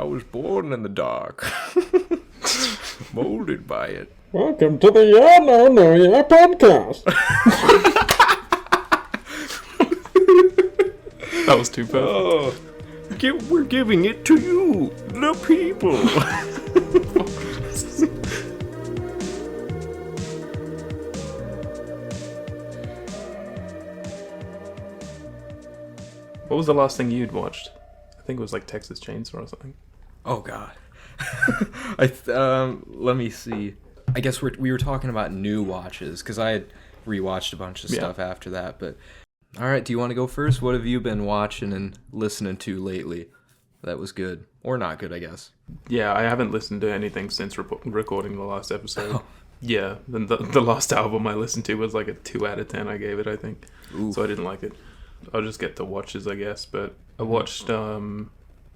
I was born in the dark. Molded by it. Welcome to the Yeah No No Yeah podcast. That was too perfect. Oh, we're giving it to you, the people. What was the last thing you'd watched? I think it was like Texas Chainsaw or something. Oh God. Let me see. I guess we were talking about new watches because I had rewatched a bunch of stuff after that. But all right, do you want to go first? What have you been watching and listening to lately? That was good or not good, I guess. Yeah, I haven't listened to anything since recording the last episode. Oh. Yeah, then the last album I listened to was like a 2 out of 10. I gave it, I think. Ooh. So I didn't like it. I'll just get to watches, I guess. But I watched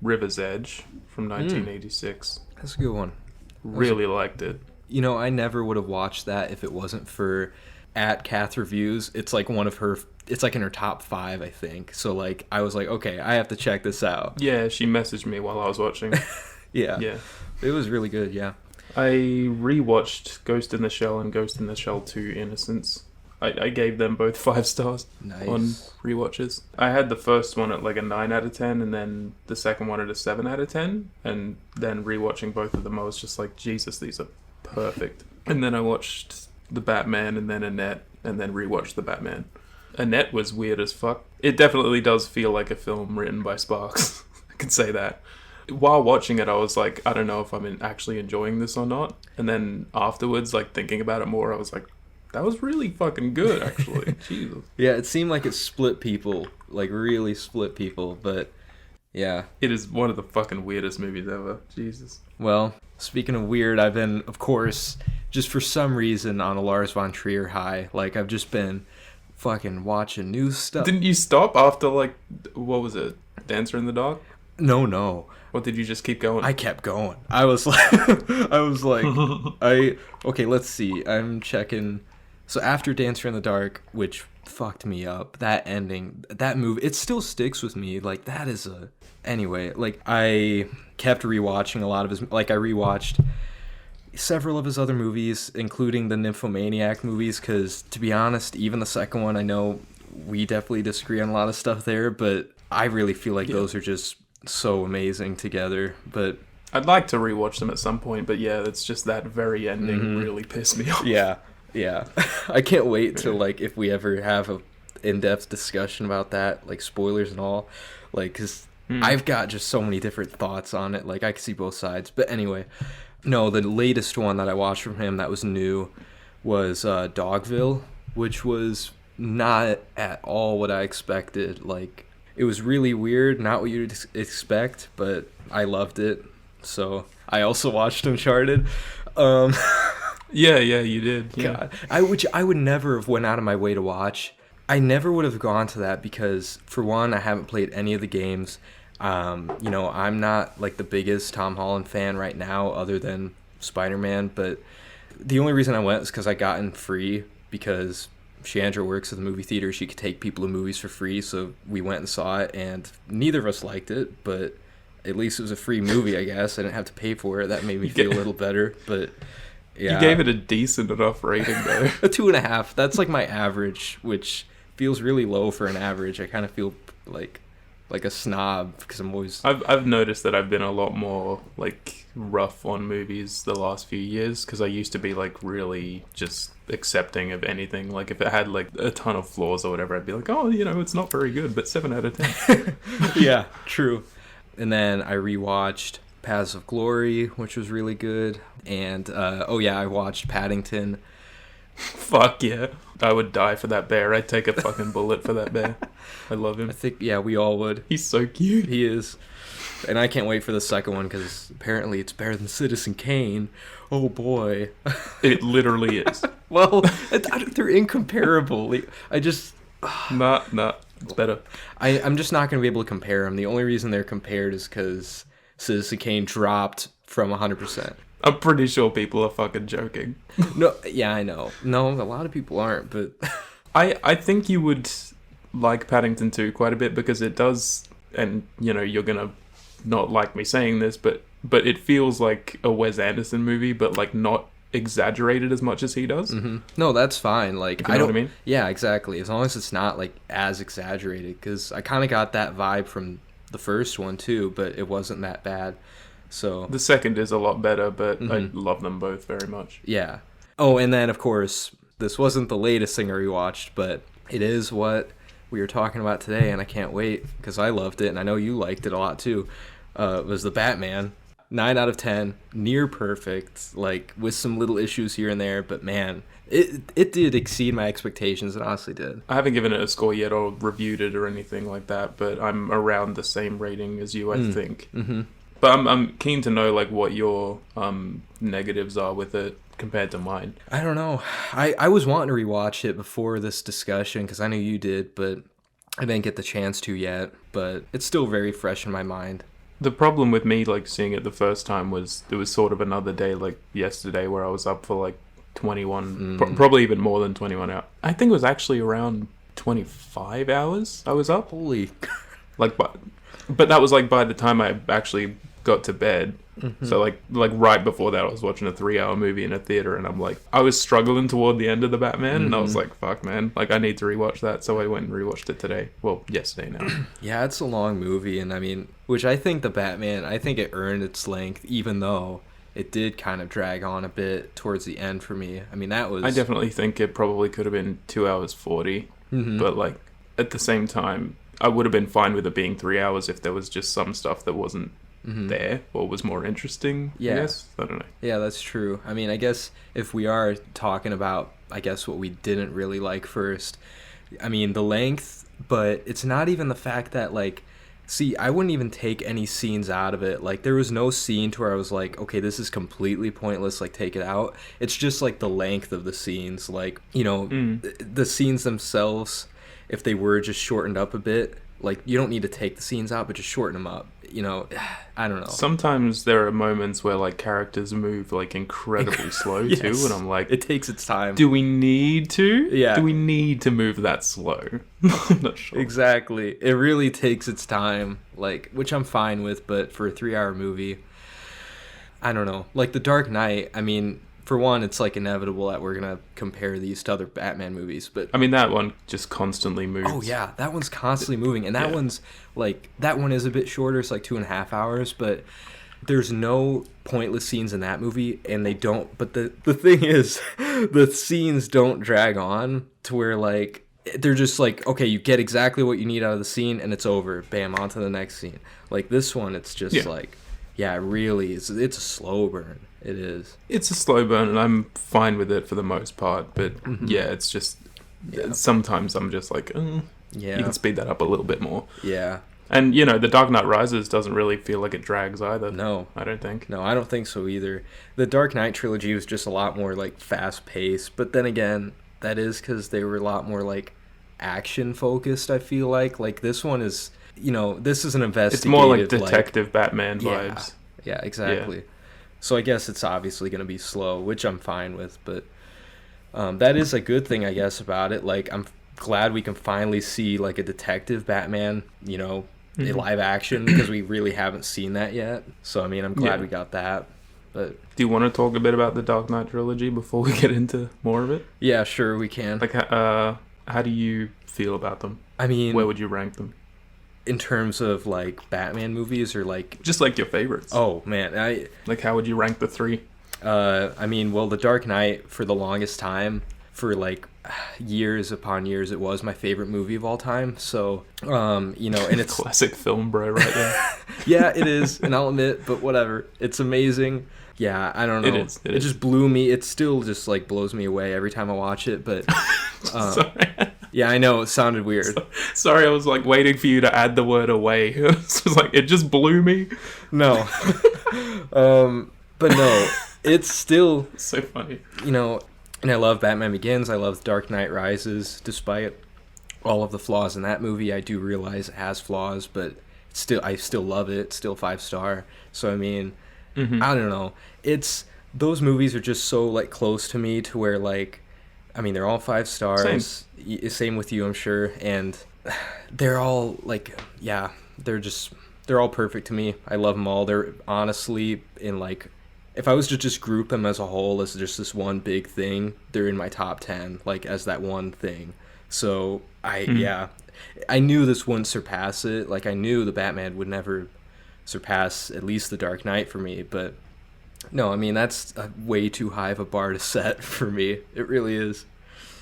River's Edge from 1986. That's a good one. Really liked it. You know, I never would have watched that if it wasn't for @Kath Reviews. It's like it's like in her top 5, I think. So like, I was like, okay, I have to check this out. Yeah, she messaged me while I was watching. Yeah. It was really good, yeah. I rewatched Ghost in the Shell and Ghost in the Shell 2 Innocence. I gave them both 5 stars on rewatches. I had the first one at like a 9 out of 10 and then the second one at a 7 out of 10. And then rewatching both of them, I was just like, Jesus, these are perfect. And then I watched The Batman and then Annette and then rewatched The Batman. Annette was weird as fuck. It definitely does feel like a film written by Sparks. I can say that. While watching it, I was like, I don't know if I'm actually enjoying this or not. And then afterwards, like thinking about it more, I was like, that was really fucking good, actually. Jesus. Yeah, it seemed like it split people, like really split people, but yeah. It is one of the fucking weirdest movies ever. Jesus. Well, speaking of weird, I've been, of course, just for some reason on a Lars von Trier high. Like, I've just been fucking watching new stuff. Didn't you stop after, like, what was it? Dancer in the Dark? No. What, did you just keep going? I kept going. I was like, okay, let's see. I'm checking. So after Dancer in the Dark, which fucked me up, that ending, that movie, it still sticks with me. Like, that is anyway, like, I kept rewatching a lot of his, like, I rewatched several of his other movies, including the Nymphomaniac movies, because, to be honest, even the second one, I know we definitely disagree on a lot of stuff there, but I really feel like those are just so amazing together. But I'd like to rewatch them at some point, but yeah, it's just that very ending really pissed me off. Yeah. I can't wait till, like, if we ever have a in-depth discussion about that, like, spoilers and all, like, because I've got just so many different thoughts on it. Like, I can see both sides. But anyway, no, the latest one that I watched from him that was new was Dogville, which was not at all what I expected. Like, it was really weird, not what you'd expect, but I loved it. So I also watched Uncharted. Yeah, you did. Yeah. God, which I would never have went out of my way to watch. I never would have gone to that because, for one, I haven't played any of the games. You know, I'm not like the biggest Tom Holland fan right now, other than Spider-Man. But the only reason I went is because I got in free because Chandra works at the movie theater. She could take people to movies for free, so we went and saw it, and neither of us liked it, but at least it was a free movie, I guess. I didn't have to pay for it. That made me feel a little better, but yeah. You gave it a decent enough rating, though. A 2.5. That's like my average, which feels really low for an average. I kind of feel like a snob because I'm always... I've noticed that I've been a lot more, like, rough on movies the last few years, because I used to be, like, really just accepting of anything. Like, if it had, like, a ton of flaws or whatever, I'd be like, oh, you know, it's not very good, but 7 out of 10. Yeah, true. And then I rewatched Paths of Glory, which was really good. And, I watched Paddington. Fuck yeah. I would die for that bear. I'd take a fucking bullet for that bear. I love him. I think, yeah, we all would. He's so cute. He is. And I can't wait for the second one because apparently it's better than Citizen Kane. Oh, boy. It literally is. Well, they're incomparable. I just... Nah. It's better. I'm just not going to be able to compare them. The only reason they're compared is because Citizen Kane dropped from 100%. I'm pretty sure people are fucking joking. No, yeah, I know. No, a lot of people aren't, but... I think you would like Paddington 2 quite a bit because it does, and, you know, you're going to not like me saying this, but it feels like a Wes Anderson movie, but like not exaggerated as much as he does. Mm-hmm. No, that's fine. Like, You know what I mean? Yeah, exactly. As long as it's not like as exaggerated, because I kind of got that vibe from the first one too, but it wasn't that bad. So the second is a lot better, but I love them both very much. Yeah. Oh, and then of course, this wasn't the latest thing I rewatched, but it is what we were talking about today, and I can't wait because I loved it, and I know you liked it a lot too. It was the Batman. 9 out of 10, near perfect, like with some little issues here and there, but man, it did exceed my expectations. It honestly did. I haven't given it a score yet or reviewed it or anything like that, but I'm around the same rating as you, I think. Mm-hmm. But I'm keen to know like what your negatives are with it compared to mine. I don't know. I was wanting to rewatch it before this discussion because I knew you did, but I didn't get the chance to yet. But it's still very fresh in my mind. The problem with me like seeing it the first time was it was sort of another day like yesterday where I was up for like 21, probably even more than 21 hours. I think it was actually around 25 hours I was up. Holy. Like, but that was like by the time I actually got to bed. So like right before that I was watching a 3-hour movie in a theater, and I'm like, I was struggling toward the end of the Batman, and I was like, fuck man, like I need to rewatch that. So I went and rewatched it today. Well, yesterday now. Yeah, it's a long movie, and I mean, which I think the Batman, I think it earned its length, even though it did kind of drag on a bit towards the end for me. I mean, that was... I definitely think it probably could have been 2 hours 40, but like at the same time, I would have been fine with it being 3 hours if there was just some stuff that wasn't there or was more interesting. Yeah. I guess. I don't know. Yeah, that's true. I mean, I guess if we are talking about, I guess, what we didn't really like first, I mean, the length, but it's not even the fact that, like, see, I wouldn't even take any scenes out of it. Like, there was no scene to where I was like, okay, this is completely pointless, like, take it out. It's just, like, the length of the scenes. Like, you know, the scenes themselves, if they were just shortened up a bit, like, you don't need to take the scenes out, but just shorten them up. You know, I don't know. Sometimes there are moments where like characters move like incredibly slow Yes. too, and I'm like, it takes its time. do we need to? Yeah. Do we need to move that slow? I'm not sure. Exactly. It really takes its time, like, which I'm fine with, but for a 3-hour movie, I don't know. Like The Dark Knight, I mean, for one, it's like inevitable that we're gonna compare these to other Batman movies, but I mean, that one just constantly moves. oh yeah, that one's constantly moving, and that one's like, that one is a bit shorter. It's like 2.5 hours, but there's no pointless scenes in that movie, and they don't. But the thing is, the scenes don't drag on to where like they're just like, okay, you get exactly what you need out of the scene, and it's over. Bam, on to the next scene. Like this one, it's just like, yeah, really, it's a slow burn. It is. It's a slow burn, and I'm fine with it for the most part. But yeah, it's just sometimes I'm just like, you can speed that up a little bit more. Yeah. And, you know, The Dark Knight Rises doesn't really feel like it drags either. No. I don't think. No, I don't think so either. The Dark Knight trilogy was just a lot more, like, fast-paced. But then again, that is because they were a lot more, like, action-focused, I feel like. Like, this one is, you know, this is an investigative... It's more like Detective Batman vibes. Yeah, exactly. Yeah. So I guess it's obviously going to be slow, which I'm fine with. But that is a good thing, I guess, about it. Like, I'm glad we can finally see, like, a detective Batman, you know, in live action, because we really haven't seen that yet. So, I mean, I'm glad we got that. But do you want to talk a bit about the Dark Knight trilogy before we get into more of it? Yeah, sure, we can. Like, how do you feel about them? I mean... where would you rank them? In terms of, like, Batman movies, or, like... just, like, your favorites. Oh, man. Like, how would you rank the three? I mean, well, The Dark Knight, for the longest time, for, like, years upon years, it was my favorite movie of all time. So, you know, and it's... classic film, bro, right there. Yeah, it is, and I'll admit, but whatever. It's amazing. Yeah, I don't know. It is. It just blew me. It still just, like, blows me away every time I watch it, but... Sorry. Yeah, I know, it sounded weird. Sorry, I was, like, waiting for you to add the word away. It's just like, it just blew me. No. But no, it's still... so funny. You know, and I love Batman Begins. I love Dark Knight Rises. Despite all of the flaws in that movie, I do realize it has flaws, but I still love it. It's still 5-star. So, I mean, I don't know. Those movies are just so, like, close to me to where, like, I mean, they're all 5 stars. Same with you, I'm sure. And they're all, like, yeah, they're just They're all perfect to me. I love them all. They're honestly in like, if I was to just group them as a whole as just this one big thing, they're in my top 10, like as that one thing. So yeah, I knew this wouldn't surpass it. Like I knew the Batman would never surpass at least the Dark Knight for me, but no, I mean that's way too high of a bar to set for me. It really is.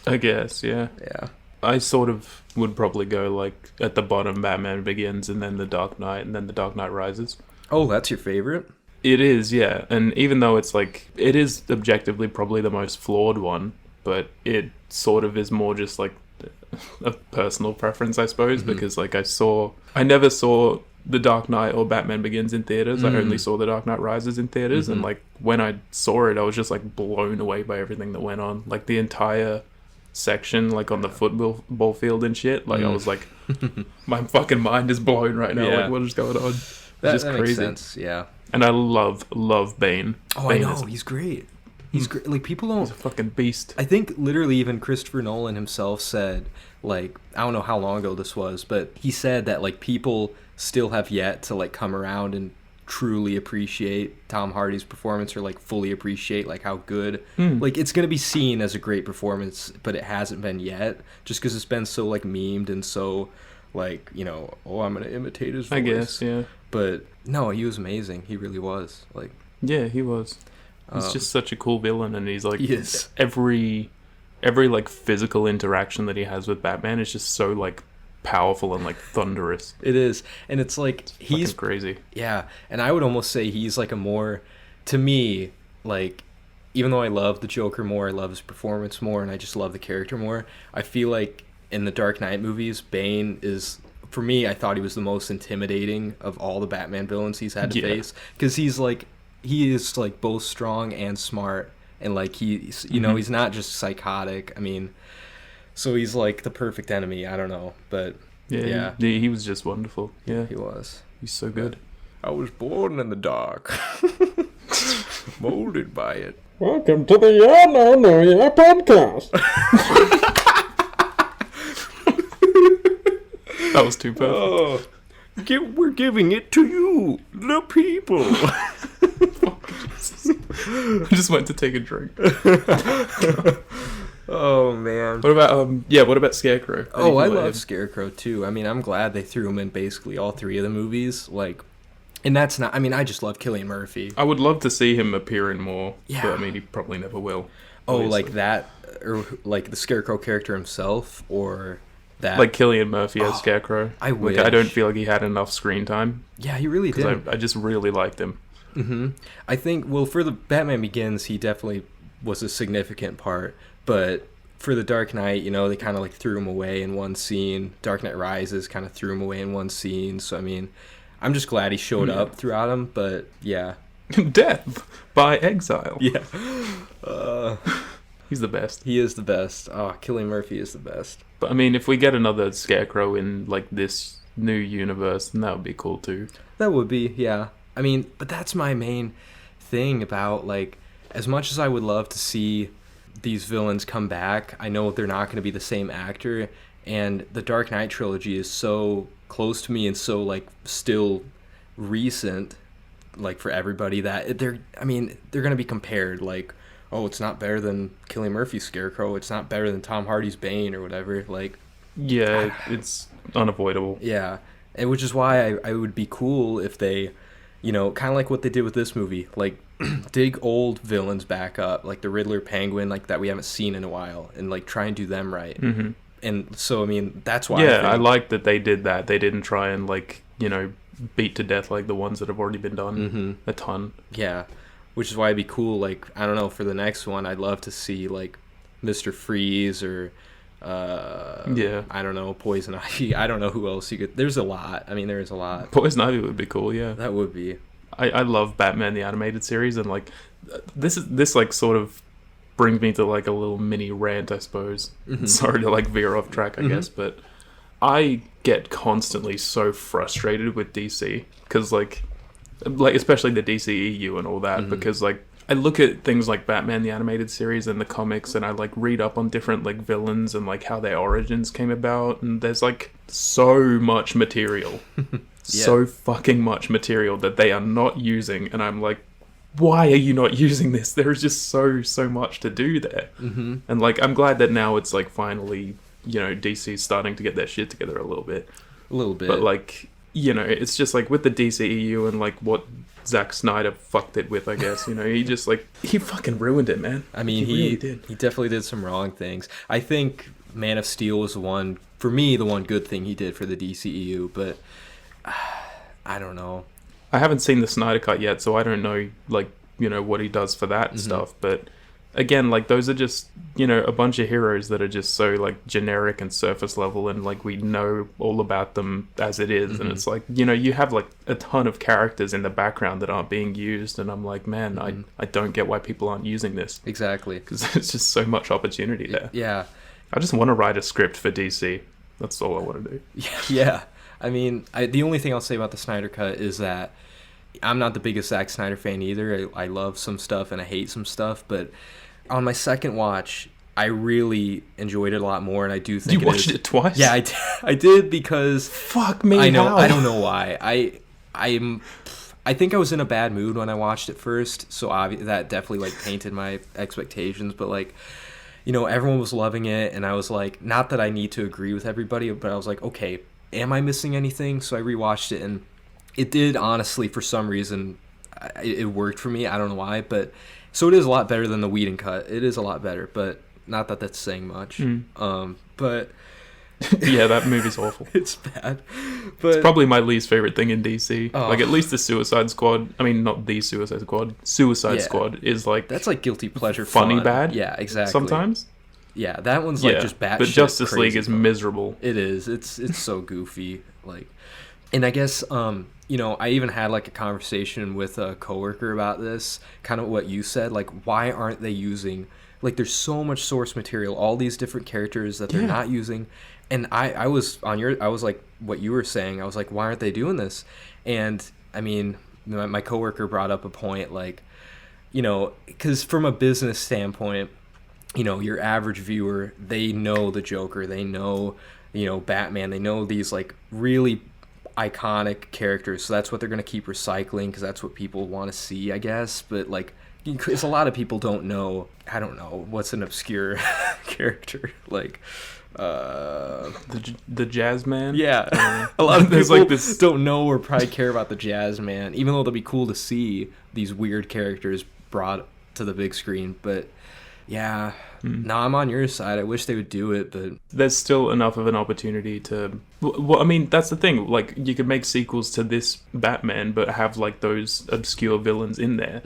I guess, yeah. Yeah. I sort of would probably go like at the bottom Batman Begins and then The Dark Knight and then The Dark Knight Rises. Oh, that's your favorite? It is, yeah. And even though it's like, it is objectively probably the most flawed one, but it sort of is more just like a personal preference, I suppose, because like I never saw The Dark Knight or Batman Begins in theaters. I only saw The Dark Knight Rises in theaters, and like when I saw it, I was just like blown away by everything that went on. Like the entire section, like on the football field and shit. Like I was like, my fucking mind is blown right now. Yeah. Like what is going on? It's That crazy. makes sense. Yeah. And I love Bane. Oh, Bane I know. He's great. He's great. Like people don't. He's a fucking beast. I think literally even Christopher Nolan himself said, like, I don't know how long ago this was, but he said that like people still have yet to like come around and truly appreciate Tom Hardy's performance, or like fully appreciate like how good like it's gonna be seen as a great performance, but it hasn't been yet, just because it's been so like memed and so like, you know, oh, I'm gonna imitate his voice. I guess, yeah. But no, he was amazing. He really was. Like, Yeah, he was. He's just such a cool villain, and he's like, he is. every like physical interaction that he has with Batman is just so like powerful and like thunderous. It is. And it's like he's Fucking crazy. Yeah, and I would almost say he's like a more, to me, like, even though I love the Joker more, I love his performance more, and I just love the character more, I feel like in the Dark Knight movies, Bane is, for me, I thought he was the most intimidating of all the Batman villains he's had to face, because he is like both strong and smart, and like he's, you know, he's not just psychotic. I mean, so he's like the perfect enemy. I don't know, but yeah. He was just wonderful. Yeah, He was. he's so good. I was born in the dark, molded by it. Welcome to the Yeah No No Yeah podcast. That was too perfect. We're giving it to you, the people. I just went to take a drink. Oh man. What about Scarecrow? How do you Oh, I feel about love him? Scarecrow too. I mean, I'm glad they threw him in basically all three of the movies. Like, and that's not. I mean, I just love Cillian Murphy. I would love to see him appear in more. Yeah. But I mean, he probably never will. Oh, obviously. like that, or like the Scarecrow character himself, or that. Like Cillian Murphy as Scarecrow. I wish. Like, I don't feel like he had enough screen time. Yeah, he really did. Because I just really liked him. I think, well, for the Batman Begins, he definitely was a significant part, but for the Dark Knight, you know, they kind of like threw him away in one scene. Dark Knight Rises kind of threw him away in one scene. So I mean, I'm just glad he showed up throughout him. But yeah, Death by exile. yeah, He's the best. he is the best. Oh, Cillian Murphy is the best. But I mean, if we get another Scarecrow in like this new universe, then that would be cool too. That would be, yeah. I mean, but that's my main thing about, like, as much as I would love to see these villains come back, I know they're not going to be the same actor, and the Dark Knight trilogy is so close to me and so, like, still recent, like, for everybody, that they're going to be compared, like, oh, it's not better than Cillian Murphy's Scarecrow, it's not better than Tom Hardy's Bane or whatever, like... Yeah, it's unavoidable. Yeah, and which is why I would be cool if they... You know, kind of like what they did with this movie, like dig old villains back up, like the Riddler, Penguin, like that we haven't seen in a while, and like try and do them right. And so, I mean, that's why. Yeah, I like that they did that. They didn't try and like, you know, beat to death like the ones that have already been done a ton. Yeah, which is why it'd be cool. Like, I don't know, for the next one, I'd love to see like Mr. Freeze or I don't know, Poison Ivy. I don't know who else you could. There's a lot. I mean, there is a lot. Poison Ivy would be cool. Yeah, That would be. I love Batman the animated series, and like this like sort of brings me to like a little mini rant, I suppose. Sorry to like veer off track, I guess, but I get constantly so frustrated with DC because like especially the DCEU and all that, because like I look at things like Batman the animated series and the comics, and I like read up on different like villains and like how their origins came about, and there's like so much material so fucking much material that they are not using, and I'm like, why are you not using this? There is just so much to do there. Mm-hmm. And like, I'm glad that now it's like finally, you know, DC's starting to get their shit together a little bit. But like, you know, it's just like with the DCEU and like what Zack Snyder fucked it with, I guess. You know, he just like, he fucking ruined it, man. I mean, he really did. He definitely did some wrong things. I think Man of Steel was the one good thing he did for the DCEU, but I don't know. I haven't seen the Snyder Cut yet, so I don't know, like, you know, what he does for that stuff. But again, like, those are just, you know, a bunch of heroes that are just so, like, generic and surface level, and, like, we know all about them as it is. And it's like, you know, you have, like, a ton of characters in the background that aren't being used, and I'm like, man, I don't get why people aren't using this. Exactly. Because there's just so much opportunity there. Yeah. I just want to write a script for DC. That's all I want to do. Yeah. I mean, the only thing I'll say about the Snyder Cut is that I'm not the biggest Zack Snyder fan either. I love some stuff and I hate some stuff, but on my second watch, I really enjoyed it a lot more, and I do think you watched it twice. Yeah, I did because fuck me. I know. How? I don't know why. I think I was in a bad mood when I watched it first, so that definitely like painted my expectations. But like, you know, everyone was loving it, and I was like, not that I need to agree with everybody, but I was like, okay, am I missing anything? So I rewatched it, and it did, honestly, for some reason, it worked for me. I don't know why, but so it is a lot better than the Whedon cut. It is a lot better, but not that that's saying much. But yeah, that movie's awful. It's bad, but it's probably my least favorite thing in DC. Oh. Like, at least the Suicide Squad. I mean, not the Suicide Squad. Suicide Squad is like, that's like guilty pleasure, funny fun. bad. Yeah, exactly. Sometimes. Yeah, that one's like just bad. But Justice crazy League is fun. miserable. It is. It's so goofy. Like, and I guess you know, I even had like a conversation with a coworker about this, kind of what you said. Like, why aren't they using, like, there's so much source material, all these different characters that they're not using. And I was like what you were saying. I was like, why aren't they doing this? And I mean, my coworker brought up a point, like, you know, because from a business standpoint, you know, your average viewer, they know the Joker, they know, you know, Batman, they know these like really iconic characters, so that's what they're going to keep recycling because that's what people want to see, I guess. But like, because a lot of people don't know, I don't know, what's an obscure character, like the Jazz Man. Yeah, a lot of There's people like this... don't know or probably care about the Jazz Man, even though it'll be cool to see these weird characters brought to the big screen. But yeah, no, I'm on your side. I wish they would do it, but there's still enough of an opportunity to... Well, I mean, that's the thing. Like, you could make sequels to this Batman, but have, like, those obscure villains in there.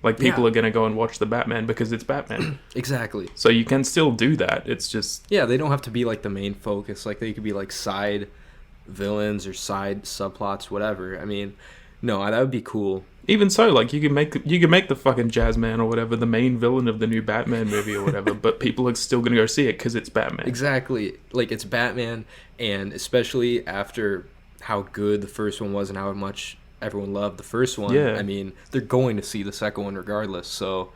Like, people are going to go and watch the Batman because it's Batman. Exactly. So you can still do that. It's just... Yeah, they don't have to be, like, the main focus. Like, they could be, like, side villains or side subplots, whatever. I mean, no, that would be cool. Even so, like, you can make the fucking Jazz Man or whatever the main villain of the new Batman movie or whatever, but people are still gonna go see it because it's Batman. Exactly, like, it's Batman, and especially after how good the first one was and how much everyone loved the first one. Yeah. I mean, they're going to see the second one regardless. So,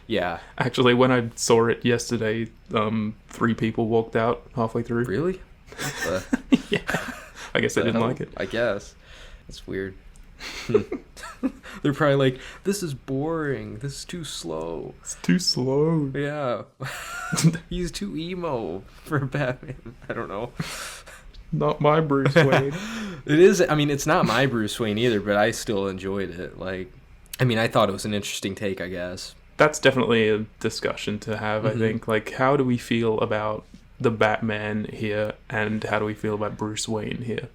yeah. Actually, when I saw it yesterday, 3 people walked out halfway through. Really? Yeah. I guess they didn't like it. I guess. That's weird. They're probably like, this is boring, this is too slow, it's too slow. Yeah. He's too emo for Batman. I don't know. Not my Bruce Wayne. It is. I mean, it's not my Bruce Wayne either, but I still enjoyed it. Like, I mean, I thought it was an interesting take, I guess. That's definitely a discussion to have. I think, like, how do we feel about the Batman here, and how do we feel about Bruce Wayne here?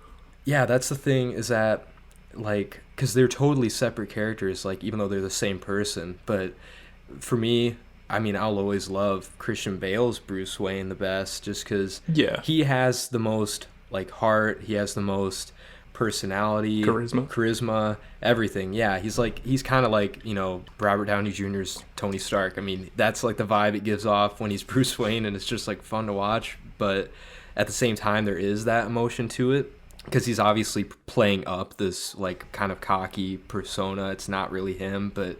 Yeah, that's the thing, is that, like, because they're totally separate characters, like, even though they're the same person. But for me, I mean, I'll always love Christian Bale's Bruce Wayne the best, just because he has the most, like, heart, he has the most personality, charisma, everything. Yeah, he's kind of like, you know, Robert Downey Jr.'s Tony Stark. I mean, that's like the vibe it gives off when he's Bruce Wayne, and it's just like fun to watch. But at the same time, there is that emotion to it, because he's obviously playing up this, like, kind of cocky persona. It's not really him, but...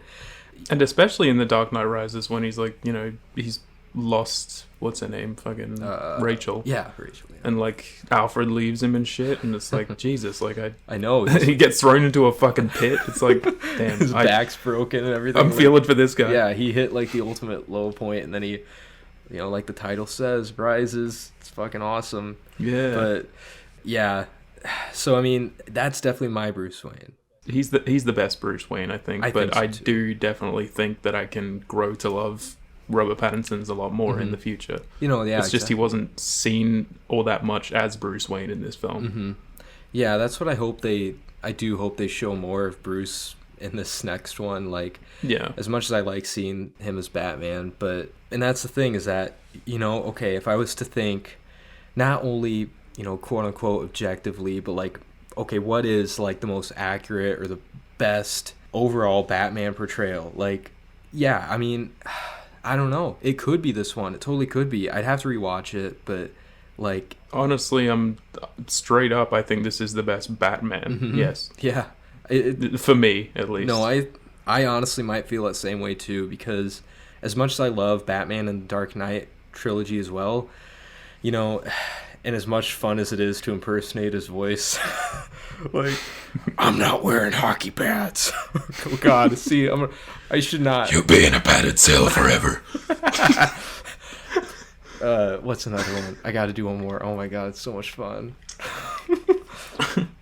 And especially in The Dark Knight Rises, when he's, like, you know, he's lost, what's her name, fucking Rachel. Yeah, Rachel. Yeah. And like Alfred leaves him and shit, and it's like Jesus, like I know he gets thrown into a fucking pit. It's like, damn, his back's broken and everything. I'm feeling for this guy. Yeah, he hit like the ultimate low point, and then he, you know, like the title says, rises. It's fucking awesome. Yeah. But yeah, so I mean, that's definitely my Bruce Wayne. He's the best Bruce Wayne, I think. But I so do definitely think that I can grow to love Robert Pattinson's a lot more in the future. You know, yeah. It's just he wasn't seen all that much as Bruce Wayne in this film. Mm-hmm. Yeah, that's what I hope I do hope they show more of Bruce in this next one. Like, yeah. As much as I like seeing him as Batman, and that's the thing is that, you know, okay, if I was to think not only, you know, quote unquote objectively, but like, okay, what is like the most accurate or the best overall Batman portrayal? Like, yeah, I mean, I don't know. It could be this one. It totally could be. I'd have to rewatch it, but like, honestly, I'm straight up. I think this is the best Batman. Mm-hmm. Yes. Yeah. For me, at least. No, I honestly might feel that same way too, because as much as I love Batman and the Dark Knight trilogy as well, you know, and as much fun as it is to impersonate his voice, like, I'm not wearing hockey pads. Oh God, see, I should not. You'll be in a padded cell forever. What's another one? I got to do one more. Oh my God, it's so much fun.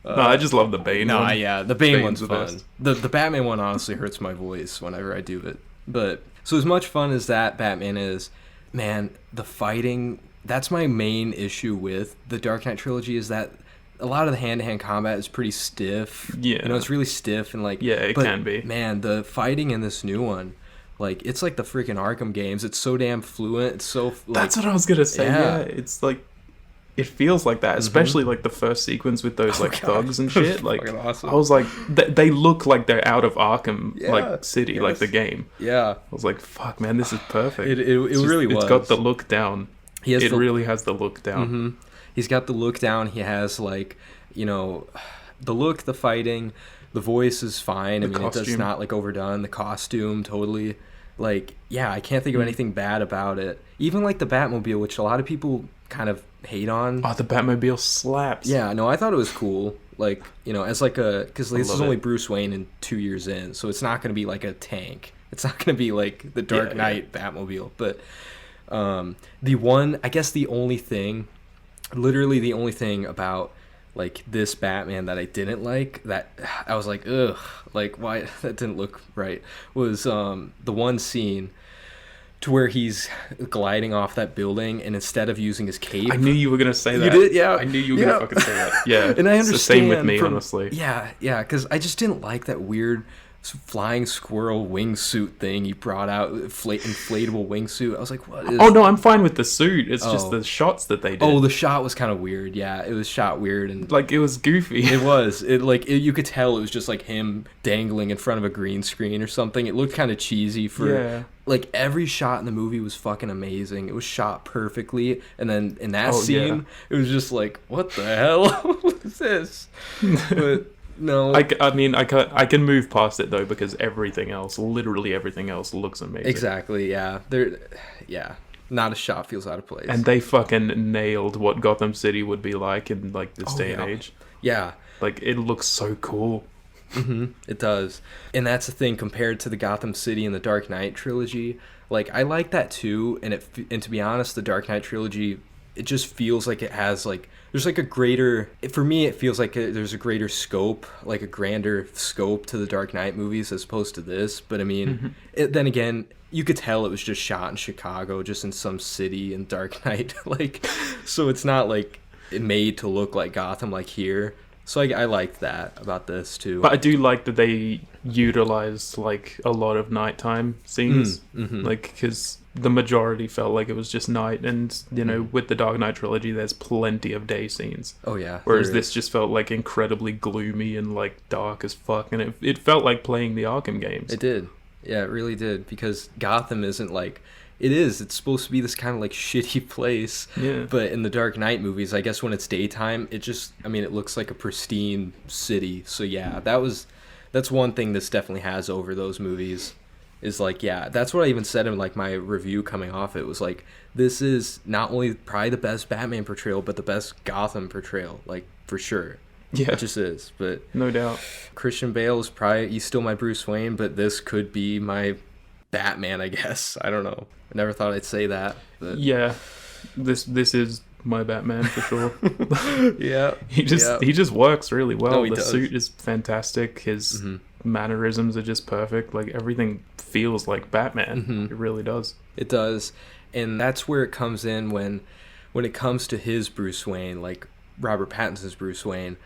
No, I just love the Bane one. No, yeah, the Bane Bane's one's the fun. best. The Batman one honestly hurts my voice whenever I do it. But so as much fun as that Batman is, man, the fighting, that's my main issue with the Dark Knight trilogy, is that a lot of the hand-to-hand combat is pretty stiff. Yeah. You know, it's really stiff and like, Yeah, it can be. Man, the fighting in this new one, like, it's like the freaking Arkham games. It's so damn fluent. It's so like, That's what I was gonna say. Yeah. Yeah, it's like, it feels like that, especially like the first sequence with those like thugs and shit. Like, awesome. I was like, they look like they're out of Arkham Yeah, like City, like the game. Yeah. I was like, fuck, man, this is perfect. It really was. It's got the look down. It really has the look down. Mm-hmm. He's got the look down. He has, like, you know, the look, the fighting, the voice is fine. I mean, it's not like overdone. The costume, totally. Like, yeah, I can't think of anything bad about it. Even like the Batmobile, which a lot of people kind of hate on. Oh, the Batmobile slaps. Yeah, no, I thought it was cool. Like, you know, as like because this is only it. Bruce Wayne in 2 years in, so it's not going to be like a tank. It's not going to be like the Dark Knight Batmobile. But literally the only thing about like this Batman that I didn't like, that I was like, ugh, like, why that didn't look right, was the one scene to where he's gliding off that building, and instead of using his cape, I knew you were gonna say that. You did, yeah. I knew you were gonna fucking say that. Yeah, and I understand. It's the same with me, honestly. Yeah, because I just didn't like that weird flying squirrel wingsuit thing he brought out, inflatable wingsuit. I was like, what is... Oh no, I'm fine with the suit. It's just the shots that they did. Oh, the shot was kind of weird. Yeah, it was shot weird, and like, it was goofy. It was. You could tell it was just like him dangling in front of a green screen or something. It looked kind of cheesy for like, every shot in the movie was fucking amazing. It was shot perfectly, and then in that scene, it was just like, what the hell? What is this? But no, I mean, I can move past it though, because literally everything else looks amazing. Exactly. Yeah. Not a shot feels out of place. And they fucking nailed what Gotham City would be like in like this day and age. Yeah. Like, it looks so cool. Mm-hmm. It does. And that's the thing, compared to the Gotham City and the Dark Knight trilogy. Like, I like that too. And to be honest, the Dark Knight trilogy, it just feels like it has like, there's like a greater, for me it feels like there's a greater scope, like a grander scope to the Dark Knight movies as opposed to this. But I mean, then again, you could tell it was just shot in Chicago, just in some city in Dark Knight. Like, so it's not like it made to look like Gotham like here. So I liked that about this too. But I do like that they utilized like a lot of nighttime scenes, like, because the majority felt like it was just night, and you know, with the Dark Knight trilogy, there's plenty of day scenes. Oh yeah. Whereas this just felt like incredibly gloomy and like dark as fuck, and it felt like playing the Arkham games. It did. Yeah, it really did, because Gotham isn't like... It's supposed to be this kind of like shitty place. Yeah. But in the Dark Knight movies, I guess when it's daytime, it looks like a pristine city. So yeah, that's one thing this definitely has over those movies. is like, yeah, that's what I even said in like my review coming off. It was like, this is not only probably the best Batman portrayal, but the best Gotham portrayal, like for sure. Yeah, It just is. But no doubt. Christian Bale is probably, he's still my Bruce Wayne, but this could be my Batman, I guess. I don't know. I never thought I'd say that. But Yeah, this is my Batman for sure. yeah. He just works really well. No, he The does. suit is fantastic. His mannerisms are just perfect. Like everything feels like Batman. It really does. It does. And that's where it comes in when it comes to his Bruce Wayne, like Robert Pattinson's Bruce Wayne.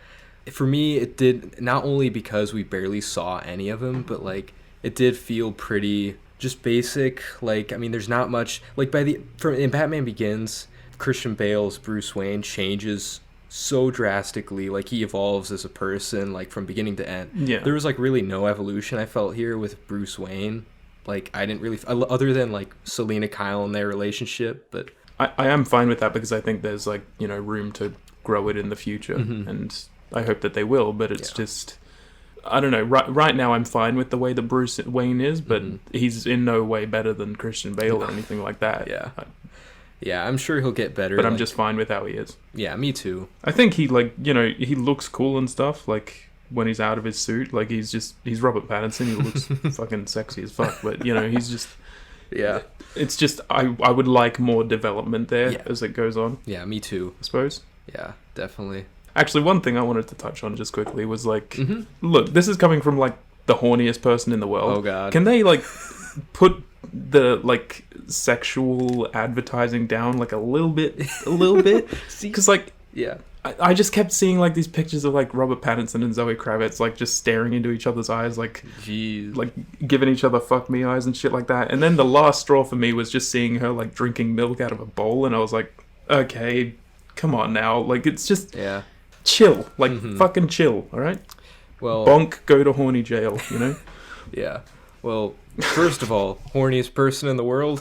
For me, it did, not only because we barely saw any of him, but like it did feel pretty just basic. Like, I mean, there's not much like in Batman Begins, Christian Bale's Bruce Wayne changes so drastically. Like he evolves as a person, like from beginning to end. Yeah. There was like really no evolution I felt here with Bruce Wayne. Like I didn't really, other than like Selena Kyle and their relationship, but I am fine with that because I think there's like, room to grow it in the future, and I hope that they will, but it's just, I don't know, right now I'm fine with the way that Bruce Wayne is, but he's in no way better than Christian Bale or anything like that. Yeah, I'm sure he'll get better. But I'm just fine with how he is. Yeah, me too. I think he, he looks cool and stuff, like, when he's out of his suit. Like, he's Robert Pattinson. He looks fucking sexy as fuck. But, he's just... Yeah. It's just, I would like more development there as it goes on. Yeah, me too. I suppose. Yeah, definitely. Actually, one thing I wanted to touch on just quickly was, like... Look, this is coming from, like, the horniest person in the world. Oh, God. Can they, like, put the, like, sexual advertising down, like, a little bit? Because, like... Yeah. I just kept seeing, like, these pictures of, like, Robert Pattinson and Zoe Kravitz, like, just staring into each other's eyes, like... Jeez. Like, giving each other fuck me eyes and shit like that. And then the last straw for me was just seeing her, like, drinking milk out of a bowl, and I was like, okay, come on now. Like, it's just... Yeah. Chill. Like, fucking chill, alright? Well... Bonk, go to horny jail, Yeah. Well, first of all, horniest person in the world...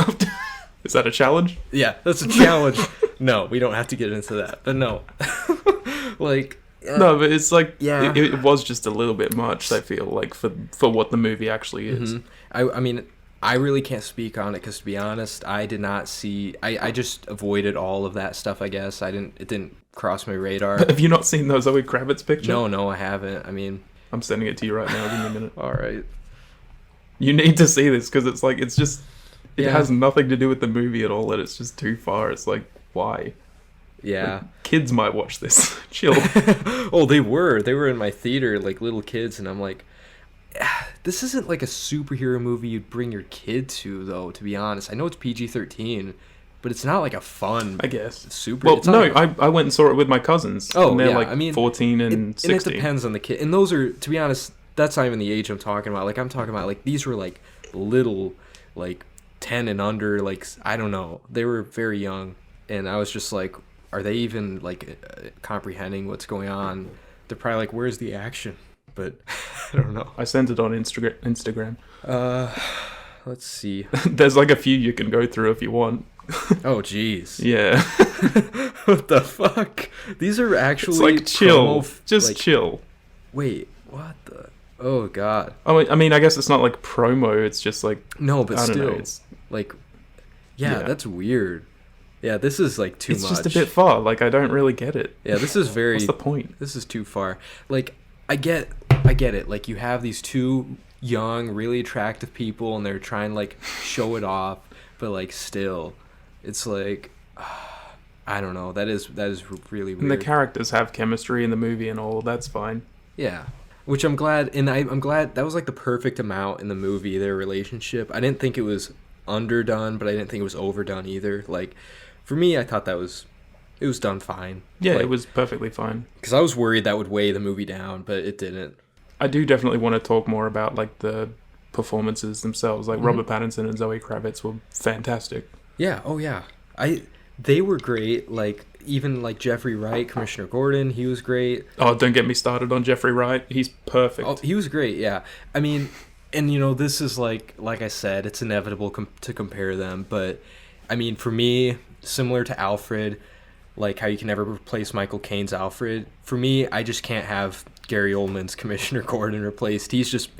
Is that a challenge? Yeah, that's a challenge. No, we don't have to get into that. But no. Like... No, but it's like... Yeah. It was just a little bit much, I feel, like, for what the movie actually is. I mean... I really can't speak on it because, to be honest, I did not see... I just avoided all of that stuff, I guess. It didn't cross my radar. Have you not seen those Zoe Kravitz pictures? No, I haven't. I mean... I'm sending it to you right now. Give me a minute. All right. You need to see this because it's like... It's just... It Yeah. has nothing to do with the movie at all, and it's just too far. It's like, why? Yeah. Like, kids might watch this. Chill. Oh, they were in my theater, like little kids, and I'm like, this isn't like a superhero movie you'd bring your kid to, though, to be honest. I know it's PG-13, but it's not like a fun, I guess. super. Well, it's not no, like I went and saw it with my cousins. Oh, and they're yeah, like I mean, 14 and 16. And it depends on the kid. And those are, to be honest, that's not even the age I'm talking about. Like, I'm talking about, like, these were, like, little, like, 10 and under, like, I don't know. They were very young. And I was just like, are they even, like, comprehending what's going on? They're probably like, where's the action? But I don't know. I sent it on Instagram. Let's see. There's like a few you can go through if you want. Oh, jeez. Yeah. What the fuck? These are actually It's like chill. Just like, chill. Wait, what the? Oh, God. I mean, I guess it's not like promo. It's just like... No, but I don't still. know, it's like, yeah, that's weird. Yeah, this is like too much. It's just a bit far. Like, I don't really get it. Yeah, this is very... What's the point? This is too far. Like, I get it. Like, you have these two young, really attractive people, and they're trying to, like, show it off, but, like, still, it's like, I don't know. That is really weird. And the characters have chemistry in the movie and all. That's fine. Yeah. Which I'm glad, and I'm glad that was, like, the perfect amount in the movie, their relationship. I didn't think it was underdone, but I didn't think it was overdone either. Like, for me, I thought it was done fine. Yeah, like, it was perfectly fine. Because I was worried that would weigh the movie down, but it didn't. I do definitely want to talk more about, like, the performances themselves. Like, Robert Pattinson and Zoe Kravitz were fantastic. Yeah, oh yeah. They were great. Like, even, like, Jeffrey Wright, Commissioner Gordon, he was great. Oh, don't get me started on Jeffrey Wright. He's perfect. Oh, he was great, yeah. I mean, and, you know, this is, like I said, it's inevitable to compare them, but, I mean, for me, similar to Alfred, like how you can never replace Michael Caine's Alfred, for me, I just can't have Gary Oldman's Commissioner Gordon replaced.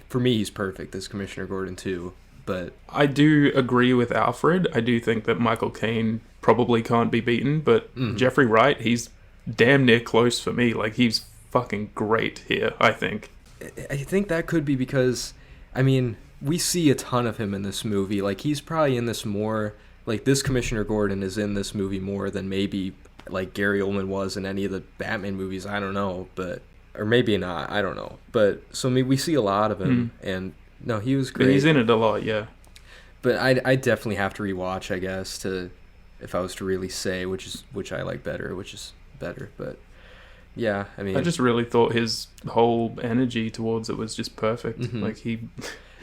For me, he's perfect as Commissioner Gordon, too. But I do agree with Alfred. I do think that Michael Caine probably can't be beaten, but Jeffrey Wright, he's damn near close for me. Like, he's fucking great here, I think. I think that could be because, I mean, we see a ton of him in this movie. Like, he's probably in this more, like, this Commissioner Gordon is in this movie more than maybe, like, Gary Oldman was in any of the Batman movies. I don't know, but, or maybe not, I don't know. But, so, I mean, we see a lot of him, and, no, he was great. But he's in it a lot, yeah. But I definitely have to rewatch, I guess, to, if I was to really say which I like better, which is better, but... Yeah, I mean... I just really thought his whole energy towards it was just perfect. Like, he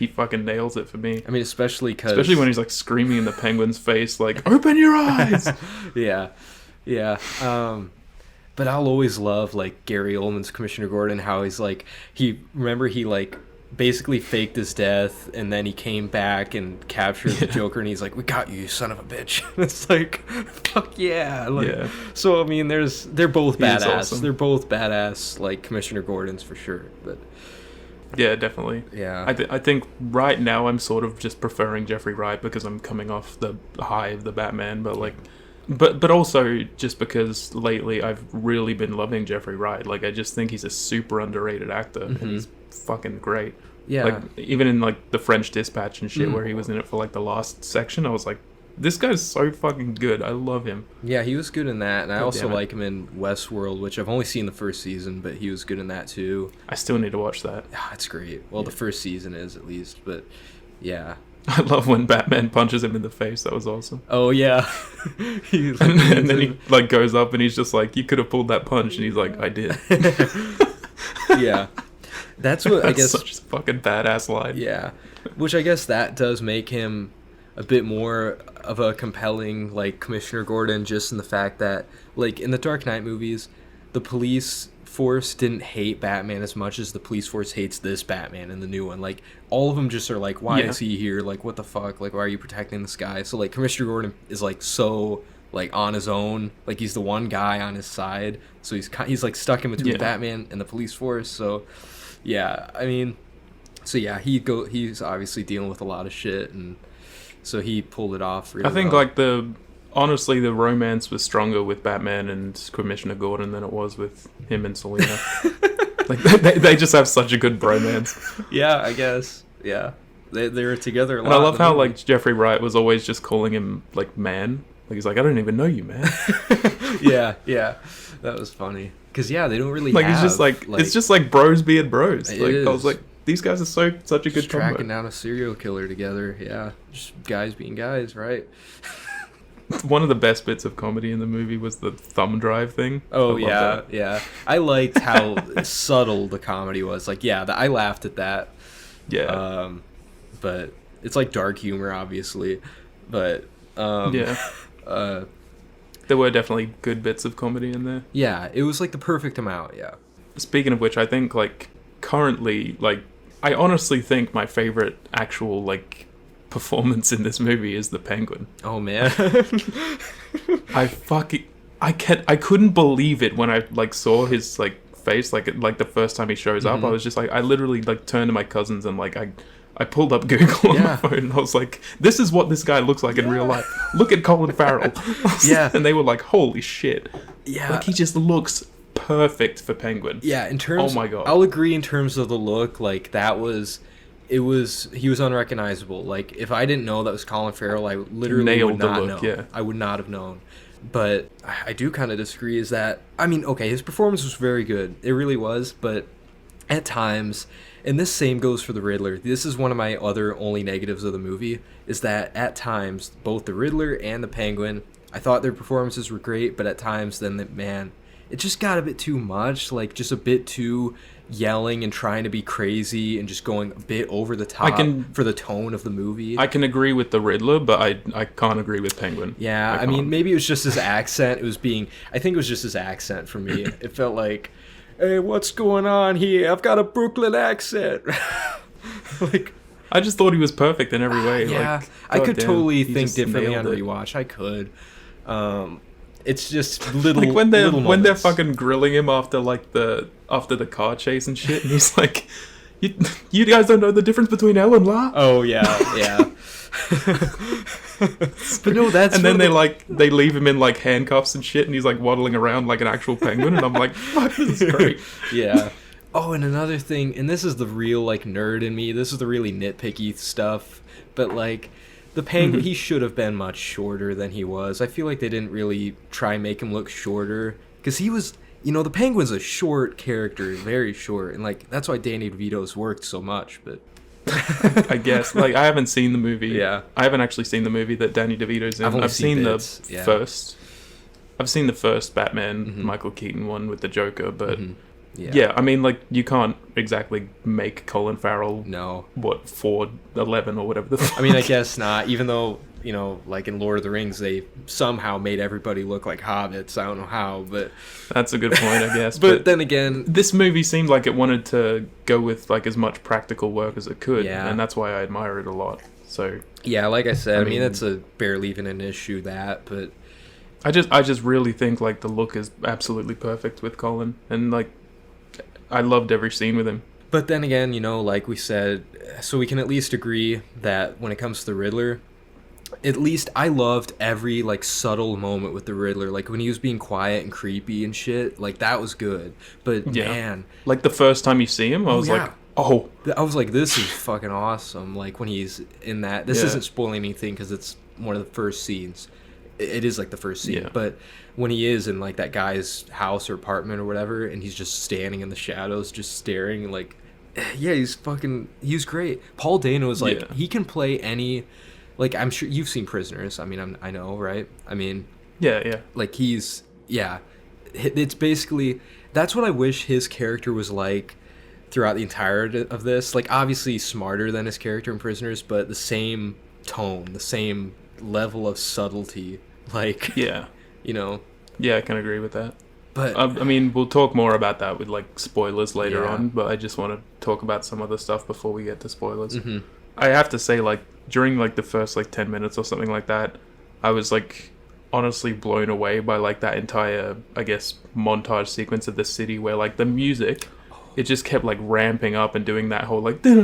fucking nails it for me. I mean, especially when he's, like, screaming in the Penguin's face, like, open your eyes! Yeah. But I'll always love, like, Gary Oldman's Commissioner Gordon, how he's, like... He, like, basically faked his death, and then he came back and captured the Joker, and he's like, we got you son of a bitch. It's like, fuck yeah. Like, yeah. So, I mean, they're both badass. Awesome. They're both badass, like, Commissioner Gordons for sure, but... Yeah, definitely. Yeah. I think right now I'm sort of just preferring Jeffrey Wright because I'm coming off the high of the Batman, but, like... But also just because lately I've really been loving Jeffrey Wright. Like, I just think he's a super underrated actor, and he's fucking great. Yeah. Like, even in, like, the French Dispatch and shit, where he was in it for, like, the last section, I was like, this guy's so fucking good. I love him. Yeah, he was good in that, and I also damn it. like him in Westworld, which I've only seen the first season, but he was good in that too. I still need to watch that. Ah, it's great. Well, the first season is, at least, but yeah. I love when Batman punches him in the face. That was awesome. Oh, yeah. And then he, like, goes up and he's just like, you could have pulled that punch, and he's like, I did. Yeah. That's what, I guess... such a fucking badass line. Yeah. Which I guess that does make him a bit more of a compelling, like, Commissioner Gordon, just in the fact that, like, in the Dark Knight movies, the police force didn't hate Batman as much as the police force hates this Batman in the new one. Like, all of them just are like, why is he here? Like, what the fuck? Like, why are you protecting this guy? So, like, Commissioner Gordon is, like, so, like, on his own. Like, he's the one guy on his side. So he's like, stuck in between Batman and the police force. So, yeah, I mean... So, yeah, he's obviously dealing with a lot of shit, and so he pulled it off really I think, well. like, honestly, the romance was stronger with Batman and Commissioner Gordon than it was with him and Selina. Like, they just have such a good bromance. Yeah, I guess. Yeah. They were together a lot. And I love how, like, Jeffrey Wright was always just calling him, like, man. Like, he's like, I don't even know you, man. Yeah. That was funny. Because, yeah, they don't really like, have... it's just like, it's just like bros being bros. It Like, is. I was like, these guys are such a good just tracking combo. down a serial killer together. Yeah. Just guys being guys, right? One of the best bits of comedy in the movie was the thumb drive thing. Oh, I love yeah, that. yeah. I liked how subtle the comedy was. Like, yeah, I laughed at that. Yeah. But it's like dark humor, obviously. But, yeah. There were definitely good bits of comedy in there. yeah, it was like the perfect amount, yeah. Speaking of which, I think, like, currently, like, I honestly think my favorite actual, like, performance in this movie is the Penguin. Oh, man. I couldn't believe it when I, like, saw his, like, face, like the first time he shows up. I was just like, I literally, like, turned to my cousins and, like, I pulled up Google on my phone and I was like, this is what this guy looks like in real life. Look at Colin Farrell. Yeah. And they were like, holy shit. Yeah. Like, he just looks perfect for Penguin. Yeah, in terms... Oh my God. I'll agree in terms of the look, like, he was unrecognizable. Like, if I didn't know that was Colin Farrell, I literally Nailed would the not look, know. yeah. I would not have known. But I do kind of disagree, is that... I mean, okay, his performance was very good. It really was, but at times... And this same goes for the Riddler. This is one of my other only negatives of the movie, is that at times, both the Riddler and the Penguin, I thought their performances were great, but at times, man, it just got a bit too much, like, just a bit too yelling and trying to be crazy and just going a bit over the top for the tone of the movie. I can agree with the Riddler, but I can't agree with Penguin. Yeah, I mean, maybe it was just his accent. I think it was just his accent for me. It felt like... Hey, what's going on here? I've got a Brooklyn accent. Like, I just thought he was perfect in every way. Yeah, like, I could goddamn, totally he think just differently on nailed it. rewatch. I could. It's just little Like when they're moments. fucking grilling him after the car chase and shit, and he's like, You guys don't know the difference between L and La? Oh yeah. But no, that's and then they leave him in like handcuffs and shit, and he's like waddling around like an actual penguin, and I'm like, fuck, this is great. Yeah. Oh, and another thing, and this is the real like nerd in me. This is the really nitpicky stuff. But like, the penguin, he should have been much shorter than he was. I feel like they didn't really try and make him look shorter because he was. The penguin's a short character, very short, and like that's why Danny DeVito's worked so much. But I guess like I haven't seen the movie. Yeah, I haven't actually seen the movie that Danny DeVito's in. I've seen the first. I've seen the first Batman Michael Keaton one with the Joker, but yeah, I mean like you can't exactly make Colin Farrell 4'11" or whatever the fuck. I mean, I guess not. Even though like in Lord of the Rings, they somehow made everybody look like hobbits. I don't know how, but that's a good point, I guess. but then again, this movie seemed like it wanted to go with like as much practical work as it could, and that's why I admire it a lot. So yeah, like I said, I mean that's barely even an issue but I just really think like the look is absolutely perfect with Colin, and like I loved every scene with him. But then again, like we said, so we can at least agree that when it comes to the Riddler, at least I loved every like subtle moment with the Riddler, like when he was being quiet and creepy and shit, like that was good. But man, like the first time you see him, I was like, this is fucking awesome. Like when he's in that, this isn't spoiling anything because it's one of the first scenes. It is like the first scene, but when he is in like that guy's house or apartment or whatever, and he's just standing in the shadows, just staring, like, yeah, he's great. Paul Dano is like, he can play any. Like, I'm sure you've seen Prisoners. I mean, I know, right? I mean... Yeah. Like, it's basically... That's what I wish his character was like throughout the entirety of this. Like, obviously smarter than his character in Prisoners, but the same tone, the same level of subtlety. Like, Yeah, I can agree with that. But... I mean, we'll talk more about that with, like, spoilers later on, but I just want to talk about some other stuff before we get to spoilers. I have to say, like, during like the first like 10 minutes or something like that, I was like honestly blown away by like that entire, I guess, montage sequence of the city where like the music, it just kept like ramping up and doing that whole like thing.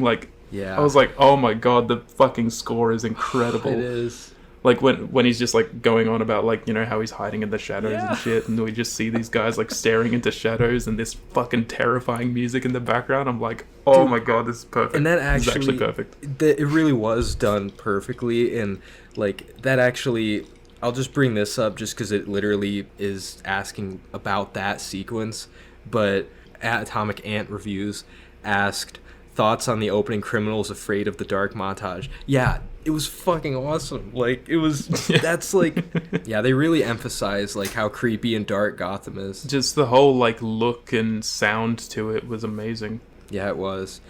Like, I was like, oh my god, the fucking score is incredible. It is. Like when he's just like going on about like, how he's hiding in the shadows and shit, and we just see these guys like staring into shadows and this fucking terrifying music in the background. I'm like, oh my god, this is perfect. And that this is actually perfect. It really was done perfectly, and like that actually, I'll just bring this up just because it literally is asking about that sequence. But Atomic Ant Reviews asked thoughts on the opening Criminals Afraid of the Dark montage. Yeah, it was fucking awesome. Like, it was, that's like, they really emphasize like how creepy and dark Gotham is. Just the whole like look and sound to it was amazing. Yeah, it was.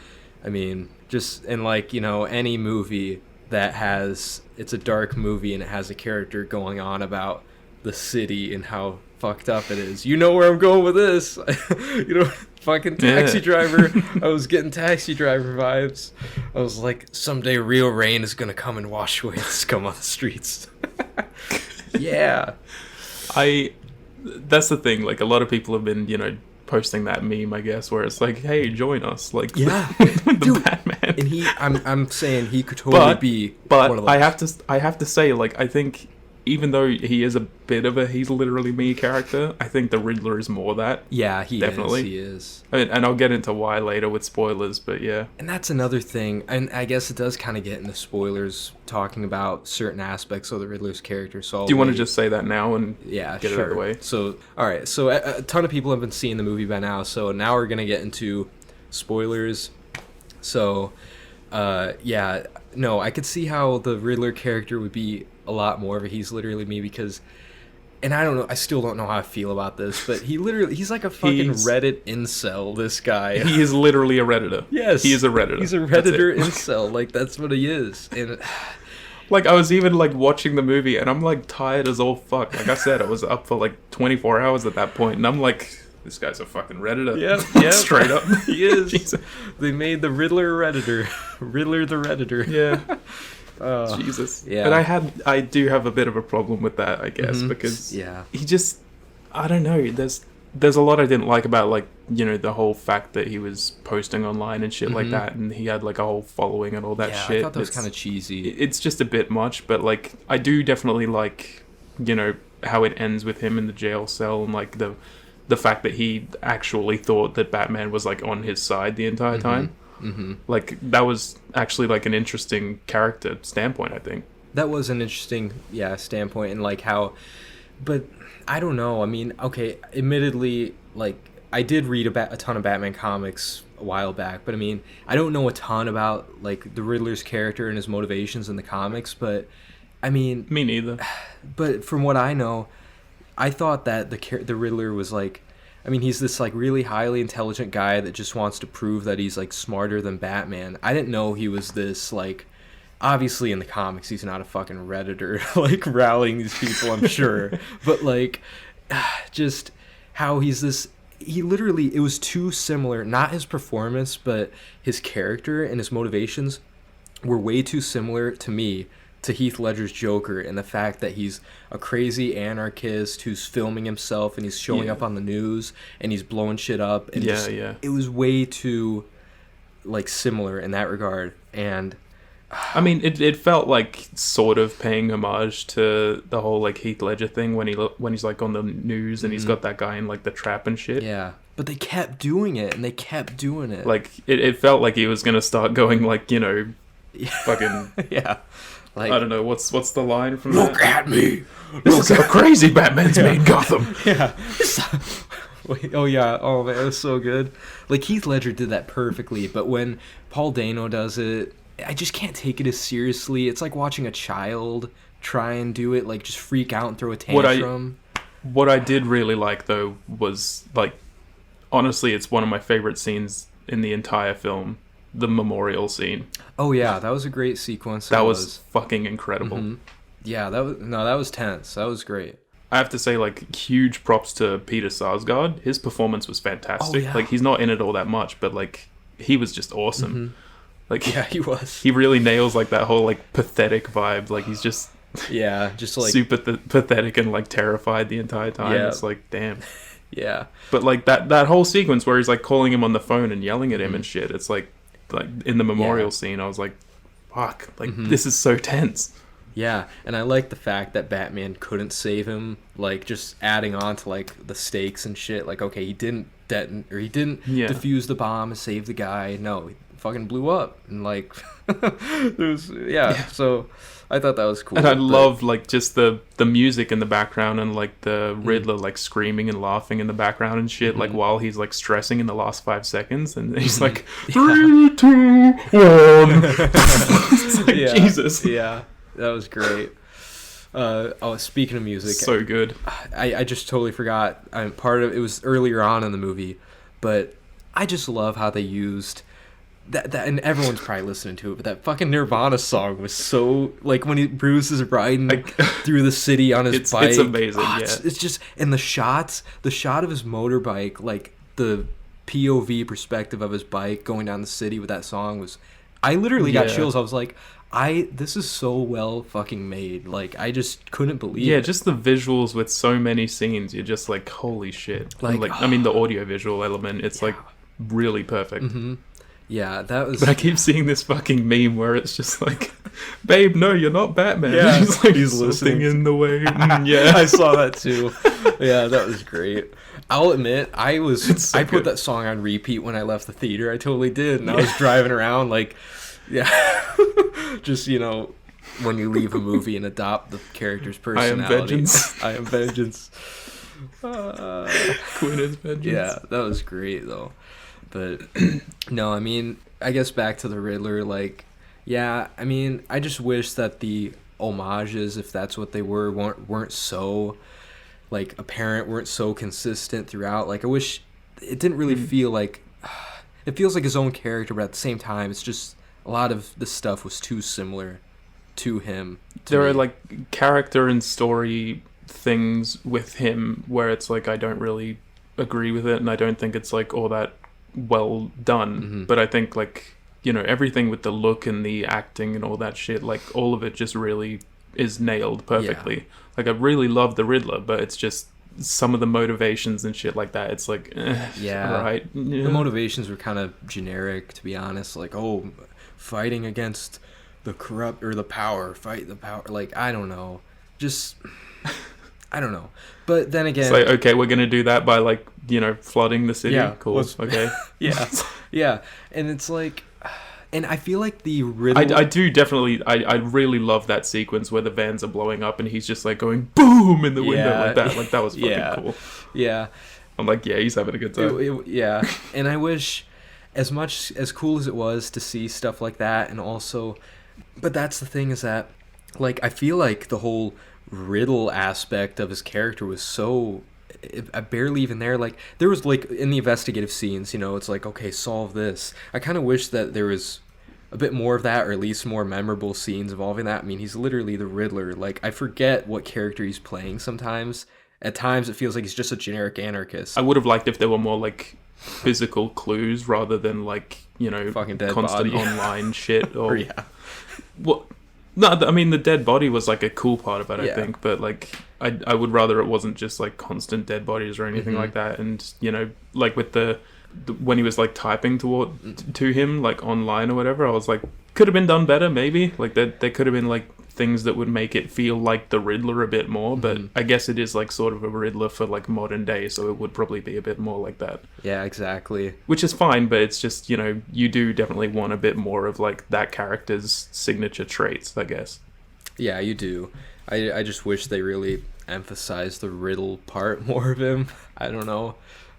I mean, just, and like, any movie that has, it's a dark movie and it has a character going on about the city and how fucked up it is. You know where I'm going with this. Fucking Taxi Driver. I was getting Taxi Driver vibes. I was like, someday real rain is gonna come and wash away the scum on the streets. Yeah. That's the thing. Like, a lot of people have been, posting that meme, I guess, where it's like, hey, join us. Like, with the Dude, Batman. And I'm saying he could totally be But one of those. I have to say, like, I think even though he is a bit of a he's literally me character, I think the Riddler is more that. Yeah, he definitely is. I mean, and I'll get into why later with spoilers, but yeah. And that's another thing, and I guess it does kind of get into spoilers talking about certain aspects of the Riddler's character. So do you want to just say that now and get it out of the way? So, all right. So a ton of people have been seeing the movie by now. So now we're gonna get into spoilers. So, no, I could see how the Riddler character would be a lot more of a he's literally me because, and I don't know, I still don't know how I feel about this, but he's like a fucking Reddit incel, this guy. He is literally a Redditor. Yes. He is a Redditor. He's a Redditor incel, like that's what he is. And like, I was even like watching the movie and I'm like tired as all fuck. Like I said, I was up for like 24 hours at that point and I'm like, this guy's a fucking Redditor. Yeah. Straight up. He is. Jesus. They made the Riddler Redditor. Riddler the Redditor. Yeah. Jesus. Yeah. But I do have a bit of a problem with that, I guess, because he just, I don't know, there's a lot I didn't like about, like, you know, the whole fact that he was posting online and shit like that, and he had like a whole following and all that shit. I thought that was kind of cheesy. It's just a bit much, but like I do definitely like, you know, how it ends with him in the jail cell, and like the fact that he actually thought that Batman was like on his side the entire time. Like that was actually like an interesting character standpoint, I think. That was an interesting standpoint, and like how, but I don't know. I mean, okay, admittedly, like I did read a ton of Batman comics a while back, but I mean, I don't know a ton about like the Riddler's character and his motivations in the comics, but I mean, me neither. But from what I know, I thought that the Riddler was like, I mean, he's this like really highly intelligent guy that just wants to prove that he's like smarter than Batman. I didn't know he was this like, obviously in the comics he's not a fucking Redditor like rallying these people, I'm sure. But like, just how he's this, he literally, it was too similar, not his performance, but his character and his motivations were way too similar to me to Heath Ledger's Joker, and the fact that he's a crazy anarchist who's filming himself and he's showing up on the news and he's blowing shit up, and it was way too like similar in that regard. And I mean, it felt like sort of paying homage to the whole like Heath Ledger thing when he's like on the news and he's got that guy in like the trap and shit. Yeah, but they kept doing it and they kept doing it. Like it felt like he was gonna start going like, you know, fucking yeah. Like, I don't know, what's the line from Look that? at me! Look how crazy Batman's made Gotham! Yeah. Wait, oh yeah, oh man, it was so good. Like Heath Ledger did that perfectly, but when Paul Dano does it, I just can't take it as seriously. It's like watching a child try and do it, like just freak out and throw a tantrum. What I did really like though was like, honestly, it's one of my favorite scenes in the entire film. The memorial scene. Oh yeah, that was a great sequence. That was fucking incredible. Yeah, that was tense. That was great. I have to say, like, huge props to Peter Sarsgaard. His performance was fantastic. Oh, yeah. Like, he's not in it all that much, but like, he was just awesome. Like, yeah, he was. He really nails like that whole like pathetic vibe. Like, he's just just like super pathetic and like terrified the entire time. Yeah. It's like, damn. Yeah. But like that whole sequence where he's like calling him on the phone and yelling at him and shit. It's like in the memorial scene, I was like, fuck, like this is so tense. Yeah, and I like the fact that Batman couldn't save him, like just adding on to like the stakes and shit. Like, okay, he didn't defuse the bomb and save the guy. No, he fucking blew up, and like it was so I thought that was cool. And I love like just the music in the background and like the Riddler like screaming and laughing in the background and shit, like while he's like stressing in the last 5 seconds, and he's like 3, 2, 1. It's like, Jesus. Yeah, that was great. Speaking of music, so good. I just totally forgot. Part of it was earlier on in the movie, but I just love how they used that, and everyone's probably listening to it, but that fucking Nirvana song was so, like, when Bruce is riding through the city on his bike. It's amazing, It's just, and the shot of his motorbike, like, the POV perspective of his bike going down the city with that song was, I literally got chills. I was like, this is so well fucking made. Like, I just couldn't believe it. Yeah, just the visuals with so many scenes, you're just like, holy shit. Like I mean, the audio visual element, it's like really perfect. Yeah, that was... But I keep seeing this fucking meme where it's just like, babe, no, you're not Batman. Yeah, he's listening in the way. Yeah, I saw that too. Yeah, that was great. I'll admit, I put that song on repeat when I left the theater. I totally did, and I was driving around like, just, you know, when you leave a movie and adopt the character's personality. I am vengeance. Quinn is vengeance. Yeah, that was great though. But no, I mean, I guess back to the Riddler, like, yeah, I mean, I just wish that the homages, if that's what they were, weren't so, like, apparent, weren't so consistent throughout. Like, I wish it didn't really feel like, it feels like his own character, but at the same time, it's just a lot of the stuff was too similar to him. There are, like, character and story things with him where it's like, I don't really agree with it, and I don't think it's, like, all that well done. But I think, like, you know, everything with the look and the acting and all that shit, like, all of it just really is nailed perfectly. Like, I really love the Riddler, but it's just some of the motivations and shit like that, it's like, Yeah. right. Yeah. The motivations were kind of generic, to be honest. Like, oh, fighting against the corrupt or the power, fight the power. Like, I don't know. Just, I don't know. But then again, It's like, okay, we're gonna do that by like, flooding the city. Yeah, Cool. Okay. yeah, yeah. And it's like, and I feel like the Riddler. I do definitely. I really love that sequence where the vans are blowing up and he's just like going boom in the window Yeah. like that. Like that was fucking Yeah. cool. Yeah. I'm like, yeah, he's having a good time. Yeah. And I wish, as much as cool as it was to see stuff like that, and also, but that's the thing is that, like, I feel like the whole riddle aspect of his character was so barely even there. Like, there was, like, in the investigative scenes, it's like, okay, solve this. I kind of wish that there was a bit more of that, or at least more memorable scenes involving that. I mean, he's literally the Riddler. Like, I forget what character he's playing sometimes. At times, it feels like he's just a generic anarchist. I would have liked if there were more like physical clues rather than like Fucking dead constant body. online shit or Yeah. what. No, I mean the dead body was like a cool part of it, I Yeah. think, but like I would rather it wasn't just like constant dead bodies or anything like that. And like with the when he was like typing to him like online or whatever, I was like, could have been done better, maybe. Like there could have been like things that would make it feel like the Riddler a bit more, but I guess it is like sort of a Riddler for like modern day, so it would probably be a bit more like that. Yeah, exactly. Which is fine, but it's just, you do definitely want a bit more of like that character's signature traits, I guess. Yeah, you do. I just wish they really emphasized the riddle part more of him. I don't know.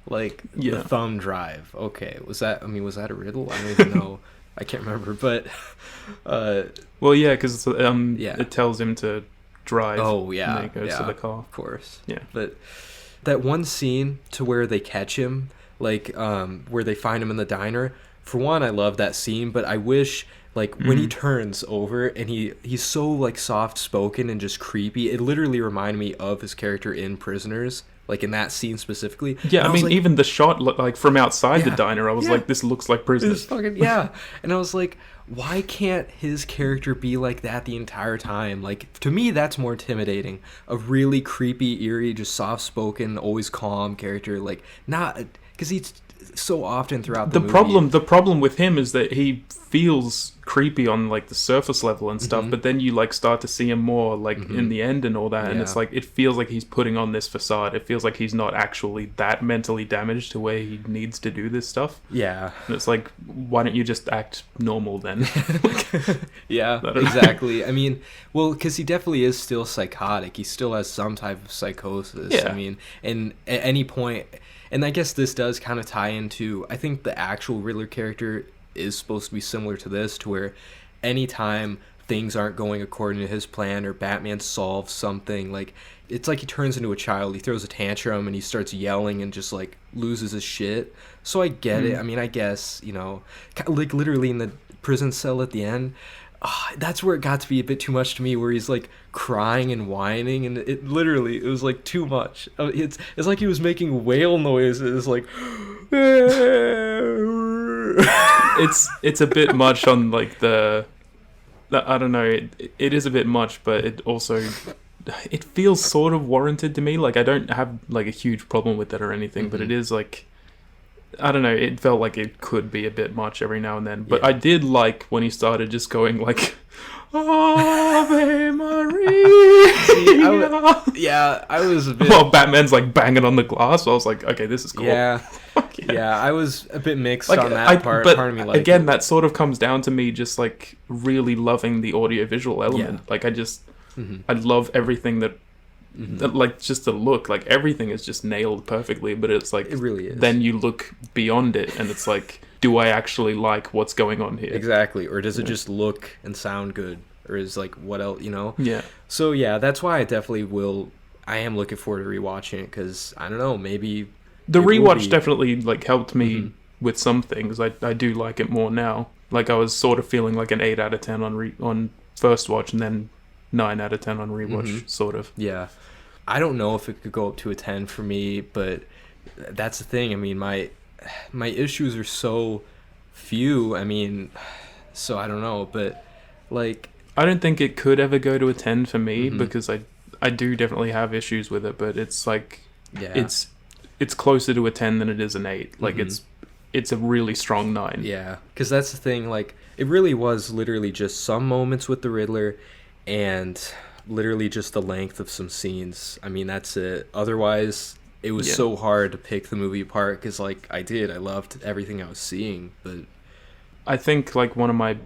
Like, Yeah. the thumb drive. Okay, was that a riddle? I don't even know. I can't remember, but Well, yeah, because Yeah. it tells him to drive. oh yeah, And then he goes yeah, to the car. of course. Yeah. But that one scene to where they catch him, like where they find him in the diner. For one, I love that scene, but I wish like when he turns over and he's so like soft spoken and just creepy. It literally reminded me of his character in Prisoners, like in that scene specifically. Yeah, And I mean, was like, even the shot, like from outside the Yeah. diner, I was Yeah. like, this looks like Prisoners. This fucking yeah. And I was like, why can't his character be like that the entire time? Like, to me, that's more intimidating. A really creepy, eerie, just soft-spoken, always calm character. Like, not because he's so often throughout the movie. The problem with him is that he feels creepy on like the surface level and stuff, but then you like start to see him more like in the end and all that, and Yeah. it's like it feels like he's putting on this facade. It feels like he's not actually that mentally damaged to where he needs to do this stuff. Yeah. And it's like, why don't you just act normal then? Yeah, I don't know. exactly. I mean, well, because he definitely is still psychotic. He still has some type of psychosis. Yeah. I mean, and at any point, and I guess this does kind of tie into, I think the actual Riddler character is supposed to be similar to this, to where anytime things aren't going according to his plan or Batman solves something, like, it's like he turns into a child. He throws a tantrum and he starts yelling and just like loses his shit. So I get it. I mean, I guess, like literally in the prison cell at the end, that's where it got to be a bit too much to me, where he's like crying and whining, and it was like too much. It's like he was making whale noises, like It's a bit much on like the I don't know, it is a bit much, but it also it feels sort of warranted to me. Like I don't have like a huge problem with it or anything, but it is like, I don't know, it felt like it could be a bit much every now and then. But Yeah. I did like when he started just going like Ave Maria. yeah, I was a bit While Batman's like banging on the glass, so I was like, okay, this is cool. yeah. Fuck yeah. Yeah, I was a bit mixed Like, on that part. But Part of me like again, that sort of comes down to me just like really loving the audiovisual element. Yeah. Like I love everything that like just the look, like everything is just nailed perfectly. But it's like It really is. Then you look beyond it, and it's like, do I actually like what's going on here? Exactly. Or does it just look and sound good? Or is like what else, Yeah. So yeah, that's why I am looking forward to rewatching it, because I don't know, maybe The it will rewatch be- definitely like helped me with some things. I do like it more now. Like I was sort of feeling like an 8 out of 10 on first watch, and then 9 out of 10 on rewatch, sort of. Yeah. I don't know if it could go up to a 10 for me, but that's the thing. I mean, my issues are so few. I mean, so I don't know, but like, I don't think it could ever go to a 10 for me, because I do definitely have issues with it, but it's like Yeah. It's closer to a 10 than it is an 8. Like it's a really strong 9. Yeah, because that's the thing. Like, it really was literally just some moments with the Riddler, and literally just the length of some scenes. I mean, that's it. Otherwise, it was so hard to pick the movie apart because, like, I loved everything I was seeing. But I think, like, one of my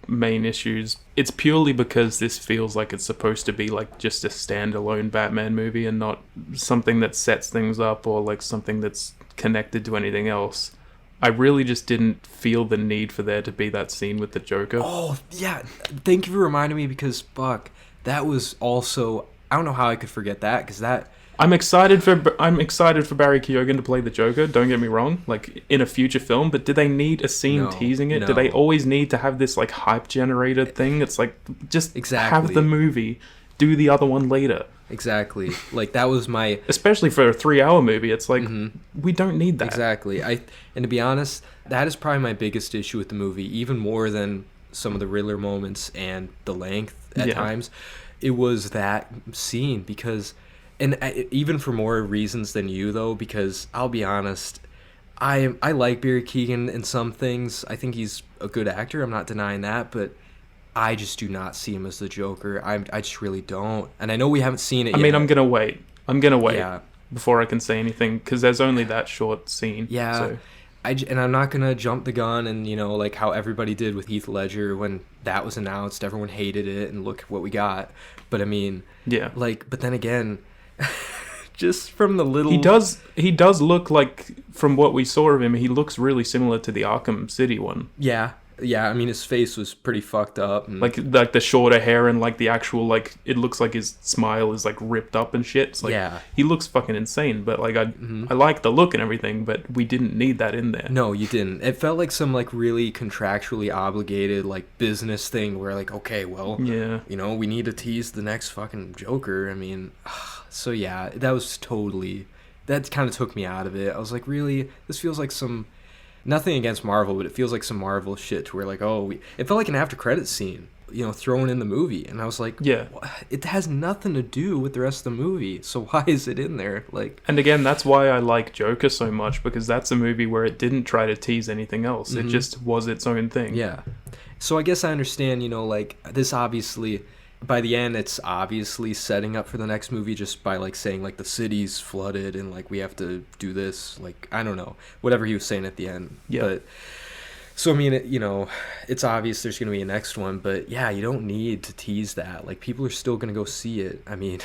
main issues, it's purely because this feels like it's supposed to be, like, just a standalone Batman movie and not something that sets things up or, like, something that's connected to anything else. I really just didn't feel the need for there to be that scene with the Joker. Oh, yeah. Thank you for reminding me because, fuck, that was also... I don't know how I could forget that because that... I'm excited for Barry Keoghan to play the Joker, don't get me wrong, like, in a future film, but do they need a scene teasing it? No. Do they always need to have this, like, hype generator thing? It's like, just have the movie, do the other one later. Exactly. Like, that was my... Especially for a 3-hour movie, it's like, we don't need that. Exactly. And to be honest, that is probably my biggest issue with the movie, even more than some of the Riddler moments and the length at times. It was that scene because... And even for more reasons than you, though, because I'll be honest, I like Barry Keoghan in some things. I think he's a good actor. I'm not denying that, but I just do not see him as the Joker. I just really don't. And I know we haven't seen it yet. I mean, I'm going to wait before I can say anything, because there's only that short scene. Yeah. So. And I'm not going to jump the gun and, you know, like how everybody did with Heath Ledger when that was announced. Everyone hated it, and look what we got. But, I mean, like, but then again... just from the little... He does look like, from what we saw of him, he looks really similar to the Arkham City one. Yeah, I mean, his face was pretty fucked up. And... Like the shorter hair and, like, the actual, like, it looks like his smile is, like, ripped up and shit. It's like, he looks fucking insane, but, like, I like the look and everything, but we didn't need that in there. No, you didn't. It felt like some, like, really contractually obligated, like, business thing where, like, okay, well, you know, we need to tease the next fucking Joker. I mean... So yeah, that kind of took me out of it. I was like, really? This feels like some, nothing against Marvel, but it feels like some Marvel shit to where like, it felt like an after credits scene, you know, thrown in the movie. And I was like, it has nothing to do with the rest of the movie. So why is it in there? Like, and again, that's why I like Joker so much, because that's a movie where it didn't try to tease anything else. It just was its own thing. Yeah. So I guess I understand, you know, like this obviously... By the end, it's obviously setting up for the next movie just by, like, saying, like, the city's flooded and, like, we have to do this. Like, I don't know. Whatever he was saying at the end. Yeah. But, so, I mean, you know, it's obvious there's going to be a next one. But, yeah, you don't need to tease that. Like, people are still going to go see it. I mean...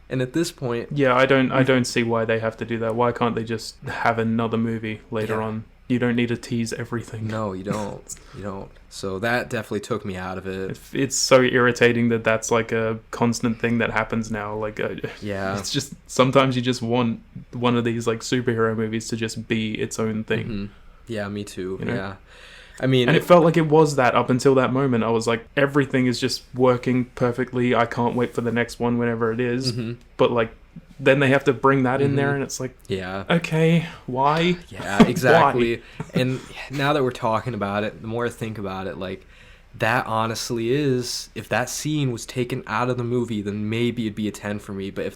And at this point... Yeah, I don't see why they have to do that. Why can't they just have another movie later on? You don't need to tease everything. No, you don't. You don't. So that definitely took me out of it. It's so irritating that that's like a constant thing that happens now. Like, it's just sometimes you just want one of these like superhero movies to just be its own thing. Yeah, me too. You know? Yeah. I mean, and it felt like it was that up until that moment. I was like, everything is just working perfectly. I can't wait for the next one whenever it is. But like, then they have to bring that in there, and it's like, okay, why? Yeah, exactly. Why? And now that we're talking about it, the more I think about it, like, that honestly is, if that scene was taken out of the movie, then maybe it'd be a 10 for me. But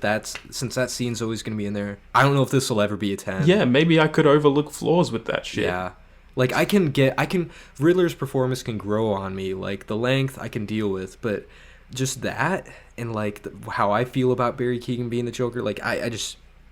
since that scene's always going to be in there, I don't know if this will ever be a 10. Yeah, maybe I could overlook flaws with that shit. Yeah. Like, Riddler's performance can grow on me. Like, the length I can deal with, but just that, and, like, how I feel about Barry Keoghan being the Joker, like,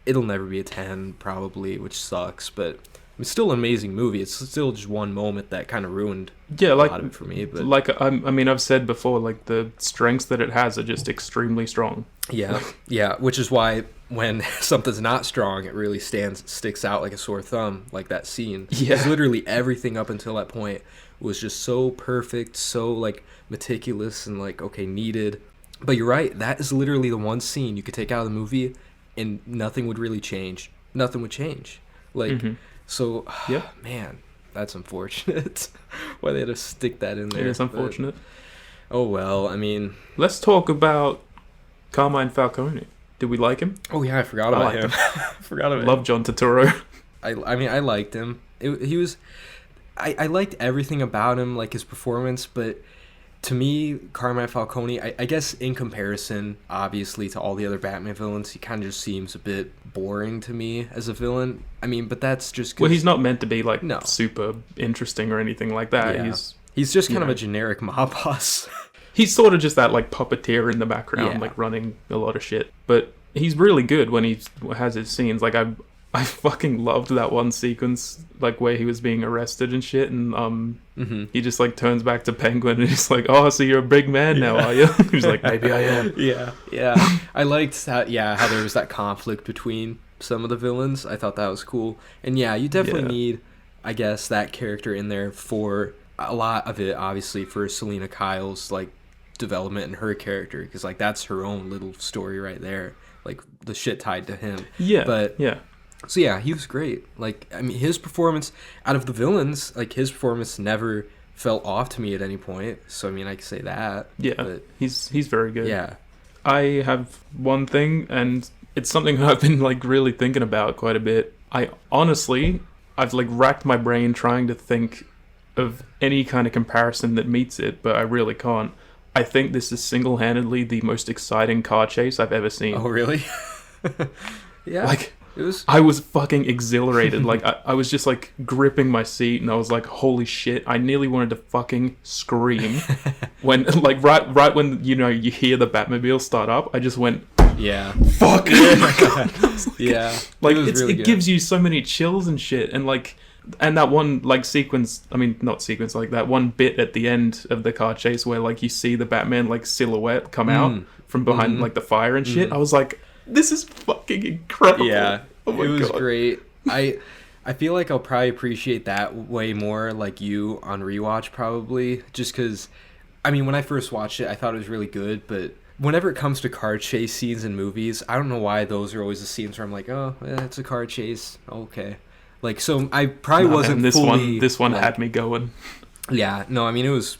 it'll never be a 10, probably, which sucks, but it's still an amazing movie. It's still just one moment that kind of ruined a lot of it for me. But like, I mean, I've said before, like, the strengths that it has are just extremely strong. Yeah, which is why when something's not strong, it really sticks out like a sore thumb, like that scene. Yeah. Because literally everything up until that point was just so perfect, so, like, meticulous and, like, okay, needed. But you're right, that is literally the one scene you could take out of the movie and nothing would really change. Nothing would change. Like, so, man, that's unfortunate. Why they had to stick that in there. It is unfortunate. But, oh, well, I mean... Let's talk about Carmine Falcone. Did we like him? Oh, yeah, I forgot about him. Forgot about him. Love John Turturro. I mean, I liked him. He was... I liked everything about him, like his performance, but to me, Carmine Falcone, I guess in comparison, obviously, to all the other Batman villains, he kind of just seems a bit boring to me as a villain. I mean, but that's just 'cause, Well, he's not meant to be like No. super interesting or anything like that. Yeah. He's just kind of a generic mob boss. he's sort of just that like puppeteer in the background, Yeah. like running a lot of shit. But he's really good when he has his scenes. Like I fucking loved that one sequence, like where he was being arrested and shit, and he just like turns back to Penguin and he's like, "Oh, so you're a big man now, are you?" He's like, "Maybe I am." Yeah. I liked how there was that conflict between some of the villains. I thought that was cool. And yeah, you definitely need, I guess, that character in there for a lot of it, obviously, for Selena Kyle's like development and her character, because like that's her own little story right there, like the shit tied to him. So yeah, he was great. Like, I mean, his performance out of the villains, like his performance never felt off to me at any point. So I mean, I can say that. Yeah, but, he's very good. Yeah. I have one thing, and it's something that I've been like really thinking about quite a bit. I've like racked my brain trying to think of any kind of comparison that meets it, but I really can't. I think this is single-handedly the most exciting car chase I've ever seen. Oh really? Yeah. Like, I was fucking exhilarated. Like, I was just like gripping my seat, and I was like, "Holy shit!" I nearly wanted to fucking scream when, like, right when you hear the Batmobile start up. I just went, yeah, "Fuck!" Yeah, like it gives you so many chills and shit, and like, and that one like sequence. I mean, not sequence, like that one bit at the end of the car chase where like you see the Batman like silhouette come out from behind like the fire and shit. I was like, this is fucking incredible. Yeah, oh my it was God. great. I feel like I'll probably appreciate that way more, like you, on rewatch probably, just because, I mean, when I first watched it, I thought it was really good, but whenever it comes to car chase scenes in movies, I don't know why those are always the scenes where I'm like, oh, it's a car chase, okay. Like, so I probably wasn't this fully... This one like, had me going. Yeah, no, I mean, it was...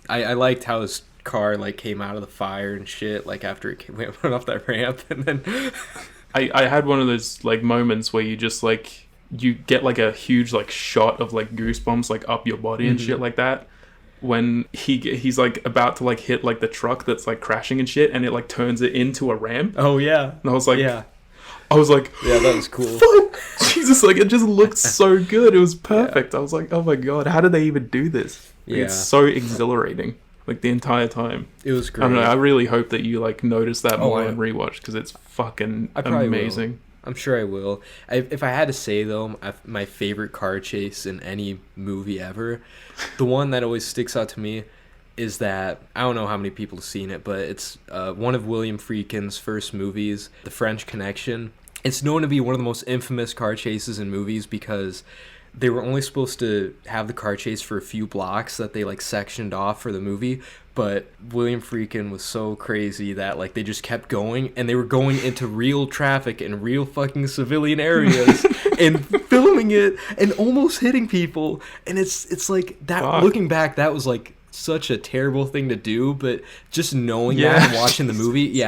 I liked how his car, like, came out of the fire and shit, like, after it went off that ramp, and then... I had one of those, like, moments where you just, like, you get, like, a huge, like, shot of, like, goosebumps, like, up your body and shit like that, when he's, like, about to, like, hit, like, the truck that's, like, crashing and shit, and it, like, turns it into a ramp. Oh, yeah. And I was like... Yeah. I was like... Yeah, that was cool. Fuck! Jesus, like, it just looked so good. It was perfect. I was like, oh my God, how did they even do this? Like, it's so exhilarating. Like, the entire time. It was great. I don't know, I really hope that you, like, notice that more yeah. on rewatch, because it's fucking I probably amazing. Will. I'm sure I will. If I had to say, though, my favorite car chase in any movie ever, the one that always sticks out to me is that, I don't know how many people have seen it, but it's one of William Friedkin's first movies, The French Connection. It's known to be one of the most infamous car chases in movies because they were only supposed to have the car chase for a few blocks that they, like, sectioned off for the movie, but William Friedkin was so crazy that, like, they just kept going, and they were going into real traffic in real fucking civilian areas and filming it and almost hitting people, and it's like that. Fuck. Looking back, that was like such a terrible thing to do, but just knowing that and watching the movie,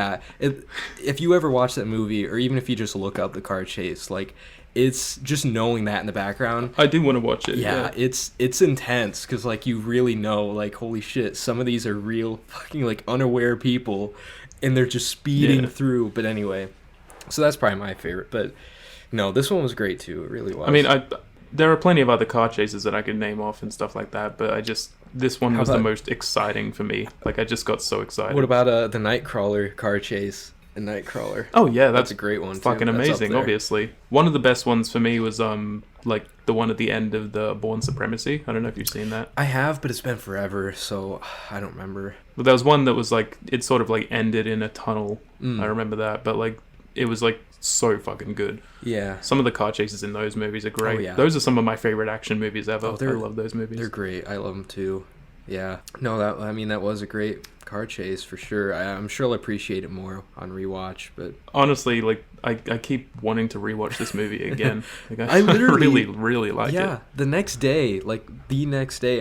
if you ever watch that movie, or even if you just look up the car chase, like, it's just knowing that in the background. I do want to watch it. Yeah, it's intense, because, like, you really know, like, holy shit, some of these are real fucking, like, unaware people, and they're just speeding through. But anyway, so that's probably my favorite. But no, this one was great too. It really was. I mean, there are plenty of other car chases that I could name off and stuff like that, but this one was the most exciting for me. Like, I just got so excited. What about the Nightcrawler car chase? The Nightcrawler. Oh yeah, that's a great one. Fucking too. amazing. Obviously, one of the best ones for me was like the one at the end of the Bourne Supremacy. I don't know if you've seen that. I have, but it's been forever, so I don't remember. But there was one that was like, it sort of like ended in a tunnel. I remember that, but like it was like so fucking good. Yeah. Some of the car chases in those movies are great. Oh, yeah. Those are some of my favorite action movies ever. I love those movies. They're great. I love them too. Yeah. No, that was a great car chase for sure. I'm sure I'll appreciate it more on rewatch, but honestly, like, I keep wanting to rewatch this movie again. Like, I literally really like it. Yeah, the next day,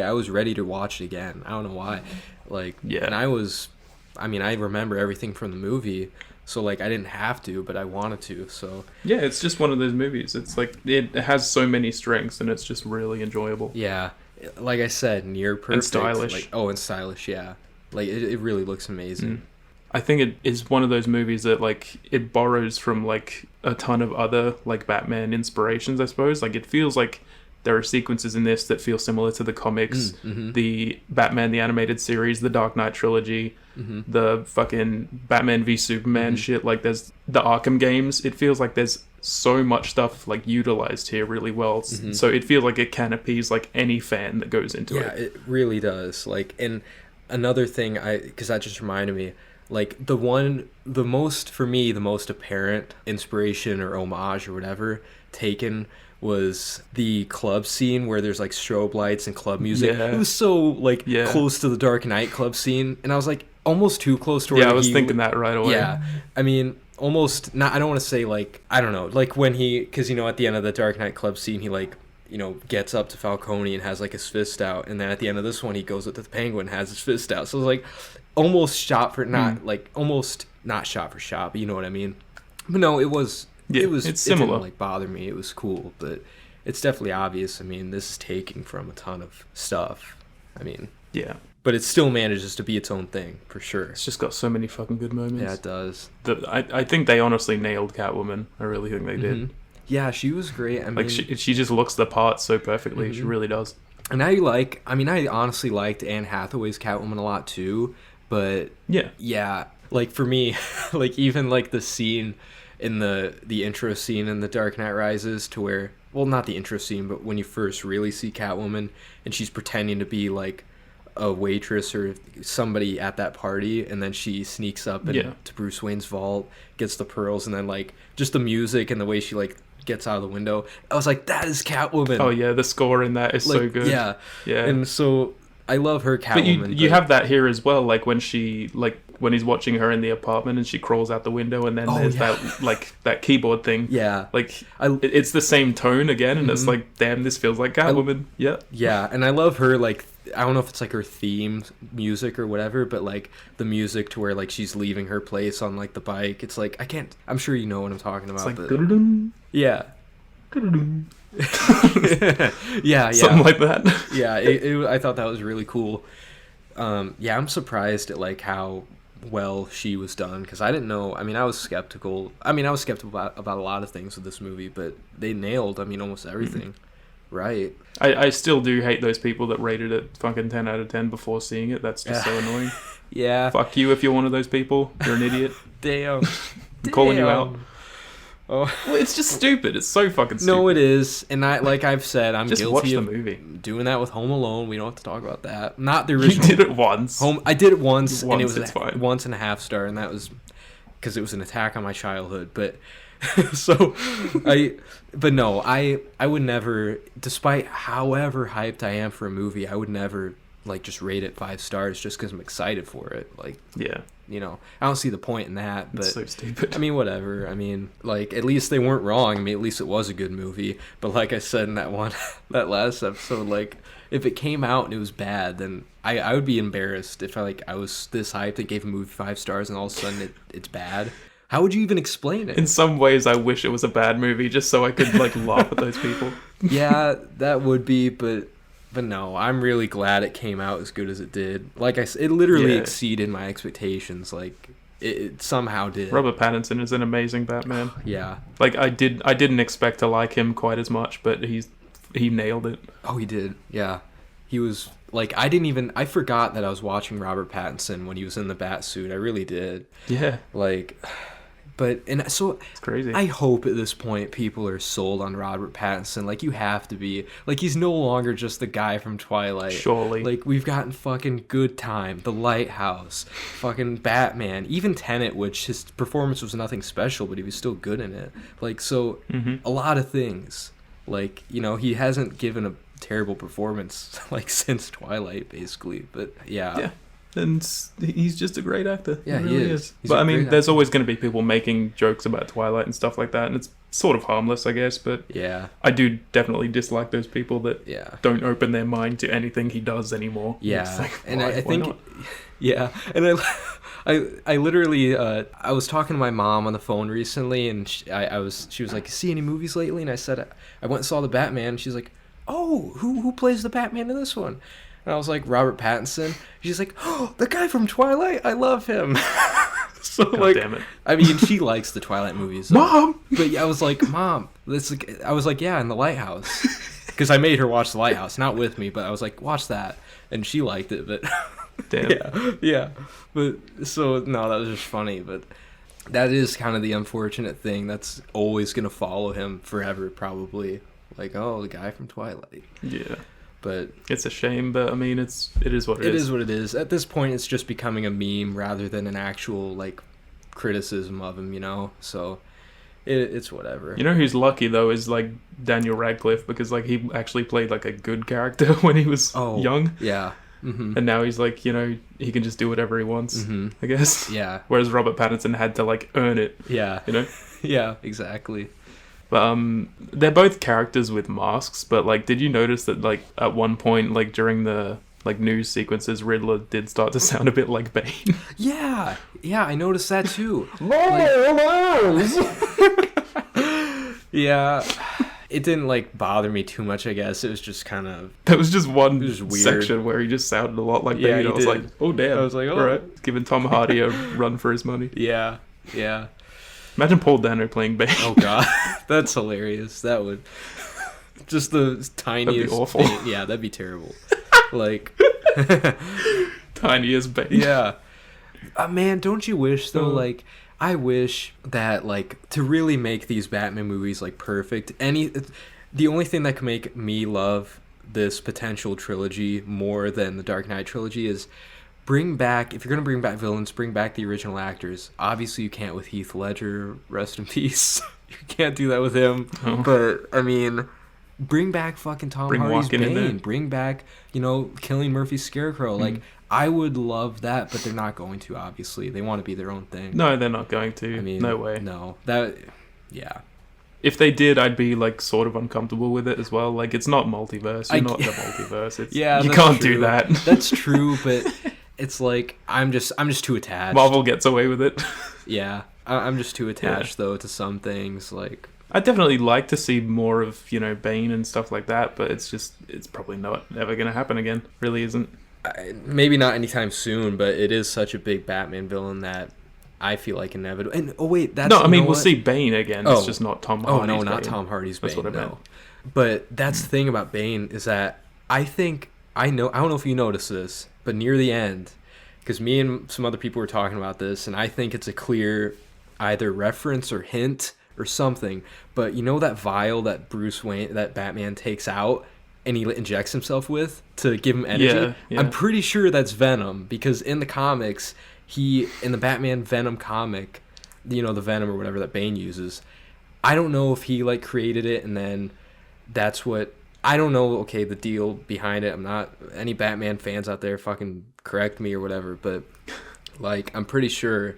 I was ready to watch it again. I don't know why. Like, yeah. And I remember everything from the movie, so, like, I didn't have to, but I wanted to, so. Yeah, it's just one of those movies. It's like, it has so many strengths, and it's just really enjoyable. Yeah. Like I said, near perfect. And stylish. Like, and stylish, yeah. Like it really looks amazing. I think it is one of those movies that like it borrows from like a ton of other like Batman inspirations, I suppose. Like it feels like there are sequences in this that feel similar to the comics, the Batman the animated series, the Dark Knight trilogy, the fucking Batman v Superman shit. Like there's the Arkham games. It feels like there's so much stuff like utilized here really well. So it feels like it can appease like any fan that goes into it. Yeah, it really does. Like, and another thing, because that just reminded me, like the most apparent inspiration or homage or whatever taken was the club scene where there's like strobe lights and club music. Yeah. It was so like close to the Dark Knight club scene, and I was like almost too close to where I was thinking that right away. Yeah, I mean almost not. I don't want to say like, I don't know, like when because at the end of the Dark Knight club scene he like gets up to Falcone and has like his fist out, and then at the end of this one he goes up to the Penguin and has his fist out. So it was like almost shot for almost not shot for shot, but you know what I mean. But no, it's similar. It didn't like bother me. It was cool, but it's definitely obvious. I mean, this is taking from a ton of stuff. I mean, yeah, but it still manages to be its own thing for sure. It's just got so many fucking good moments. Yeah, it does. I think they honestly nailed Catwoman. I really think they did. Yeah, she was great. I mean, like she just looks the part so perfectly. She really does. And I honestly liked Anne Hathaway's Catwoman a lot too. But yeah, like for me, like even like the scene in the intro scene in The Dark Knight Rises, to where, well, not the intro scene, but when you first really see Catwoman and she's pretending to be like a waitress or somebody at that party, and then she sneaks up to Bruce Wayne's vault, gets the pearls, and then like just the music and the way she like gets out of the window, I was like, that is Catwoman. Oh yeah, the score in that is like, so good. Yeah. And so I love her Catwoman. But you have that here as well, like when he's watching her in the apartment and she crawls out the window, and then there's that like that keyboard thing. Yeah. Like it's the same tone again, and it's like, damn, this feels like Catwoman. Yeah, and I love her, like, I don't know if it's like her theme music or whatever, but like the music to where like she's leaving her place on like the bike. It's like, I'm sure you know what I'm talking about. It's like, yeah. yeah, something like that. Yeah, I thought that was really cool. I'm surprised at like how well she was done, because I didn't know. I mean, I was skeptical about a lot of things with this movie, but they nailed, almost everything. Right. I still do hate those people that rated it fucking 10 out of 10 before seeing it. That's just so annoying. Yeah. Fuck you if you're one of those people. You're an idiot. Damn. I'm calling you out. Oh. Well, it's just stupid. It's so fucking stupid. No, it is. And like I've said, I'm just guilty watch the of movie. Doing that with Home Alone. We don't have to talk about that. Not the original. You did it once. I did it once, and it was fine. 1.5 stars, and that was because it was an attack on my childhood. But so I would never, despite however hyped I am for a movie, I would never like just rate it 5 stars just because I'm excited for it. Like, yeah. I don't see the point in that, but it's so stupid. Whatever. Like, at least they weren't wrong. At least it was a good movie. But like I said in that last episode, like, if it came out and it was bad, then I would be embarrassed if I was this hyped and gave a movie 5 stars and all of a sudden it's bad. How would you even explain it? In some ways, I wish it was a bad movie just so I could like laugh at those people. Yeah, that would be, but no, I'm really glad it came out as good as it did. Like I said, it literally exceeded my expectations. Like, it somehow did. Robert Pattinson is an amazing Batman. Yeah. Like, I didn't expect to like him quite as much, but he nailed it. Oh, he did. Yeah. He was, like, I forgot that I was watching Robert Pattinson when he was in the bat suit. I really did. Yeah. Like, and so it's crazy. I hope at this point people are sold on Robert Pattinson. Like, you have to be. Like, he's no longer just the guy from Twilight. Surely. Like, we've gotten fucking Good Time, The Lighthouse, fucking Batman, even Tenet, which his performance was nothing special, but he was still good in it. Like, so a lot of things. Like, he hasn't given a terrible performance like since Twilight, basically. But yeah. And he's just a great actor. Yeah, he really is. But there's always going to be people making jokes about Twilight and stuff like that, and it's sort of harmless, I guess. But yeah, I do definitely dislike those people that don't open their mind to anything he does anymore. Yeah, like, and I think, yeah, and I literally I was talking to my mom on the phone recently, and she was like, "See any movies lately?" And I said, "I went and saw the Batman." And she's like, "Oh, who plays the Batman in this one?" And I was like, Robert Pattinson. She's like, oh, the guy from Twilight, I love him. So God like, damn it. I mean, she likes the Twilight movies. So. Mom! But yeah, I was like, Mom, I was like, yeah, in The Lighthouse. Because I made her watch The Lighthouse, not with me, but I was like, watch that. And she liked it, but... Damn. Yeah. But, so, no, that was just funny, but... That is kind of the unfortunate thing that's always going to follow him forever, probably. Like, oh, the guy from Twilight. Yeah. But it's a shame, but I mean, it is what it is. It is what it is. At this point, it's just becoming a meme rather than an actual, like, criticism of him, you know? So, it's whatever. You know who's lucky, though, is, like, Daniel Radcliffe, because, like, he actually played, like, a good character when he was young. Yeah. Mm-hmm. And now he's like, you know, he can just do whatever he wants, I guess. Yeah. Whereas Robert Pattinson had to, like, earn it. Yeah. You know? Yeah, exactly. But they're both characters with masks, but, like, did you notice that, like, at one point, like, during the, like, news sequences, Riddler did start to sound a bit like Bane? Yeah. Yeah, I noticed that too. Yeah. It didn't, like, bother me too much, I guess. It was just kind of... There was just one weird section where he just sounded a lot like Yeah, Bane. he I was did. like, oh, damn. I was like, oh. All right. Giving Tom Hardy a run for his money. Yeah. Yeah. Imagine Paul Dano playing Bane. Oh, God. That's hilarious. That would... Just the tiniest... That'd be awful. Yeah, that'd be terrible. Like... Tiny as Bane. Yeah. Man, don't you wish, though, like... I wish that, like, to really make these Batman movies, like, perfect, the only thing that can make me love this potential trilogy more than the Dark Knight trilogy is bring back, if you're going to bring back villains, bring back the original actors. Obviously, you can't with Heath Ledger, rest in peace. You can't do that with him. Oh. But, I mean, bring back fucking Tom Hardy's Bane. Bring back, you know, Cillian Murphy's Scarecrow. Like, I would love that, but they're not going to, obviously. They want to be their own thing. No, they're not going to. I mean, no way. No. Yeah. If they did, I'd be, like, sort of uncomfortable with it as well. Like, it's not multiverse. You're not the multiverse. It's, yeah, you can't do that. That's true, but it's like, I'm just too attached. Marvel gets away with it. Yeah. I'm just too attached, though, to some things, like... I'd definitely like to see more of, you know, Bane and stuff like that, but it's probably not ever going to happen again. Really isn't. Maybe not anytime soon, but it is such a big Batman villain that I feel like inevitable. And we'll see Bane again. It's just not Tom Hardy's Bane. Oh, no, not Tom Hardy's Bane. That's what I meant. But that's the thing about Bane is that I don't know if you noticed this, but near the end, because me and some other people were talking about this, and I think it's a clear either reference or hint or something, but you know that vial that that Batman takes out and he injects himself with to give him energy? Yeah. I'm pretty sure that's Venom, because in the comics, in the Batman Venom comic, you know, the Venom or whatever that Bane uses, I don't know if he, like, created it and then that's what... I don't know, okay, the deal behind it. I'm not... Any Batman fans out there fucking correct me or whatever, but, like, I'm pretty sure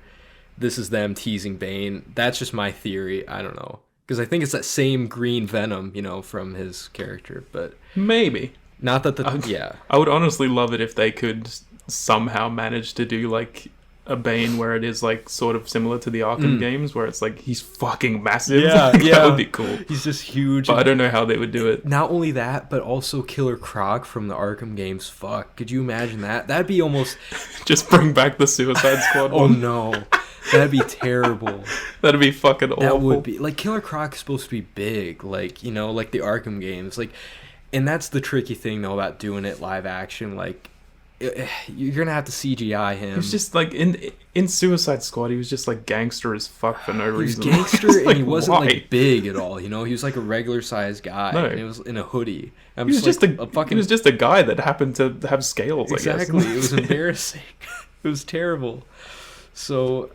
this is them teasing Bane. That's just my theory. I don't know. Because I think it's that same green Venom, you know, from his character, but... Maybe. Not that yeah. I would honestly love it if they could somehow manage to do, like, a Bane where it is, like, sort of similar to the Arkham games, where it's, like, he's fucking massive. Yeah, That would be cool. He's just huge. But I don't know how they would do it. Not only that, but also Killer Croc from the Arkham games. Fuck. Could you imagine that? That'd be almost... Just bring back the Suicide Squad Oh, one. no. That'd be terrible. That'd be fucking awful. That would be... Like, Killer Croc is supposed to be big. Like, you know, like the Arkham games. Like, and that's the tricky thing, though, about doing it live action. Like, you're gonna have to CGI him. He was just, like, in Suicide Squad, he was just, like, gangster as fuck for no reason. He was gangster, and he wasn't, why? like, big at all, you know? He was, like, a regular-sized guy. No. And it was in a hoodie. He was just a guy that happened to have scales, exactly. I guess. It was embarrassing. It was terrible. So,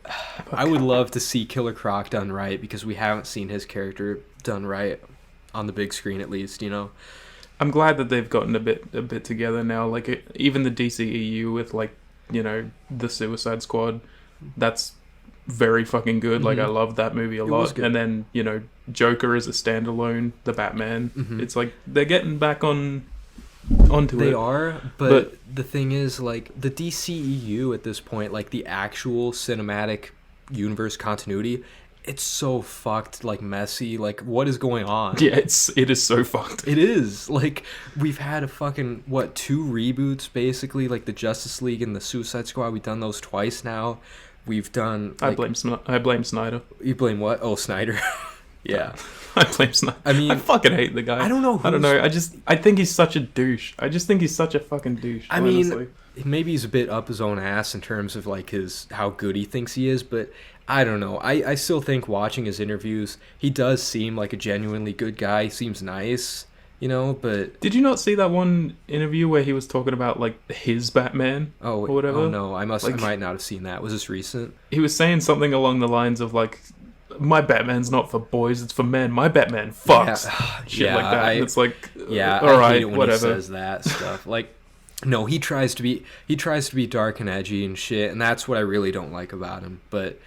I would love to see Killer Croc done right, because we haven't seen his character done right on the big screen, at least, you know? I'm glad that they've gotten a bit together now. Like, even the DCEU with, like, you know, the Suicide Squad, that's very fucking good. Like, I love that movie a lot. And then, you know, Joker is a standalone, the Batman. It's like they're getting back onto it. They are, but the thing is, like, the DCEU at this point, like, the actual cinematic universe continuity, it's so fucked, like messy. Like, what is going on? Yeah, it is so fucked. It is. Like, we've had a fucking, 2 reboots, basically, like the Justice League and the Suicide Squad. We've done those twice now. We've done... Like, I blame Snyder. You blame what? Oh, Snyder. Yeah. I blame Snyder. I mean... I fucking hate the guy. I don't know. I don't know. I think he's such a douche. I just think he's such a fucking douche, honestly. Mean, maybe he's a bit up his own ass in terms of, like, how good he thinks he is, but... I don't know. I still think watching his interviews, he does seem like a genuinely good guy. He seems nice, but... Did you not see that one interview where he was talking about, like, his Batman or whatever? Oh, no. I might not have seen that. Was this recent? He was saying something along the lines of, like, my Batman's not for boys, it's for men. My Batman fucks. Yeah. Shit like that. And it's like, yeah, all right, hate it when whatever. He says that stuff. Like... No, he tries to be dark and edgy and shit, and that's what I really don't like about him. But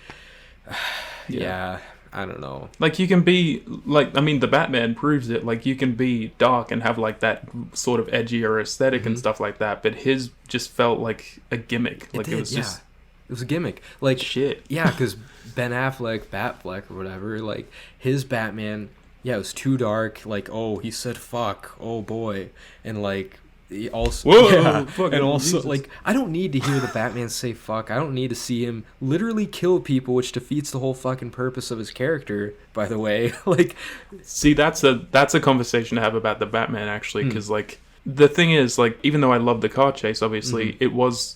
yeah, I don't know. Like, you can be like, I mean, the Batman proves it. Like, you can be dark and have like that sort of edgier aesthetic and stuff like that. But his just felt like a gimmick. Like, it was just, it was a gimmick. Like, shit. Yeah, because Ben Affleck, Batfleck or whatever, like his Batman, it was too dark. Like, oh, he said fuck, oh boy, and like. He also, whoa, and also, Jesus. like, I don't need to hear the Batman say fuck. I don't need to see him literally kill people, which defeats the whole fucking purpose of his character, by the way. Like, see, that's a conversation to have about the Batman, actually, because, like, the thing is, like, even though I love the car chase, obviously, it was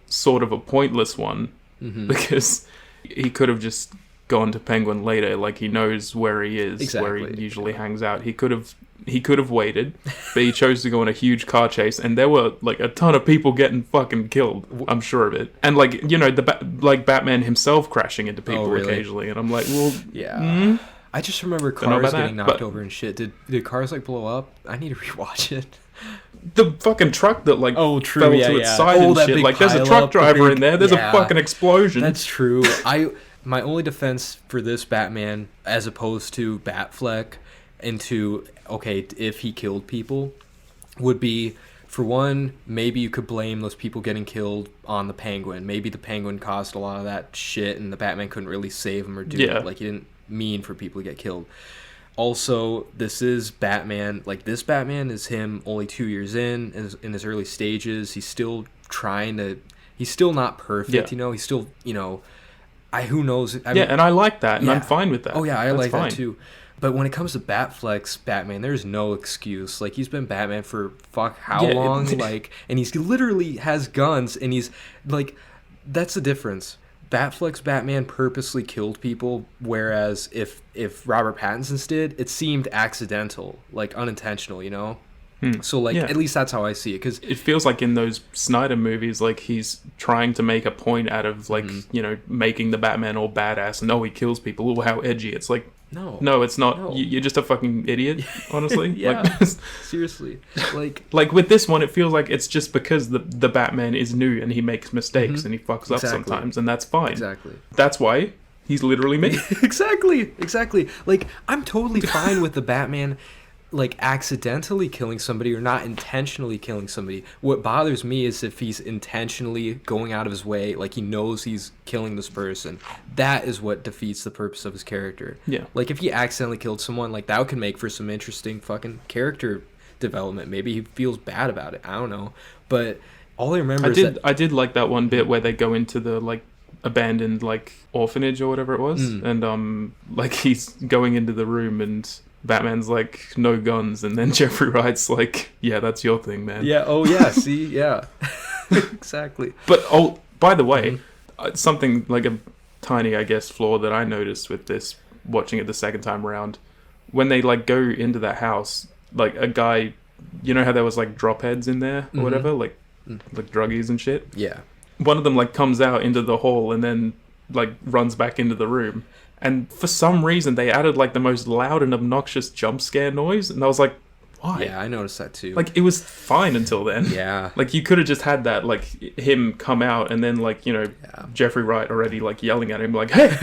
sort of a pointless one, because he could have just gone to Penguin later. Like, he knows where he is, where he usually hangs out. He could have waited, but he chose to go on a huge car chase, and there were like a ton of people getting fucking killed. I'm sure of it, and like, like Batman himself crashing into people occasionally, and I'm like, well, yeah. I just remember cars getting knocked over and shit. Did cars like blow up? I need to rewatch it. The fucking truck that like fell to its side and shit. Like, there's a truck driver in there. There's a fucking explosion. That's true. My only defense for this Batman, as opposed to Batfleck, if he killed people, would be, for one, maybe you could blame those people getting killed on the Penguin. Maybe the Penguin caused a lot of that shit, and the Batman couldn't really save him or do it. Like, he didn't mean for people to get killed. Also, this is Batman. Like, this Batman is him only 2 years in his early stages. He's still he's still not perfect, He's still, who knows? And I like that, and I'm fine with that. Oh, yeah, I like that too. But when it comes to Batfleck's Batman, there's no excuse. Like, he's been Batman for how long? Like, and he's literally has guns, and he's like, that's the difference. Batfleck's Batman purposely killed people, whereas if Robert Pattinson's did, it seemed accidental, like unintentional, So, like, at least that's how I see it. Because it feels like in those Snyder movies, like, he's trying to make a point out of, like, making the Batman all badass, and he kills people. Oh, how edgy. It's like, no, it's not. No. You're just a fucking idiot, honestly. Yeah, seriously. Like with this one, it feels like it's just because the Batman is new and he makes mistakes and he fucks up sometimes, and that's fine. Exactly. That's why he's literally me. Exactly. Like, I'm totally fine with the Batman, like, accidentally killing somebody or not intentionally killing somebody. What bothers me is if he's intentionally going out of his way, like, he knows he's killing this person. That is what defeats the purpose of his character. Yeah. Like, if he accidentally killed someone, like, that could make for some interesting fucking character development. Maybe he feels bad about it. I don't know. But all I remember I did like that one bit where they go into the, like, abandoned, like, orphanage or whatever it was, and like, he's going into the room and Batman's like, no guns, and then Jeffrey Wright's like, yeah, that's your thing, man. Yeah, oh yeah, see, yeah. Exactly. But, by the way, something like a tiny, I guess, flaw that I noticed with this, watching it the second time around, when they, like, go into that house, like, a guy, you know how there was, like, drop heads in there or whatever, like druggies and shit? Yeah. One of them, like, comes out into the hall and then, like, runs back into the room. And for some reason, they added, like, the most loud and obnoxious jump scare noise. And I was like, why? Yeah, I noticed that too. Like, it was fine until then. Yeah. Like, you could have just had that, like, him come out and then, like, Jeffrey Wright already, like, yelling at him, like, hey!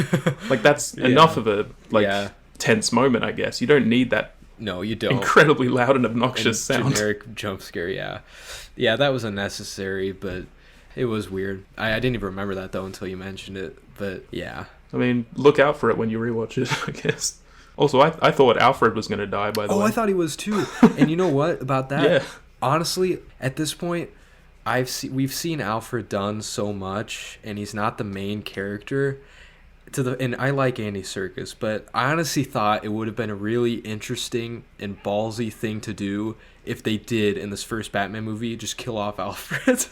Like, that's enough of a, like, tense moment, I guess. You don't need that. No, you don't. Incredibly loud and obnoxious sound. Generic jump scare, yeah. Yeah, that was unnecessary, but It was weird. I didn't even remember that though until you mentioned it. But yeah. I mean, look out for it when you rewatch it, I guess. Also, I thought Alfred was going to die, by the way. Oh, I thought he was too. And you know what about that? Yeah. Honestly, at this point, we've seen Alfred done so much, and he's not the main character. And I like Andy Serkis, but I honestly thought it would have been a really interesting and ballsy thing to do if they did in this first Batman movie just kill off Alfred.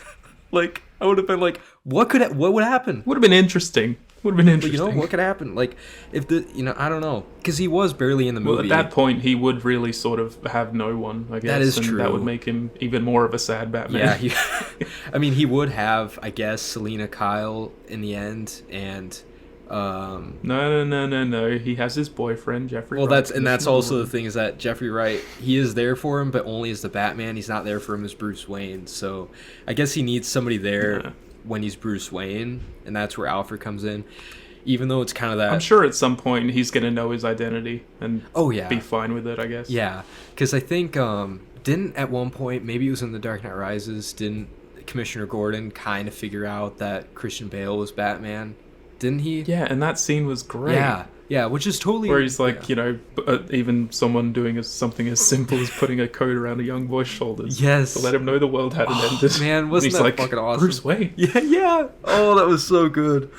Like, I would have been like, what would happen? Would have been interesting. Would have been interesting. But, what could happen? Like, if I don't know, because he was barely in the movie. Well, at that point, he would really sort of have no one, I guess. That is and true. That would make him even more of a sad Batman. Yeah, I mean, he would have, I guess, Selena Kyle in the end, and No. He has his boyfriend, Jeffrey Wright. Well, that's also the thing, is that Jeffrey Wright, he is there for him, but only as the Batman. He's not there for him as Bruce Wayne. So I guess he needs somebody there when he's Bruce Wayne, and that's where Alfred comes in. Even though it's kind of that... I'm sure at some point he's going to know his identity and be fine with it, I guess. Yeah, because I think, didn't at one point, maybe it was in The Dark Knight Rises, didn't Commissioner Gordon kind of figure out that Christian Bale was Batman? Didn't he? Yeah, and that scene was great. Yeah, which is totally... Where he's like, even someone doing something as simple as putting a coat around a young boy's shoulders. Yes. To let him know the world hadn't ended. Man, wasn't that fucking awesome? Bruce Wayne. Yeah. Oh, that was so good.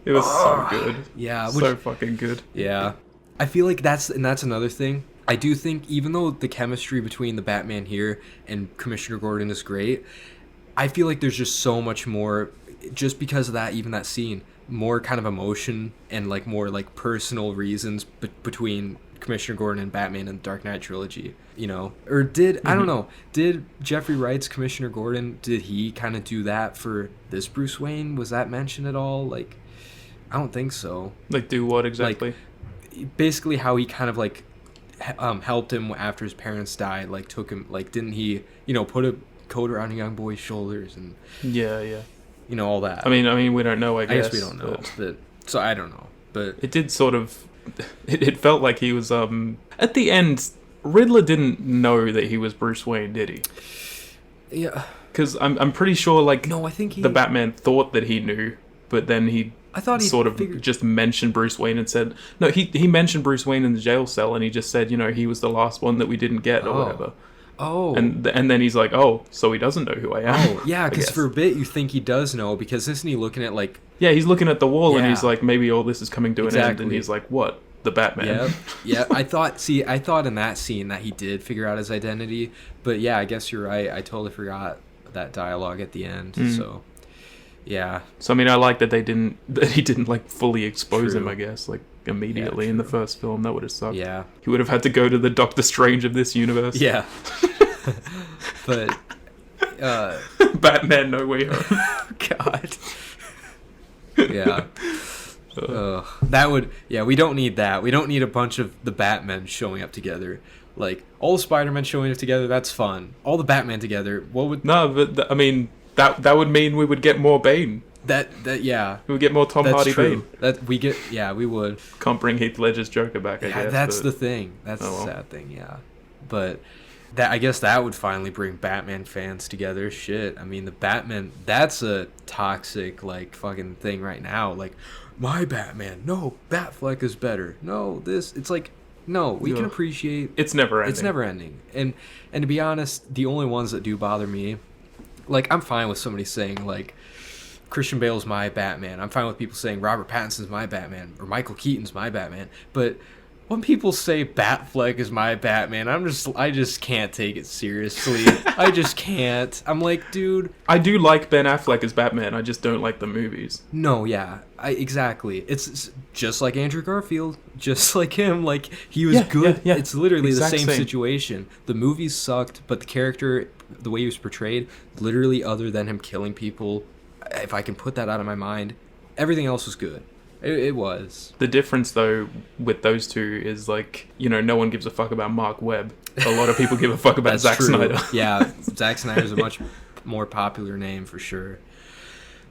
It was so good. Yeah. So fucking good. Yeah. I feel like that's another thing. I do think even though the chemistry between the Batman here and Commissioner Gordon is great, I feel like there's just so much more, just because of that, even that scene, more kind of emotion and like more like personal reasons between Commissioner Gordon and Batman in the Dark Knight trilogy, or I don't know, did Jeffrey Wright's Commissioner Gordon, did he kind of do that for this Bruce Wayne? Was that mentioned at all? Like, I don't think so. Like, do what exactly? Like, basically how he kind of like helped him after his parents died, like took him, like, didn't he, put a coat around a young boy's shoulders and all that. I mean, we don't know. I guess we don't know. But so I don't know. But it did sort of. It felt like he was. At the end, Riddler didn't know that he was Bruce Wayne, did he? Yeah. Because I'm pretty sure, like, no, I think the Batman thought that he knew, but then I thought he sort of just mentioned Bruce Wayne and said no. He mentioned Bruce Wayne in the jail cell, and he just said, he was the last one that we didn't get or whatever. Oh. And then he's like, oh, so he doesn't know who I am. Oh, yeah, because for a bit you think he does know, because isn't he looking at, like... Yeah, he's looking at the wall, and he's like, maybe all this is coming to an end, and he's like, what? The Batman? Yeah. I thought in that scene that he did figure out his identity, but yeah, I guess you're right. I totally forgot that dialogue at the end, so... Yeah. So, I mean, I like that he didn't, like, fully expose him, I guess, like, immediately in the first film. That would have sucked. Yeah. He would have had to go to the Doctor Strange of this universe. Yeah. But, Batman No Way Home. God. Yeah. That would... Yeah, we don't need that. We don't need a bunch of the Batmen showing up together. Like, all the Spider-Men showing up together, that's fun. All the Batman together, what would... No, but, I mean... That would mean we would get more Bane. Yeah. We would get more Tom Hardy true. Bane. We would. Can't bring Heath Ledger's Joker back, I guess. That's the thing. That's the sad thing, yeah. But I guess that would finally bring Batman fans together. Shit. I mean, the Batman, that's a toxic, like, fucking thing right now. Like, my Batman. No, Batfleck is better. No, it's like, no, we can appreciate... It's never ending. It's never ending. And to be honest, the only ones that do bother me... Like, I'm fine with somebody saying, like, Christian Bale's my Batman. I'm fine with people saying Robert Pattinson's my Batman or Michael Keaton's my Batman. But when people say Batfleck is my Batman, I just can't take it seriously. I just can't. I'm like, dude. I do like Ben Affleck as Batman. I just don't like the movies. No, yeah. Exactly. It's just like Andrew Garfield. Just like him. Like, he was good. Yeah. It's literally the same situation. The movies sucked, but the character... the way he was portrayed, literally, other than him killing people, if I can put that out of my mind, everything else was good. It was. The difference, though, with those two is, like, no one gives a fuck about Mark Webb. A lot of people give a fuck about Zack Snyder. Yeah, Zack Snyder's a much more popular name for sure.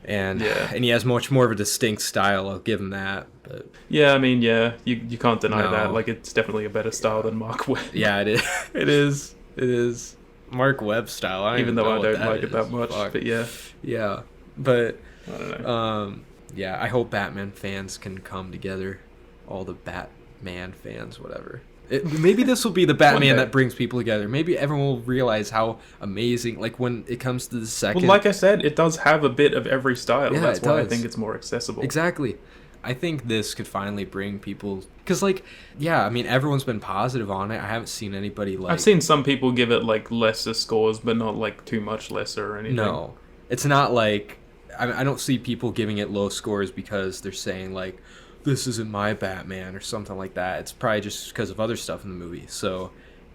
And he has much more of a distinct style, I'll give him that. But yeah, I mean, you can't deny that. Like, it's definitely a better style than Mark Webb. Yeah, it is. It is. Mark Webb style. Even though I don't like it that much, but yeah. Yeah. But I don't know. yeah, I hope Batman fans can come together. All the Batman fans, whatever. Maybe this will be the Batman that brings people together. Maybe everyone will realize how amazing, like when it comes to the second. Well, like I said, it does have a bit of every style. Yeah, That's it why I does. think it's more accessible. Exactly. I think this could finally bring people, because like, yeah, I mean, everyone's been positive on it. I haven't seen anybody like. I've seen some people give it like lesser scores, but not like too much lesser or anything. No, it's not like I don't see people giving it low scores because they're saying like, this isn't my Batman or something like that. It's probably just because of other stuff in the movie. So,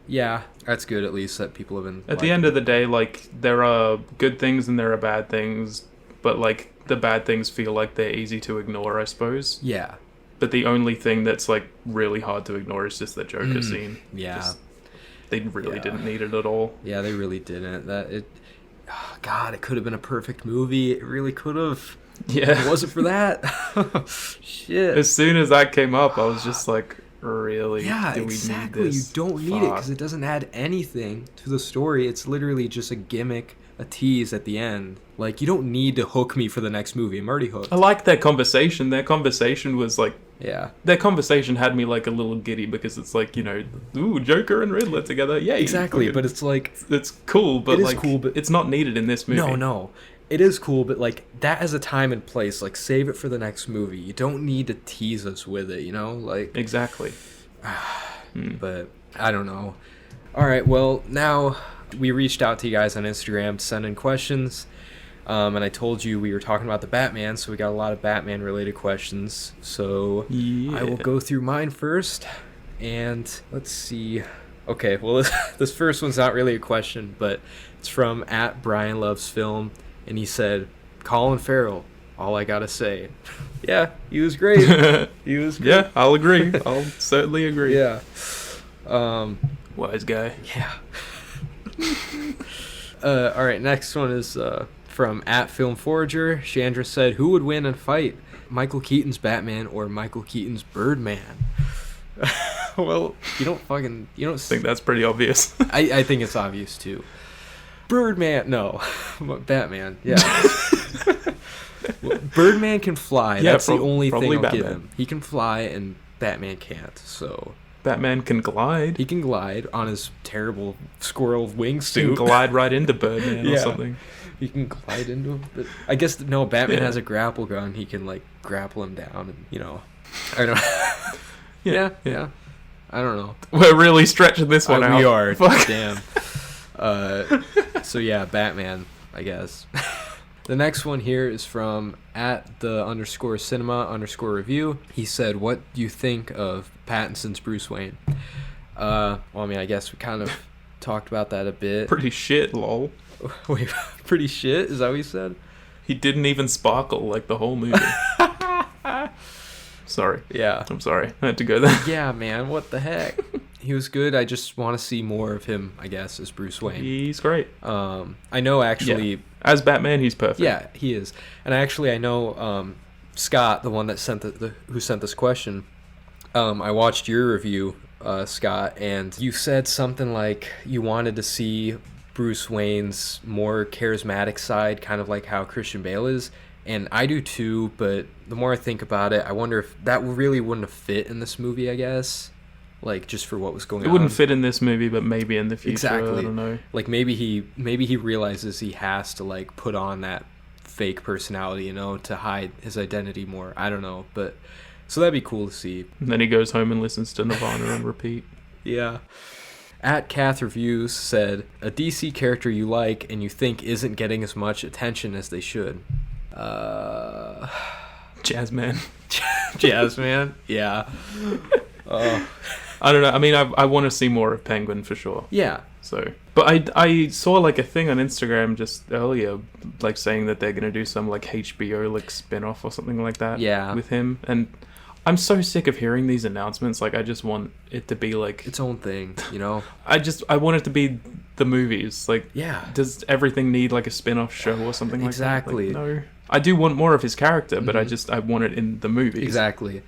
yeah, that's good at least that people have been. At the end of the day, like there are good things and there are bad things, but like the bad things feel like they're easy to ignore, I suppose. Yeah. But the only thing that's like really hard to ignore is just the Joker scene. Yeah. They really didn't need it at all. Yeah, they really didn't. God, it could have been a perfect movie. It really could have. Yeah. If it wasn't for that. Shit. As soon as that came up, I was just like, really? Yeah, Do we exactly. need this? You don't need it because it doesn't add anything to the story. It's literally just a gimmick, a tease at the end. Like, you don't need to hook me for the next movie. I'm already hooked. I like their conversation. Their conversation was like, Yeah. their conversation had me like a little giddy because it's like, you know, ooh, Joker and Riddler together. Yeah, Exactly, but it's like... it's cool, but It is like, cool, but- it's not needed in this movie. No. It is cool, but like, that has a time and place. Like, save it for the next movie. You don't need to tease us with it, you know? Like... Exactly. But, I don't know. Alright, well, now we reached out to you guys on Instagram to send in questions. And I told you we were talking about the Batman, so we got a lot of Batman-related questions. So I will go through mine first, and let's see. Okay, well, this first one's not really a question, but it's from @BrianLovesFilm, and he said, Colin Farrell, all I gotta say. Yeah, he was great. He was great. Yeah, I'll agree. I'll certainly agree. Yeah. Wise guy. Yeah. All right, next one is from @FilmForager. Chandra said, who would win in a fight? Michael Keaton's Batman or Michael Keaton's Birdman? Well, you don't I think that's pretty obvious. I think it's obvious too. Birdman, no. Batman, yeah. Well, Birdman can fly. Yeah, That's the only thing I'll give Batman. him. He can fly and Batman can't, so... Batman can glide. He can glide on his terrible squirrel He wingsuit. can glide right into Birdman or Yeah. something. He can glide into him. But I guess, no, Batman has a grapple gun. He can, like, grapple him down and, you know... I don't know. Yeah. I don't know. We're really stretching this one out. We are. Fuck. Damn. So, yeah, Batman, I guess. The next one here is from @the_cinema_review. He said, what do you think of Pattinson's Bruce Wayne? Well, I mean, I guess we kind of talked about that a bit. Pretty shit, lol. Wait, pretty shit? Is that what you said? He didn't even sparkle like the whole movie. Sorry. Yeah. I'm sorry. I had to go there. Yeah, man, what the heck? He was good. I just want to see more of him, I guess, as Bruce Wayne. He's great. I know, actually... Yeah. As Batman, he's perfect. Yeah, he is. And actually, I know Scott, the one that sent who sent this question. I watched your review, Scott, and you said something like you wanted to see Bruce Wayne's more charismatic side, kind of like how Christian Bale is. And I do too, but the more I think about it, I wonder if that really wouldn't have fit in this movie, I guess. Like, just for what was going on. It wouldn't fit in this movie, but maybe in the future. Exactly. I don't know. Like, maybe he realizes he has to, like, put on that fake personality, you know, to hide his identity more. I don't know, but... So that'd be cool to see. And then he goes home and listens to Nirvana on repeat. Yeah. @CathReviews said, a DC character you like and you think isn't getting as much attention as they should. Jazzman. Jazzman? Yeah. I don't know. I mean, I want to see more of Penguin for sure. Yeah. So, but I saw like a thing on Instagram just earlier, like saying that they're gonna do some like HBO like spin-off or something like that. Yeah. With him, and I'm so sick of hearing these announcements. Like, I just want it to be like Its own thing, you know? I want it to be the movies. Like, Yeah. does everything need like a spin-off show or something like that? Exactly. Like, no. I do want more of his character, but I want it in the movies. Exactly.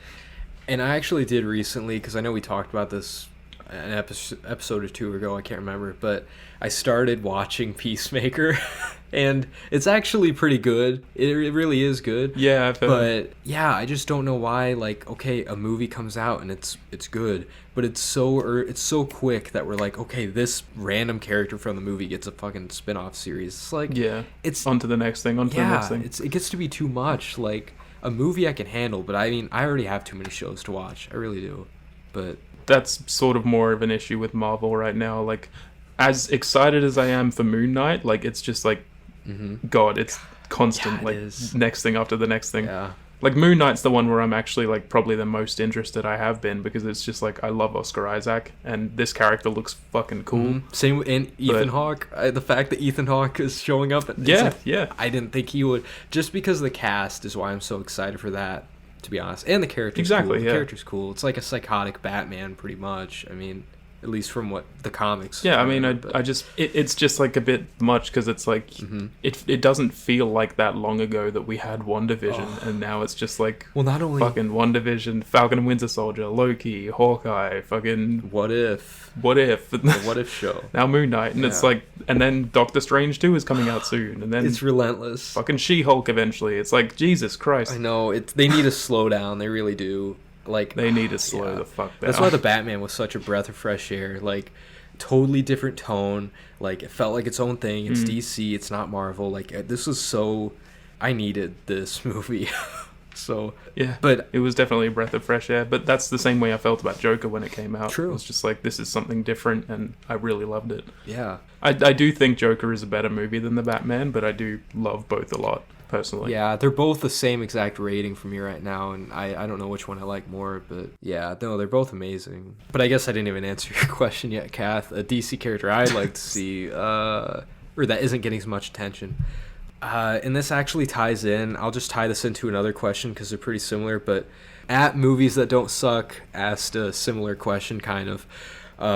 And I actually did recently, because I know we talked about this an episode or two ago, I can't remember, but I started watching Peacemaker, and it's actually pretty good. It really is good. Yeah, I've heard. But yeah, I just don't know why. Like, okay, a movie comes out and it's good, but it's so quick that we're like, okay, this random character from the movie gets a fucking spin-off series. It's like, Yeah, it's on to the next thing, on to the next thing. it gets to be too much. Like, a movie I can handle, but I mean, I already have too many shows to watch. I really do. But That's sort of more of an issue with Marvel right now. Like, as excited as I am for Moon Knight, like, it's just like, God, it's constant. Yeah, it like, is. next thing after the next thing. yeah. Like, Moon Knight's the one where I'm actually, like, probably the most interested I have been, because it's just, like, I love Oscar Isaac, and this character looks fucking cool. Same, and Ethan Hawke. The fact that Ethan Hawke is showing up. Yeah. I didn't think he would. Just because of the cast is why I'm so excited for that, to be honest. And the character's Exactly, cool. yeah. The character's cool. It's like a psychotic Batman, pretty much. I mean, at least from what the comics. Yeah, I mean, but- I just it's just like a bit much, because it's like it doesn't feel like that long ago that we had WandaVision, and now it's just like well, not only fucking WandaVision, Falcon and Winter Soldier, Loki, Hawkeye, fucking what if what if the what if show. now Moon Knight, and it's Yeah. like, and then Doctor Strange 2 is coming out soon, and then It's relentless. fucking She-Hulk eventually. It's like, Jesus Christ, I know. They need to slow down. They really do. Like, they need to slow yeah. the fuck down. That's why the Batman was such a breath of fresh air. Like, totally different tone. Like, it felt like its own thing. It's DC. It's not Marvel. Like, this was so. I needed this movie. So Yeah, but it was definitely a breath of fresh air. But that's the same way I felt about Joker when it came out. True. It was just like, this is something different, and I really loved it. yeah, I do think Joker is a better movie than the Batman, but I do love both a lot, personally. yeah, they're both the same exact rating for me right now, and I don't know which one I like more, but yeah, no, they're both amazing. But I guess I didn't even answer your question yet, Kath. A DC character I'd like to see, or that isn't getting as much attention. And this actually ties in. I'll just tie this into another question because they're pretty similar. But at Movies That Don't Suck asked a similar question, kind of.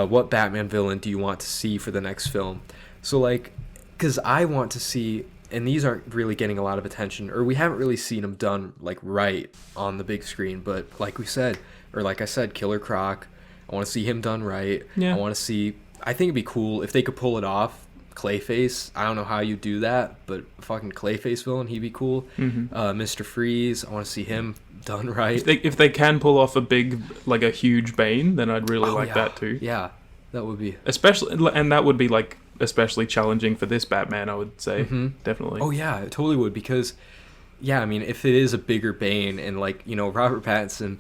What Batman villain do you want to see for the next film? So, like, because I want to see, and these aren't really getting a lot of attention, or we haven't really seen them done, like, right on the big screen. But like we said, or like I said, Killer Croc, I want to see him done right. Yeah. I want to see, I think it'd be cool if they could pull it off. Clayface, I don't know how you do that, but fucking Clayface villain, he'd be cool. Mr. Freeze, I want to see him done right. If they can pull off a big, like a huge Bane, then I'd really like yeah. that too. Yeah, that would be. Especially, and that would be like especially challenging for this Batman, I would say. Definitely. Oh yeah, it totally would, because yeah, I mean, if it is a bigger Bane, and like, you know, Robert Pattinson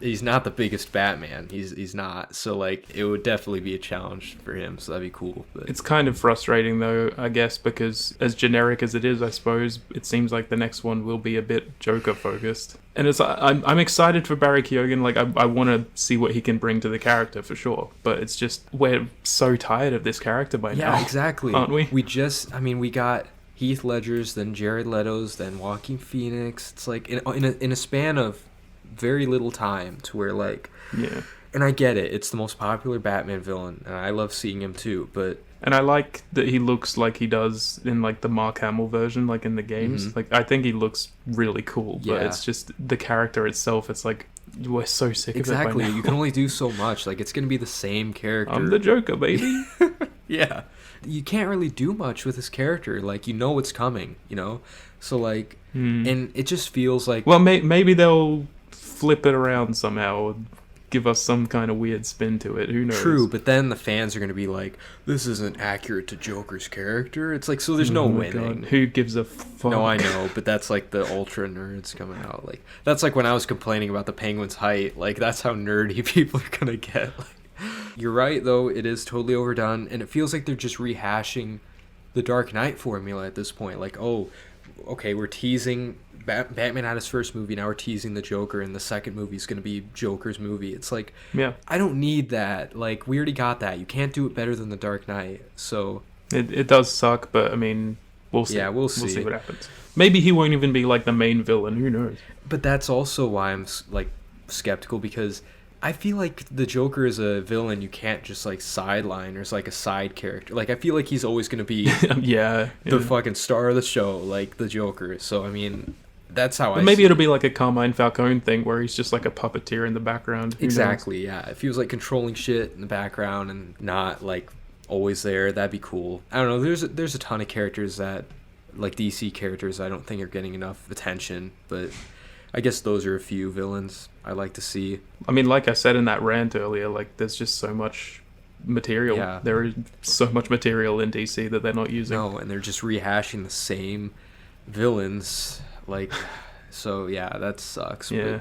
he's not the biggest Batman. He's not. So like, it would definitely be a challenge for him. So that'd be cool. But It's kind of frustrating though, I guess, because as generic as it is, I suppose it seems like the next one will be a bit Joker focused. And it's I'm excited for Barry Keoghan. Like, I want to see what he can bring to the character for sure. But it's just, we're so tired of this character by now. yeah, exactly. Aren't we? We got Heath Ledger's, then Jared Leto's, then Joaquin Phoenix. It's like in a span of very little time, to where like, Yeah. and I get it, it's the most popular Batman villain, and I love seeing him too, but And I like that he looks like he does in like the Mark Hamill version, like in the games. Like, I think he looks really cool, but Yeah. it's just the character itself. It's like, we're so sick of it by exactly, now. you can only do so much. Like, it's gonna be the same character. I'm the Joker, baby. Yeah, you can't really do much with this character. Like, you know what's coming, you know. So like, and it just feels like, Well, maybe they'll flip it around somehow, or give us some kind of weird spin to it. Who knows? true, but then the fans are gonna be like, this isn't accurate to Joker's character. It's like, so there's no Oh my winning. God, who gives a fuck? No, I know, but that's like the ultra nerds coming out. Like, that's like when I was complaining about the Penguin's height. Like, that's how nerdy people are gonna get. Like, you're right, though. It is totally overdone, and it feels like they're just rehashing the Dark Knight formula at this point. Like, oh, okay, we're teasing Batman had his first movie. Now we're teasing the Joker, and the second movie is gonna be Joker's movie. It's like, Yeah, I don't need that. Like, we already got that. You can't do it better than the Dark Knight. So it does suck, but I mean, we'll see. Yeah, we'll see. We'll see what happens. Maybe he won't even be like the main villain. Who knows? But that's also why I'm like skeptical, because I feel like the Joker is a villain you can't just like sideline, or is like a side character. Like, I feel like he's always gonna be Yeah, the fucking star of the show, like the Joker. So I mean, That's how But maybe it'll be like a Carmine Falcone thing where he's just like a puppeteer in the background. Who knows? Exactly, yeah. If he was like controlling shit in the background and not like always there, that'd be cool. I don't know. There's a ton of characters that, like DC characters, I don't think are getting enough attention, but I guess those are a few villains I like to see. I mean, like I said in that rant earlier, like there's just so much material. Yeah. There is so much material in DC that they're not using. No, and they're just rehashing the same villains. Like, so yeah, that sucks. Yeah. But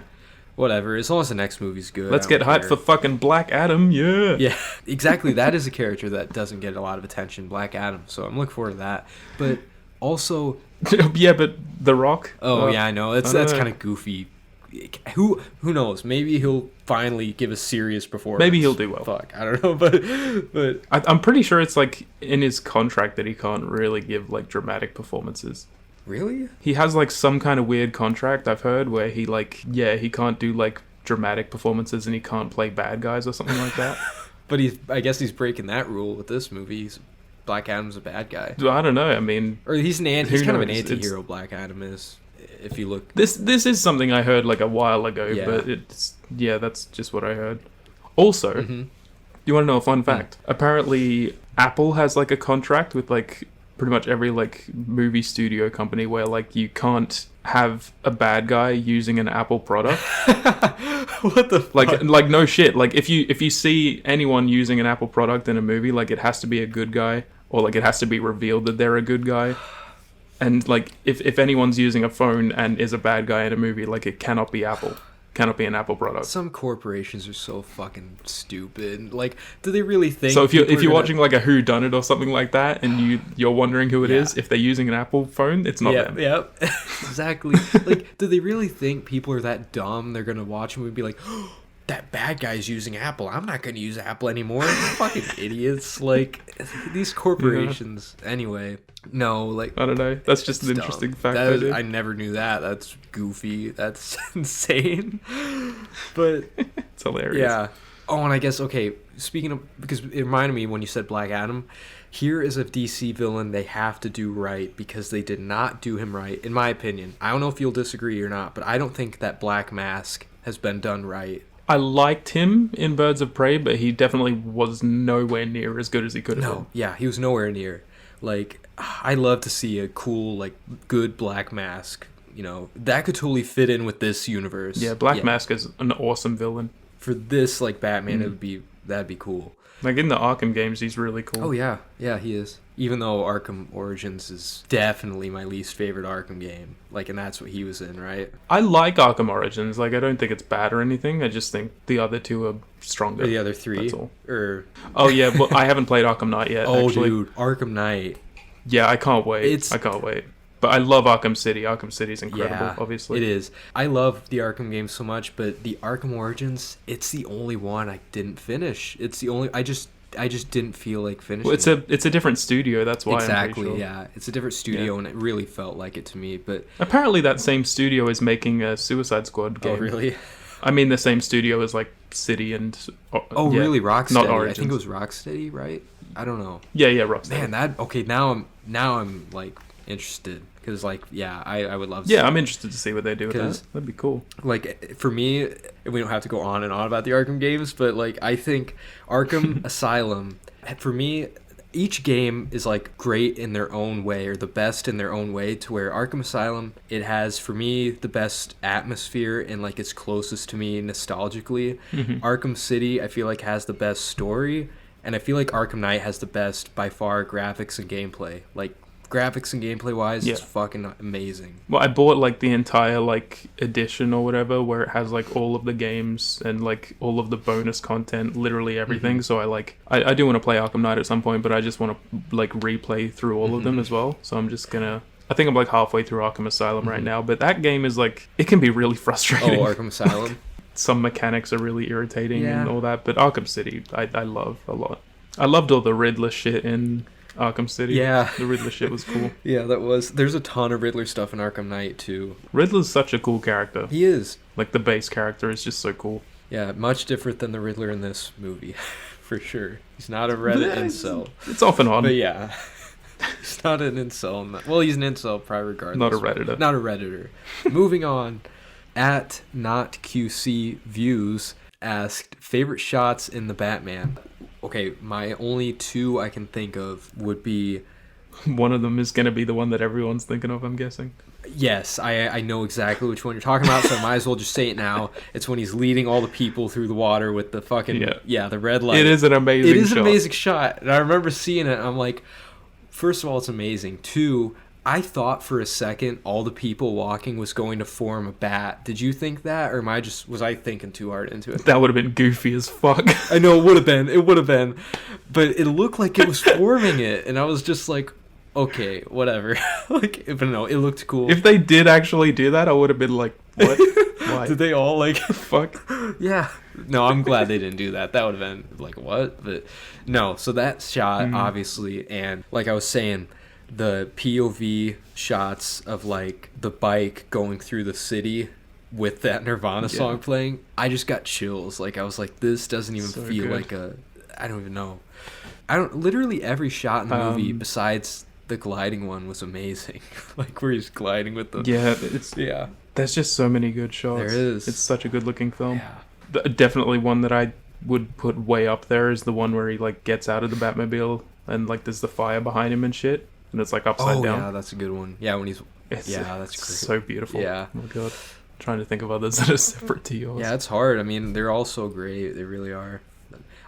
whatever. As long as the next movie's good. Let's I get don't hyped care. for fucking Black Adam. Yeah. Yeah, exactly. That is a character that doesn't get a lot of attention, Black Adam. So I'm looking forward to that. But also, Yeah, but The Rock. oh yeah, I know that's I don't know. kind of goofy. Who knows? Maybe he'll finally give a serious performance. Maybe he'll do well. Fuck, I don't know, but I'm pretty sure it's like in his contract that he can't really give like dramatic performances. really? He has like some kind of weird contract I've heard where he like, yeah, he can't do like dramatic performances and he can't play bad guys or something like that. But I guess he's breaking that rule with this movie. Black Adam's a bad guy, I don't know. I mean, or he's Who he's kind of an knows? It's- anti-hero. Black Adam is, if you look. this is something I heard like a while ago, Yeah. but that's just what I heard. Also, Mhm. you want to know a fun fact? Apparently, Apple has like a contract with like pretty much every like movie studio company where like you can't have a bad guy using an Apple product. What the fuck? Like no shit. Like if you see anyone using an Apple product in a movie, like it has to be a good guy, or like it has to be revealed that they're a good guy. And like if anyone's using a phone and is a bad guy in a movie, like it cannot be Apple. Cannot be an Apple product. Some corporations are so fucking stupid. Like, do they really think? So if you're people are gonna- watching like a Who Done It or something like that, and you're wondering who it is, Yeah. if they're using an Apple phone, it's not them. Yep, exactly. Like, do they really think people are that dumb? They're gonna watch a movie and be like, oh, that bad guy's using Apple. I'm not gonna use Apple anymore. Fucking idiots. Like, these corporations. Anyway, no, like. I don't know. That's just it's an dumb. interesting fact. That I is- did. I never knew that. That's goofy. That's insane. But It's hilarious. yeah. Oh, and I guess, okay, speaking of, because it reminded me when you said Black Adam, here is a DC villain they have to do right because they did not do him right, in my opinion. I don't know if you'll disagree or not, but I don't think that Black Mask has been done right. I liked him in Birds of Prey, but he definitely was nowhere near as good as he could have No, yeah, he was nowhere near. Like, I'd love to see a cool, like, good Black Mask. You know, that could totally fit in with this universe. been. Yeah, Black Mask is an awesome villain. For this, like, Batman, that'd be cool. Like in the Arkham games, he's really cool. Oh yeah, he is. Even though Arkham Origins is definitely my least favorite Arkham game, like, and that's what he was in, right? I like Arkham Origins. Like, I don't think it's bad or anything. I just think the other two are stronger. Or the other three, That's all. or Oh yeah, but I haven't played Arkham Knight yet. oh actually. dude, Arkham Knight. Yeah, I can't wait. It's- I can't wait. But I love Arkham City. Arkham City's incredible, Yeah, obviously. it is. I love the Arkham games so much, but the Arkham Origins, it's the only one I didn't finish. It's the only I just didn't feel like finishing. Well, it's a different studio. That's why. I'm exactly, pretty sure. yeah. It's a different studio, and it really felt like it to me. But Apparently, that same studio is making a Suicide Squad game. oh really? I mean, the same studio as like City and. Oh yeah, really? Rocksteady. Not I Origins. think it was Rocksteady, right? I don't know. Yeah, Rockstar. Man, that okay. Now I'm like interested because like yeah, I would love to. Yeah, I'm interested to see what they do with 'Cause- that. That'd be cool. Like for me, we don't have to go on and on about the Arkham games, but like I think Arkham Asylum, for me, each game is like great in their own way, or the best in their own way, to where Arkham Asylum, it has for me the best atmosphere and like it's closest to me nostalgically. Arkham City, I feel like, has the best story, and I feel like Arkham Knight has the best by far graphics and gameplay. Like graphics and gameplay wise, it's Yeah. fucking amazing. Well, I bought like the entire like edition or whatever, where it has like all of the games and like all of the bonus content, literally everything. So I do want to play Arkham Knight at some point, but I just want to like replay through all of them as well. So I'm just gonna. I think I'm like halfway through Arkham Asylum right now, but that game is like it can be really frustrating. Oh, Arkham Asylum. Some mechanics are really irritating Yeah. and all that, but Arkham City I love a lot. I loved all the Riddler shit in Arkham City. Yeah. The Riddler shit was cool. Yeah, that was. There's a ton of Riddler stuff in Arkham Knight too. Riddler's such a cool character. He is. Like the base character is just so cool. Yeah, much different than the Riddler in this movie, for sure. He's not a Reddit Yeah, incel. It's off and on. But yeah. He's not an incel. Well, he's an incel, probably regardless. Not a Redditor. Not a Redditor. Moving on. At NotQCViews asked, favorite shots in the Batman. Okay, my only two I can think of would be... One of them is going to be the one that everyone's thinking of, I'm guessing. Yes, I know exactly which one you're talking about, so I might as well just say it now. It's when he's leading all the people through the water with the fucking... Yeah, the red light. It is an amazing shot. It is an amazing shot. And I remember seeing it, and I'm like, first of all, it's amazing. Two, I thought for a second all the people walking was going to form a bat. Did you think that, or was I thinking too hard into it? That would have been goofy as fuck. I know, it would have been. But it looked like it was forming it, and I was just like, okay, whatever. Like, but no, it looked cool. If they did actually do that, I would have been like, what? Why? Did they all, like... Fuck. Yeah. No, I'm glad they didn't do that. That would have been like, what? But no, so that shot, obviously, and like I was saying, the POV shots of like the bike going through the city with that Nirvana song playing, I just got chills. Like, I was like, this doesn't even feel good. Like I don't even know. Literally every shot in the movie besides the gliding one was amazing. Like, where he's gliding with the... Yeah, there's just so many good shots. There is. It's such a good looking film. Yeah. Definitely one that I would put way up there is the one where he like gets out of the Batmobile and like there's the fire behind him and shit, and it's like upside down. Yeah, that's a good one. Yeah, when he's... That's great. So beautiful. Yeah. Oh my god. Trying to think of others that are separate to yours. Yeah, it's hard. I mean, they're all so great. They really are.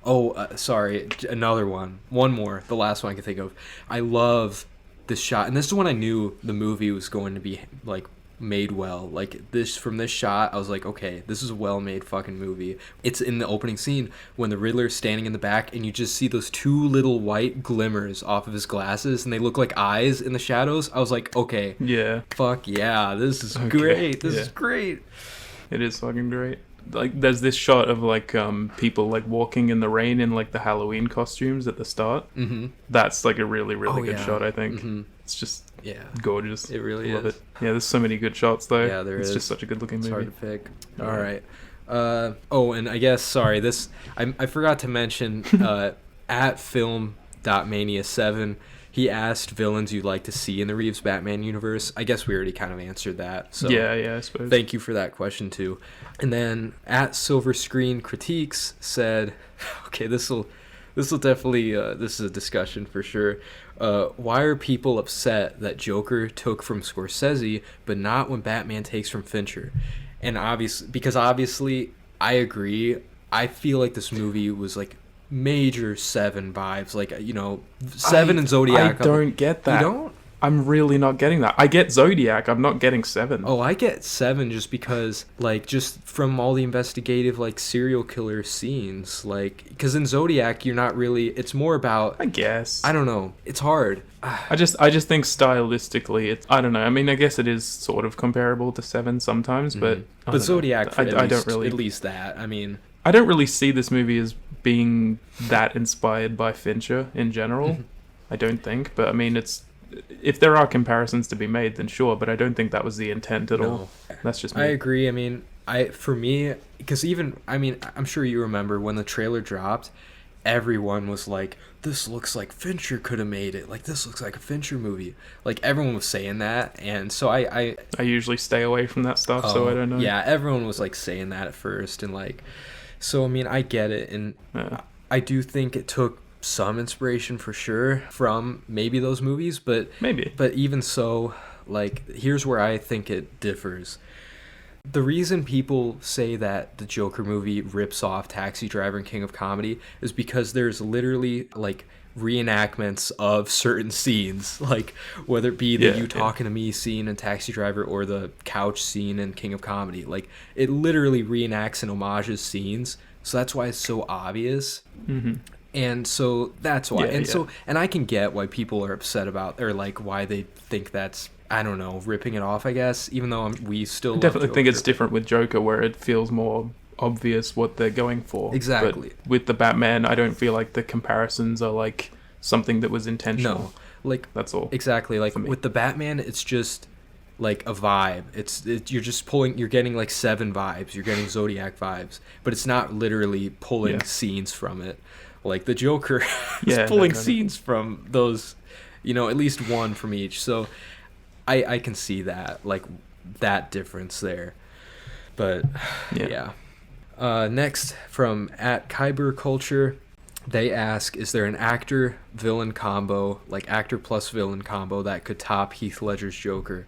Oh, sorry. Another one. One more. The last one I can think of. I love this shot. And this is when I knew the movie was going to be, like, made well. Like, from this shot, I was like, okay, this is a well-made fucking movie. It's in the opening scene when the Riddler's standing in the back and you just see those two little white glimmers off of his glasses and they look like eyes in the shadows. I was like, okay. Yeah. Fuck yeah. This is great. This is great. It is fucking great. Like, there's this shot of like people like walking in the rain in like the Halloween costumes at the start. Mm-hmm. That's like a really good shot, I think. Mm-hmm. It's just gorgeous. It really Love is. it. Yeah, there's so many good shots though. Yeah, there is. It's just such a good looking movie. It's hard to pick. All right. And I guess, sorry, this I forgot to mention at film.mania7, he asked villains you'd like to see in the Reeves Batman universe. I guess we already kind of answered that. So yeah, I suppose. Thank you for that question too. And then at Silver Screen Critiques said, okay, this will definitely this is a discussion for sure. Why are people upset that Joker took from Scorsese but not when Batman takes from Fincher? And obviously I agree. I feel like this movie was like major Seven vibes, like, you know, Seven and Zodiac. I don't get that. You don't? I'm really not getting that. I get Zodiac. I'm not getting Seven. Oh, I get Seven just because, like, just from all the investigative, like, serial killer scenes, like, because in Zodiac you're not really. It's more about. I guess. I don't know. It's hard. I just think stylistically, I don't know. I mean, I guess it is sort of comparable to Seven sometimes, but Zodiac, I don't really. At least that. I mean, I don't really see this movie as being that inspired by Fincher in general. I don't think, but I mean, if there are comparisons to be made, then sure, but I don't think that was the intent at all. That's just me. I agree. I mean, for me, because I'm sure you remember when the trailer dropped, everyone was like, this looks like Fincher could have made it. Like, this looks like a Fincher movie. Like, everyone was saying that, and so I usually stay away from that stuff, so I don't know. Yeah, everyone was, like, saying that at first, and, like, so, I mean, I get it, and I do think it took some inspiration for sure from maybe those movies, but even so, like, here's where I think it differs. The reason people say that the Joker movie rips off Taxi Driver and King of Comedy is because there's literally, like, reenactments of certain scenes, like whether it be the you talking to me scene in Taxi Driver or the couch scene in King of Comedy. Like, it literally reenacts and homages scenes, so that's why it's so obvious. And so that's why. And I can get why people are upset about, or like why they think that's, I don't know, ripping it off, I guess, even though we still definitely think it's different with Joker, where it feels more obvious what they're going for. Exactly. But with the Batman, I don't feel like the comparisons are like something that was intentional. No, like, that's all. Exactly. Like with the Batman, it's just like a vibe. You're getting like Seven vibes, you're getting Zodiac vibes, but it's not literally pulling scenes from it. Like the Joker is pulling scenes from those at least one from each. So I can see that, like, that difference there. But yeah. Next, from at Kyber Culture, they ask, is there an actor villain combo, like actor plus villain combo, that could top Heath Ledger's Joker?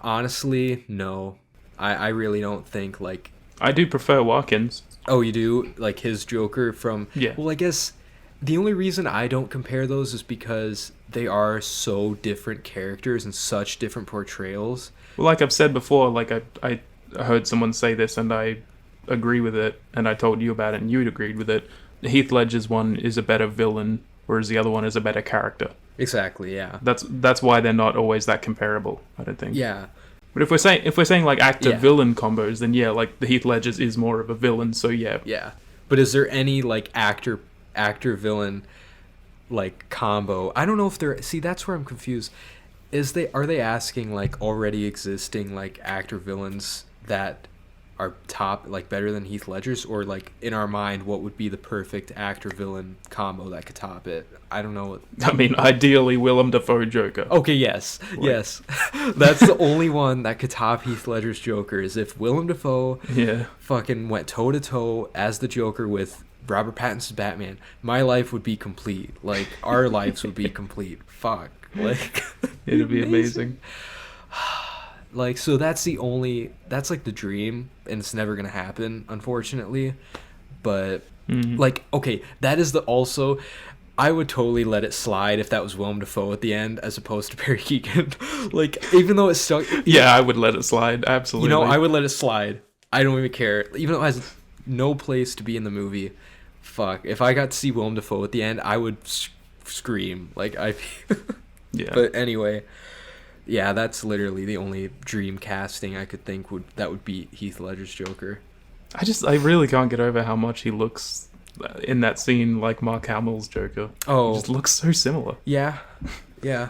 Honestly, no. I really don't think, like... I do prefer Watkins. Oh, you do? Like his Joker from... Yeah. Well, I guess the only reason I don't compare those is because they are so different characters and such different portrayals. Well, like I've said before, like I heard someone say this and I agree with it, and I told you about it and you agreed with it. Heath Ledger's one is a better villain, whereas the other one is a better character. Exactly, yeah. That's why they're not always that comparable, I don't think. Yeah. But if we're saying like actor villain combos, then yeah, like the Heath Ledger's is more of a villain, so yeah. Yeah. But is there any like actor villain like combo? I don't know if they're... See, that's where I'm confused. Are they asking like already existing like actor villains that are top, like better than Heath Ledger's, or like in our mind what would be the perfect actor villain combo that could top it? I don't know. I mean, ideally Willem Dafoe Joker. Okay, yes. That's the only one that could top Heath Ledger's Joker, is if Willem Dafoe fucking went toe to toe as the Joker with Robert Pattinson's Batman. My life would be complete. Like, our lives would be complete. Fuck. Like, it'd be amazing. Like, so that's like the dream, and it's never gonna happen, unfortunately. But like, okay, that is also I would totally let it slide if that was Willem Dafoe at the end as opposed to Barry Keoghan. Like, even though it's stuck. Yeah, I would let it slide, absolutely. I would let it slide. I don't even care, even though it has no place to be in the movie. Fuck, if I got to see Willem Dafoe at the end, I would scream. Like, yeah. But anyway, yeah, that's literally the only dream casting I could think that would be Heath Ledger's Joker. I really can't get over how much he looks in that scene like Mark Hamill's Joker. Oh, he just looks so similar. Yeah. I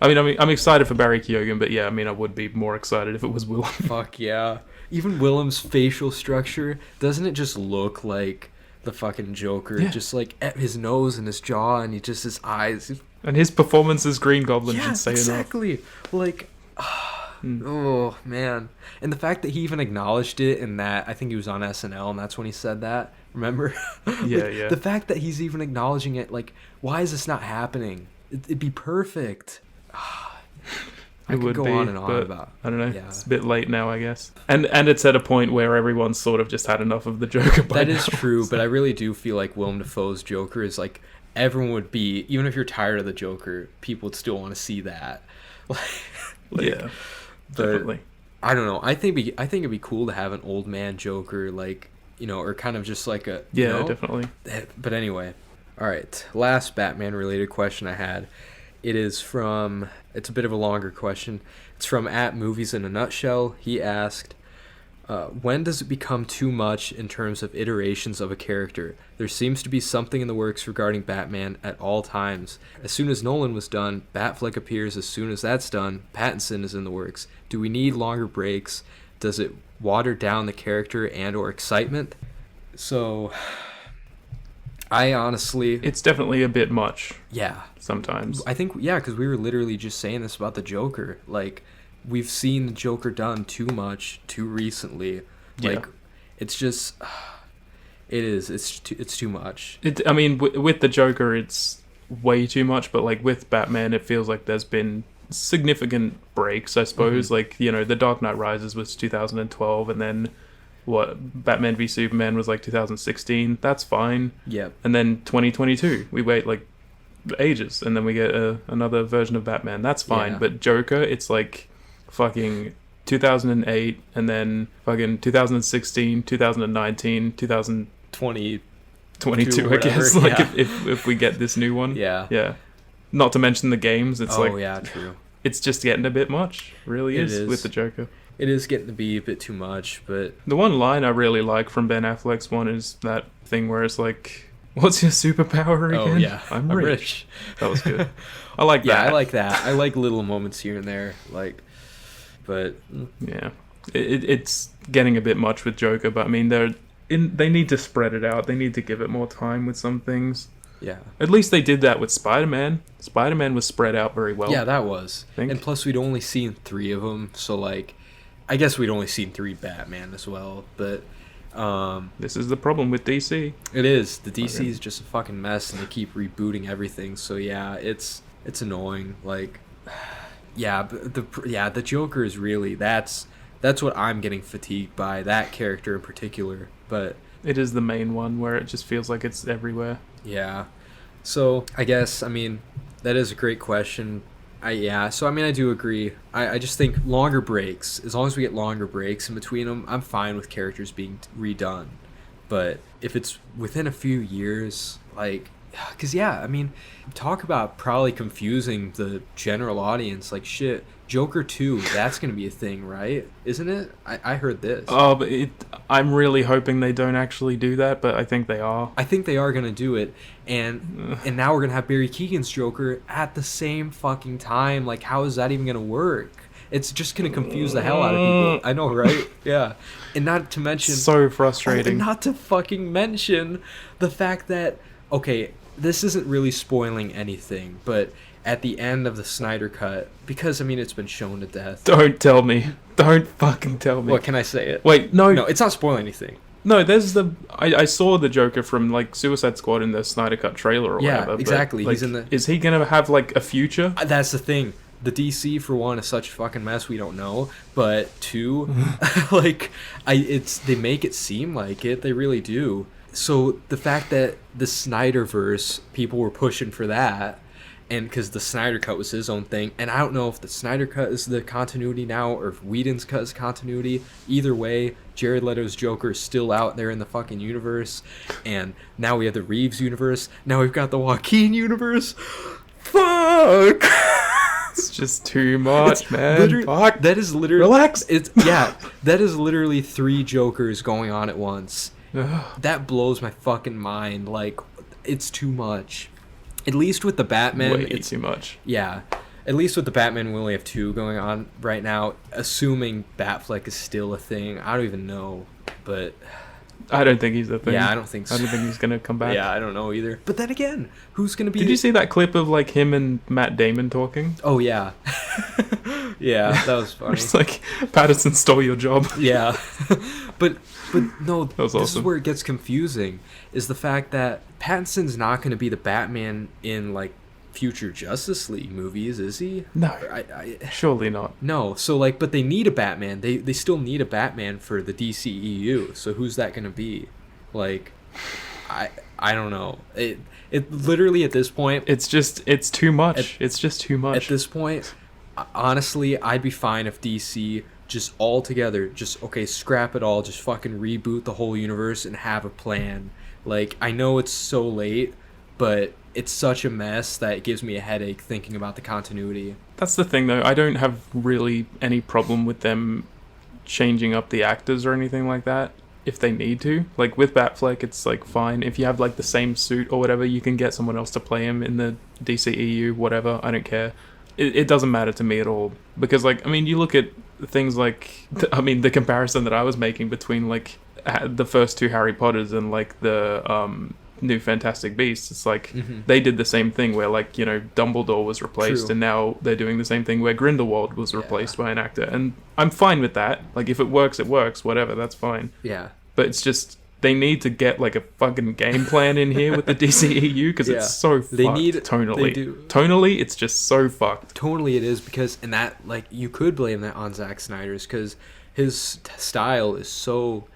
mean, I'm excited for Barry Keoghan, but yeah, I mean, I would be more excited if it was Willem. Fuck yeah. Even Willem's facial structure, doesn't it just look like the fucking Joker? Yeah. Just like his nose and his jaw and his eyes. And his performance as Green Goblin should say exactly. enough. Like, oh man. And the fact that he even acknowledged it in that, I think he was on SNL and that's when he said that. Remember? Yeah. The fact that he's even acknowledging it, like, why is this not happening? It'd be perfect. I could go on and on about. I don't know. Yeah. It's a bit late now, I guess. And it's at a point where everyone's sort of just had enough of the Joker. That is true, but I really do feel like Willem Dafoe's Joker is like, everyone would be, even if you're tired of the Joker, people would still want to see that. Yeah, definitely. I don't know. I think it'd be cool to have an old man Joker, like, or kind of just like a definitely. But anyway, all right. Last Batman related question I had. It's a bit of a longer question. It's from at Movies in a Nutshell. He asked, when does it become too much in terms of iterations of a character? There seems to be something in the works regarding Batman at all times. As soon as Nolan was done, Batfleck appears. As soon as that's done, Pattinson is in the works. Do we need longer breaks? Does it water down the character and or excitement? So, I honestly... It's definitely a bit much. Yeah. Sometimes. I think, because we were literally just saying this about the Joker. Like, we've seen the Joker done too much too recently. Like, it's just... It's too much. I mean, with the Joker, it's way too much, but like with Batman, it feels like there's been significant breaks, I suppose. Like, The Dark Knight Rises was 2012, and then Batman v Superman was like 2016. That's fine. Yeah. And then 2022, we wait like ages, and then we get another version of Batman. That's fine. Yeah. But Joker, it's like fucking 2008, and then fucking 2016, 2019, 2022, I guess. Like, if we get this new one. Yeah. Not to mention the games. It's true. It's just getting a bit much. Really is with the Joker. It is getting to be a bit too much, but... The one line I really like from Ben Affleck's one is that thing where it's like, what's your superpower again? Oh, yeah. I'm rich. That was good. I like that. Yeah, I like that. I like little moments here and there. Like, but... Yeah. It's getting a bit much with Joker, but I mean, they need to spread it out. They need to give it more time with some things. Yeah. At least they did that with Spider-Man. Spider-Man was spread out very well. Yeah, that was. think. And plus, we'd only seen 3 of them, so like, I guess we'd only seen 3 Batman as well. But This is the problem with DC. it is the DC is just a fucking mess, and they keep rebooting everything. So yeah, it's annoying. Like, yeah, but the Joker is really that's what I'm getting fatigued by, that character in particular. But It is the main one where it just feels like it's everywhere. yeah, so I guess, I mean, that is a great question. So I mean, I do agree. I just think longer breaks, as long as we get longer breaks in between them, I'm fine with characters being redone. But if it's within a few years, like, because yeah, I mean, talk about probably confusing the general audience. Like, shit, Joker 2, that's gonna be a thing, right? Isn't it? I heard this. Oh, but I'm really hoping they don't actually do that, but I think they are. I think they are gonna do it, and now we're gonna have Barry Keoghan's Joker at the same fucking time. Like, how is that even gonna work? It's just gonna confuse the hell out of people. I know, right? Yeah, and not to mention So frustrating. and not to fucking mention the fact that, okay, this isn't really spoiling anything, but at the end of the Snyder Cut, because I mean it's been shown to death. Don't tell me. Don't fucking tell me. What, can I say it? Wait, no. No, it's not spoiling anything. No, there's I saw the Joker from, like, Suicide Squad in the Snyder Cut trailer or Yeah, whatever. but, exactly. like, He's in the- Is he gonna have, like, a future? That's the thing. The DC, for one, is such a fucking mess, we don't know. But two, like, they make it seem like it. They really do. So the fact that the Snyderverse, people were pushing for that, and because the Snyder Cut was his own thing, and I don't know if the Snyder Cut is the continuity now, or if Whedon's cut is continuity. Either way, Jared Leto's Joker is still out there in the fucking universe, and now we have the Reeves universe. Now we've got the Joaquin universe. Fuck! It's just too much, man. Fuck. That is literally... Relax. That is literally 3 Jokers going on at once. That blows my fucking mind. Like, it's too much. At least with the Batman, Way it's too much. Yeah. At least with the Batman, we only have 2 going on right now. Assuming Batfleck is still a thing. I don't even know. But I don't think he's the thing. yeah, I don't think so. I don't think he's gonna come back. Yeah, I don't know either. But then again, who's going to be... Did you see that clip of, like, him and Matt Damon talking? Oh, yeah. Yeah, that was funny. It's like, Pattinson stole your job. Yeah. but no, That was this awesome. is where it gets confusing, is the fact that Pattinson's not going to be the Batman in, like, future Justice League movies, is he? No. I Surely not. no. So, like, but they need a Batman. They still need a Batman for the DCEU. So who's that going to be? Like, I don't know. It literally at this point, It's too much. It's just too much. at this point, honestly, I'd be fine if DC just all together, just, okay, scrap it all, just fucking reboot the whole universe and have a plan. Like, I know it's so late, but it's such a mess that it gives me a headache thinking about the continuity. That's the thing, though. I don't have really any problem with them changing up the actors or anything like that if they need to. Like, with Batfleck, it's, like, fine. If you have, like, the same suit or whatever, you can get someone else to play him in the DCEU, whatever. I don't care. It doesn't matter to me at all. Because, like, I mean, you look at things like... the comparison that I was making between, like, the first 2 Harry Potters and, like, the... New Fantastic Beasts, it's like they did the same thing where, like, you know, Dumbledore was replaced. True. And now they're doing the same thing where Grindelwald was replaced by an actor, and I'm fine with that. Like, if it works, whatever, that's fine. Yeah. But it's just they need to get, like, a fucking game plan in here with the DCEU, because Yeah. it's so They fucked need- tonally. they do. Tonally, it's just so fucked. Totally it is, because, and that, like, you could blame that on Zack Snyder's, because his style is so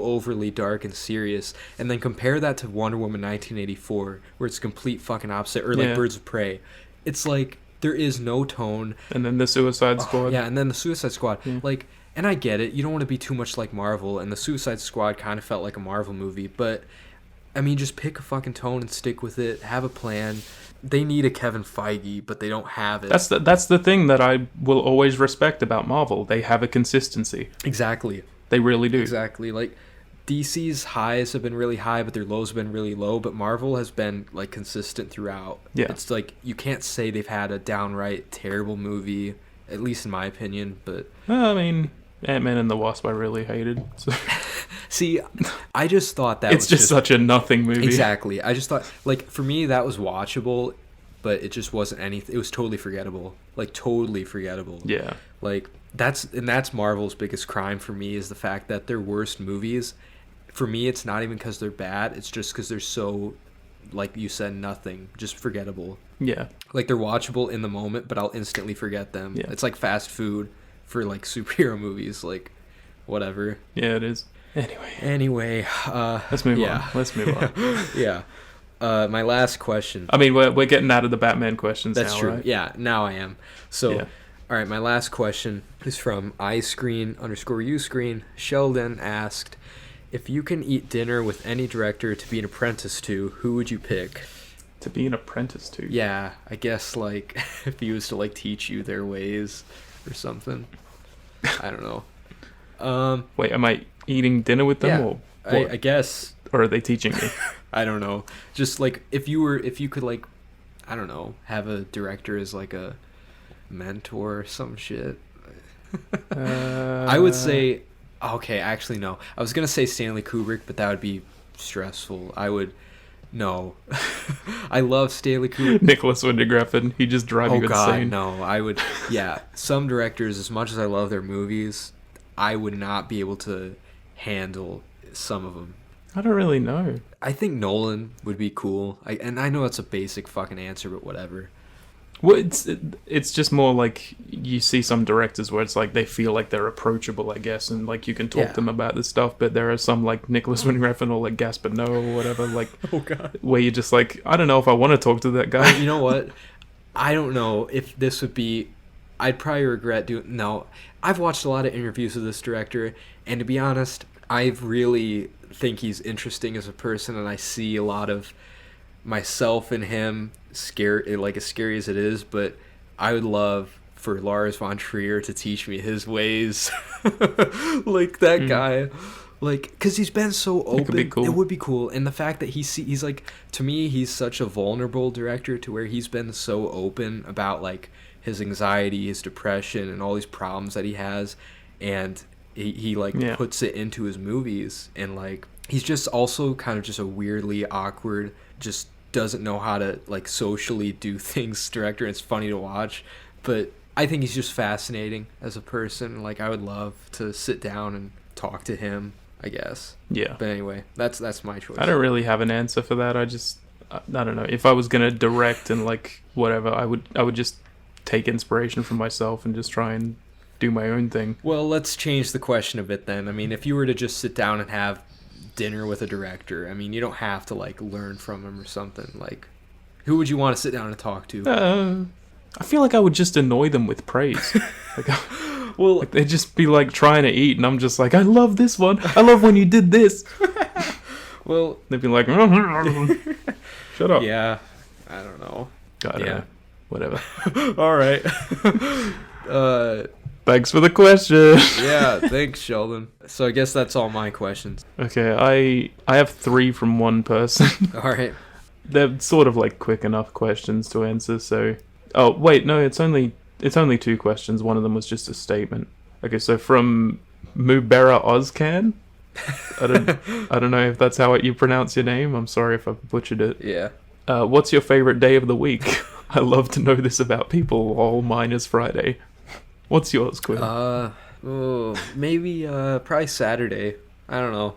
overly dark and serious, and then compare that to Wonder Woman 1984, where it's complete fucking opposite, or like Yeah. Birds of Prey. It's like there is no tone. And then the Suicide Squad. Yeah, and then the Suicide Squad. Yeah. Like, and I get it, you don't want to be too much like Marvel, and the Suicide Squad kind of felt like a Marvel movie, but I mean, just pick a fucking tone and stick with it. Have a plan. They need a Kevin Feige, but they don't have it. That's the thing that I will always respect about Marvel. They have a consistency. Exactly. They really do. Exactly. Like, DC's highs have been really high, but their lows have been really low. But Marvel has been, like, consistent throughout. Yeah. It's like, you can't say they've had a downright terrible movie, at least in my opinion. But I mean, Ant-Man and the Wasp I really hated. So. See, I just thought that It's was just such a nothing movie. Exactly. I just thought, like, for me, that was watchable, but it just wasn't anything. It was totally forgettable. Like, totally forgettable. Yeah. Like, that's Marvel's biggest crime for me, is the fact that their worst movies, for me, it's not even because they're bad. It's just because they're so, like you said, nothing. Just forgettable. Yeah. Like, they're watchable in the moment, but I'll instantly forget them. Yeah. It's like fast food for, like, superhero movies. Like, whatever. Yeah, it is. Anyway, Let's move on. Let's move on. Yeah. My last question. I mean, we're getting out of the Batman questions now, That's true. right? Yeah, now I am. So, Yeah. all right, my last question is from iScreen_Uscreen. Sheldon asked, if you can eat dinner with any director to be an apprentice to, who would you pick? To be an apprentice to? Yeah, I guess, like, if he was to, like, teach you their ways or something. I don't know. Wait, am I eating dinner with them, Yeah, or what? I guess. Or are they teaching me? I don't know. Just, like, if you could, like, I don't know, have a director as, like, a mentor or some shit. I would say, okay, actually, no. I was going to say Stanley Kubrick, but that would be stressful. No. I love Stanley Kubrick. Nicholas Winding Refn, he just drive you insane. No. I would, yeah. Some directors, as much as I love their movies, I would not be able to handle some of them. I don't really know. I think Nolan would be cool. And I know it's a basic fucking answer, but whatever. Well, it's just more like you see some directors where it's like they feel like they're approachable, I guess, and like you can talk to them about this stuff. But there are some like Nicholas Winding Refn or like Gaspar Noé or whatever, like Oh god. where you're just like, I don't know if I want to talk to that guy. You know what? I don't know if this would be. I'd probably regret doing. No, I've watched a lot of interviews with this director, and to be honest, I really think he's interesting as a person, and I see a lot of myself in him. Like as scary as it is, but I would love for Lars von Trier to teach me his ways. Like that guy, like, because he's been so open. Could be cool. It would be cool. And the fact that he's like, to me, he's such a vulnerable director, to where he's been so open about like his anxiety, his depression, and all these problems that he has, and he puts it into his movies. And like, he's just also kind of just a weirdly awkward, just doesn't know how to like socially do things director, and it's funny to watch, but I think he's just fascinating as a person. Like, I would love to sit down and talk to him, I guess. Yeah. But anyway, that's my choice. I don't really have an answer for that. I don't know. If I was gonna direct and like whatever, I would just take inspiration from myself and just try and do my own thing. Well, let's change the question a bit then. I mean, if you were to just sit down and have dinner with a director, I mean, you don't have to like learn from him or something. Like, who would you want to sit down and talk to? I feel like I would just annoy them with praise. Like, well, like they'd just be like trying to eat, and I'm just like, I love this one. I love when you did this. well, They'd be like, shut up. yeah, I don't know. I don't know. Whatever. All right. Thanks for the question. Yeah, thanks, Sheldon. So I guess that's all my questions. Okay, I have 3 from one person. All right. They're sort of like quick enough questions to answer, so... Oh, wait, no, it's only 2 questions. One of them was just a statement. Okay, so from Mubera Ozcan. I don't know if that's how you pronounce your name. I'm sorry if I butchered it. Yeah. What's your favorite day of the week? I love to know this about people. All mine is Friday. What's yours, Quinn? Maybe probably Saturday. I don't know.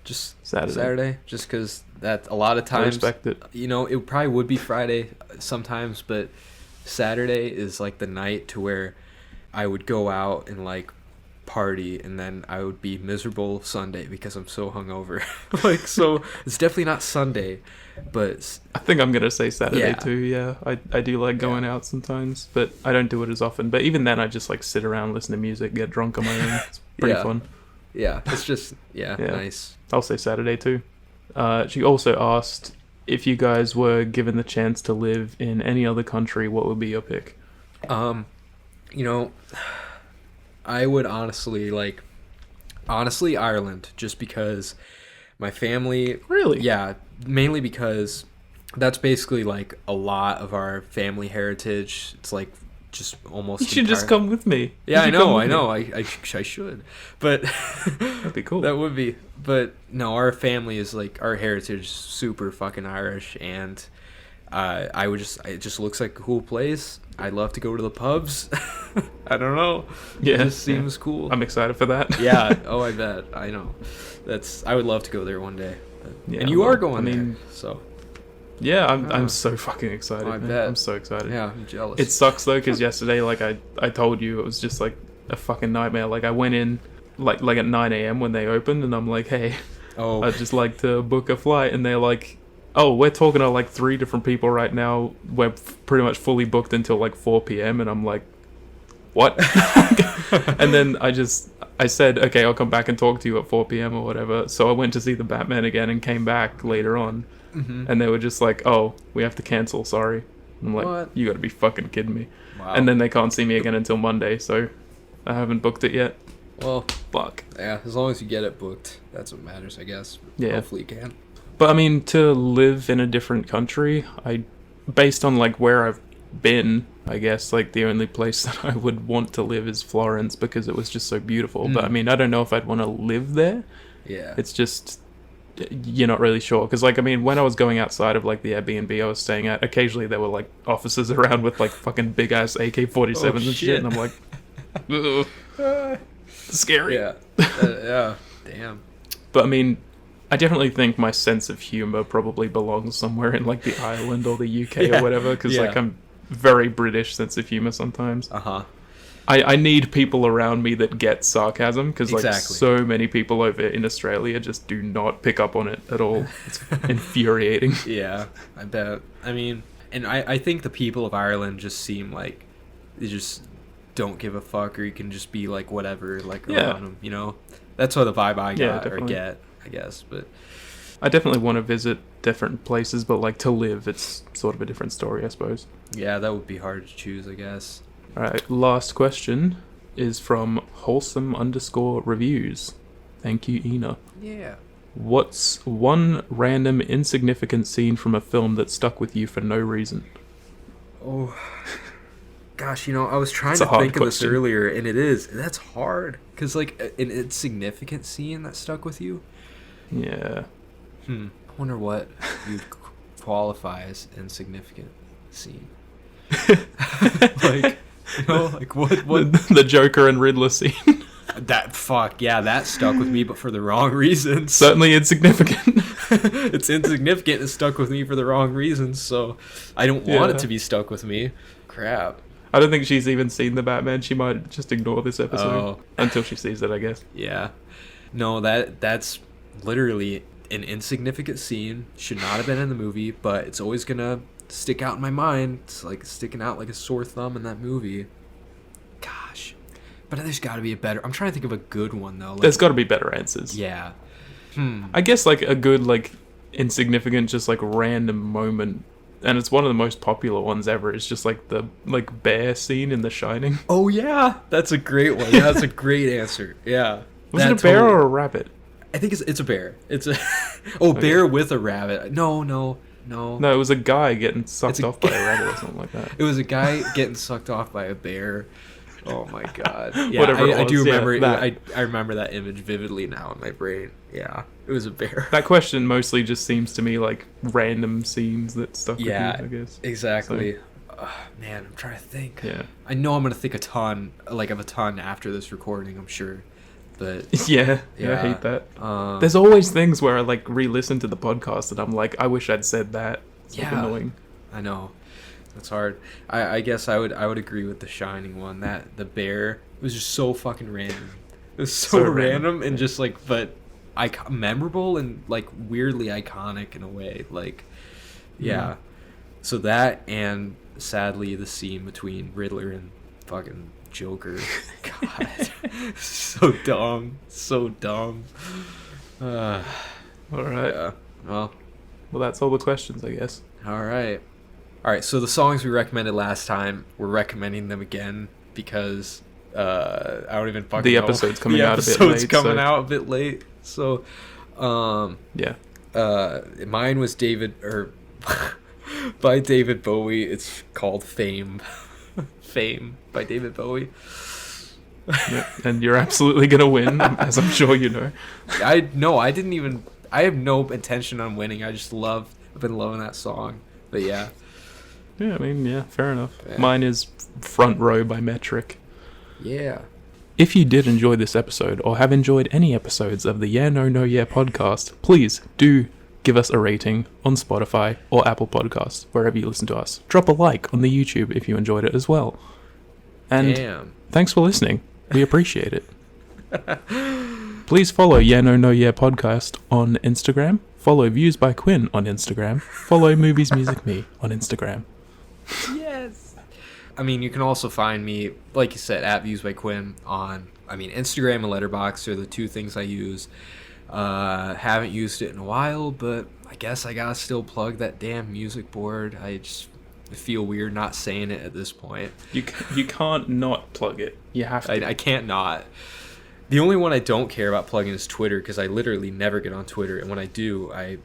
Just Saturday. Just because that a lot of times, I respect it. You know, it probably would be Friday sometimes, but Saturday is like the night to where I would go out and like party, and then I would be miserable Sunday because I'm so hungover. Like, so it's definitely not Sunday, but I think I'm gonna say Saturday Yeah. too. Yeah, I do like going out sometimes, but I don't do it as often. But even then, I just like sit around, listen to music, get drunk on my own. It's pretty fun. Yeah, it's just nice. I'll say Saturday too. She also asked if you guys were given the chance to live in any other country, what would be your pick? You know, I would honestly Ireland, just because my family. Really? Yeah, mainly because that's basically like a lot of our family heritage. It's like just almost. You should just come with me. Yeah, You I should come know, with I me. know. I should, but That'd be cool. that would be. But no, our family is like our heritage is super fucking Irish, and it just looks like a cool place. I'd love to go to the pubs. I don't know. Yeah, It just seems cool. I'm excited for that. Yeah. Oh, I bet. I know. I would love to go there one day. Yeah, And you well, are going I mean, there, so. Yeah, Oh. I'm so fucking excited. Oh, I man. bet. I'm so excited. Yeah, I'm jealous. It sucks though, because yesterday, like I told you, it was just like a fucking nightmare. Like I went in like at 9 a.m. when they opened, and I'm like, hey, Oh. I'd just like to book a flight, and they're like, oh, we're talking to like 3 different people right now. We're pretty much fully booked until like 4 p.m. And I'm like, what? And then I said, okay, I'll come back and talk to you at 4 p.m. or whatever. So I went to see the Batman again and came back later on. Mhm. And they were just like, oh, we have to cancel, sorry. I'm like, What? you gotta be fucking kidding me. Wow. And then they can't see me again until Monday, so I haven't booked it yet. Well, Fuck. yeah, as long as you get it booked, that's what matters, I guess. Yeah. Hopefully you can. But I mean, to live in a different country, based on like where I've been, I guess like the only place that I would want to live is Florence because it was just so beautiful. But I mean, I don't know if I'd want to live there. Yeah. It's just you're not really sure because like I mean, when I was going outside of like the Airbnb I was staying at, occasionally there were like officers around with like fucking big ass AK-47s and shit, shit. and I'm like, ugh, scary. Yeah. Yeah. Damn. But I mean, I definitely think my sense of humor probably belongs somewhere in like the Ireland or the UK Yeah. or whatever, because like Yeah. I'm very British sense of humor sometimes. Uh-huh. I need people around me that get sarcasm, because like Exactly. so many people over in Australia just do not pick up on it at all. It's infuriating. Yeah, I bet. I mean, and I think the people of Ireland just seem like they just don't give a fuck, or you can just be like whatever, like Yeah. around them, you know? That's what the vibe I Yeah, got or definitely. get, I guess. But I definitely want to visit different places, but like to live, it's sort of a different story, I suppose. yeah, that would be hard to choose, I guess. Alright, last question is from wholesome_reviews. Thank you, Ina. Yeah. What's one random insignificant scene from a film that stuck with you for no reason? Oh, gosh, you know, I was trying It's a to hard think of this question. earlier, and that's hard. Because, like, an insignificant scene that stuck with you? Yeah. I wonder what you'd qualify as insignificant scene. Like, you know, like, what? The Joker and Riddler scene. That stuck with me, but for the wrong reasons. Certainly insignificant. It's insignificant and stuck with me for the wrong reasons, so I don't want Yeah. it to be stuck with me. Crap. I don't think she's even seen the Batman. She might just ignore this episode Oh. until she sees it, I guess. Yeah. No, that's literally an insignificant scene. Should not have been in the movie, but it's always gonna stick out in my mind. It's like sticking out like a sore thumb in that movie. Gosh. But there's gotta be a better... I'm trying to think of a good one, though. Like, There's got to be better answers. yeah. I guess like a good like insignificant just like random moment, and it's one of the most popular ones ever. It's just like the like bear scene in The Shining. Oh, yeah. That's a great one. Yeah, that's a great answer. Yeah. Was That it a bear totally- or a rabbit? I think it's a bear. It's a... bear with a rabbit. No. No, it was a guy getting sucked a- off by a rabbit or something like that. It was a guy getting sucked off by a bear. Oh my god! Yeah, Whatever it I do was, yeah, remember. that. I remember that image vividly now in my brain. Yeah, it was a bear. That question mostly just seems to me like random scenes that stuck Yeah, with you, I guess. exactly. Man, I'm trying to think. Yeah. I know I'm gonna think a ton after this recording. I'm sure, but Yeah, Yeah. I hate that. um, There's always things where I like re-listen to the podcast and I'm like, I wish I'd said that. It's like Yeah. annoying. I know. That's hard. I guess I would agree with the Shining one. That the bear was just so fucking random. It was so, So random and just like, but memorable and like weirdly iconic in a way. Like, yeah. So that, and sadly the scene between Riddler and fucking Joker. God, so dumb. So dumb. All right. Yeah. Well. Well, that's all the questions, I guess. All right. So the songs we recommended last time, we're recommending them again because I don't even fucking The know. episode's coming The out a bit episode's late, coming so- out a bit late. So, Yeah. mine was by David Bowie. It's called Fame. Fame by David Bowie. Yeah, and you're absolutely gonna win, as I'm sure you know. I have no intention on winning. I've been loving that song. But yeah. Yeah, I mean, yeah, fair enough. Yeah. Mine is Front Row by Metric. Yeah. If you did enjoy this episode, or have enjoyed any episodes of the Yeah No No Yeah podcast, please do give us a rating on Spotify or Apple Podcasts, wherever you listen to us. Drop a like on the YouTube if you enjoyed it as well. And Damn. thanks for listening. We appreciate it. Please follow Yeah No No Yeah podcast on Instagram. Follow Views by Quinn on Instagram. Follow Movies Music Me on Instagram. Yes. I mean, you can also find me, like you said, at Views by Quinn on, Instagram and Letterboxd are the two things I use. Haven't used it in a while, but I guess I gotta still plug that damn music board. I just feel weird not saying it at this point. You can't not plug it. You have to. I can't not. The only one I don't care about plugging is Twitter, because I literally never get on Twitter, and when I do, I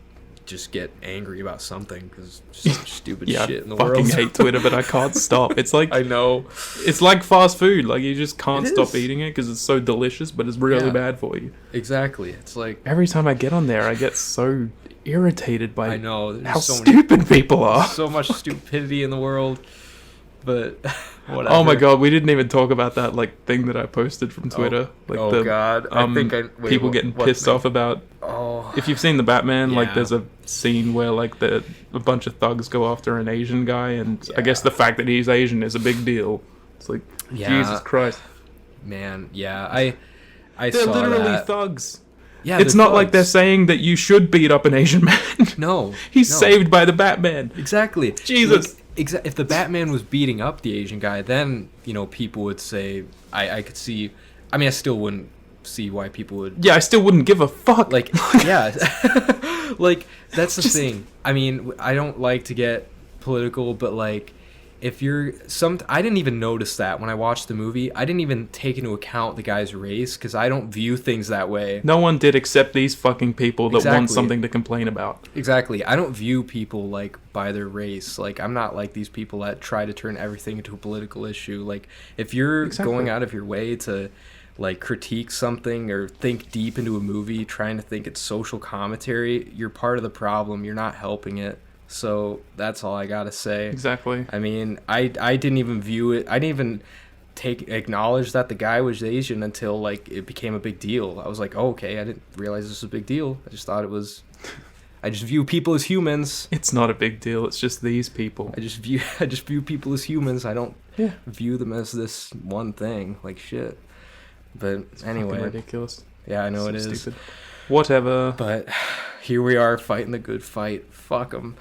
just get angry about something, because so much stupid shit in the world. I fucking hate Twitter, but I can't stop. It's like I know. It's like fast food. Like, you just can't It stop is. eating it because it's so delicious, but it's really bad for you. Exactly. It's like, Every time I get on there, I get so irritated by I know, there's how so stupid people are. so much stupidity in the world, but whatever. Oh my god, we didn't even talk about that thing that I posted from Twitter. God, I think people getting pissed off about. Oh, If you've seen the Batman, Yeah. there's a scene where a bunch of thugs go after an Asian guy, and I guess the fact that he's Asian is a big deal. It's like, Yeah. Jesus Christ, man, yeah, I they're saw literally that. thugs. Yeah, It's they're not like they're thugs. saying that you should beat up an Asian man. No, He's no. saved by the Batman. Exactly. Jesus. If the Batman was beating up the Asian guy, then people would say I could see. I still wouldn't see why people would. Yeah, I still wouldn't give a fuck. Yeah, that's the thing. I don't like to get political, but if you're I didn't even notice that when I watched the movie. I didn't even take into account the guy's race, because I don't view things that way. No one did except these fucking people that want Exactly. something to complain about. Exactly. I don't view people by their race. I'm not like these people that try to turn everything into a political issue. If you're Exactly. going out of your way to critique something or think deep into a movie, trying to think it's social commentary, you're part of the problem. You're not helping it. So that's all I gotta say. Exactly. I didn't even view it. I didn't even acknowledge that the guy was Asian until it became a big deal. I was like, oh, okay, I didn't realize this was a big deal. I just thought it was. I just view people as humans. It's not a big deal. It's just these people. I just view people as humans. I don't Yeah. view them as this one thing like shit. But anyway, Fucking ridiculous. yeah, I know So it is. stupid. Whatever. But here we are fighting the good fight. Fuck them.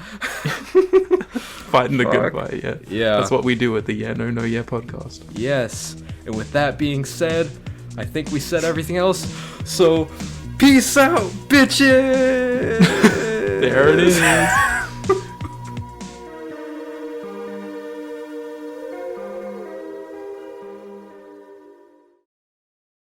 Fighting the good Fuck. fight, yeah. Yeah. That's what we do at the Yeah No No Yeah podcast. Yes. And with that being said, I think we said everything else. So, peace out, bitches. There it is.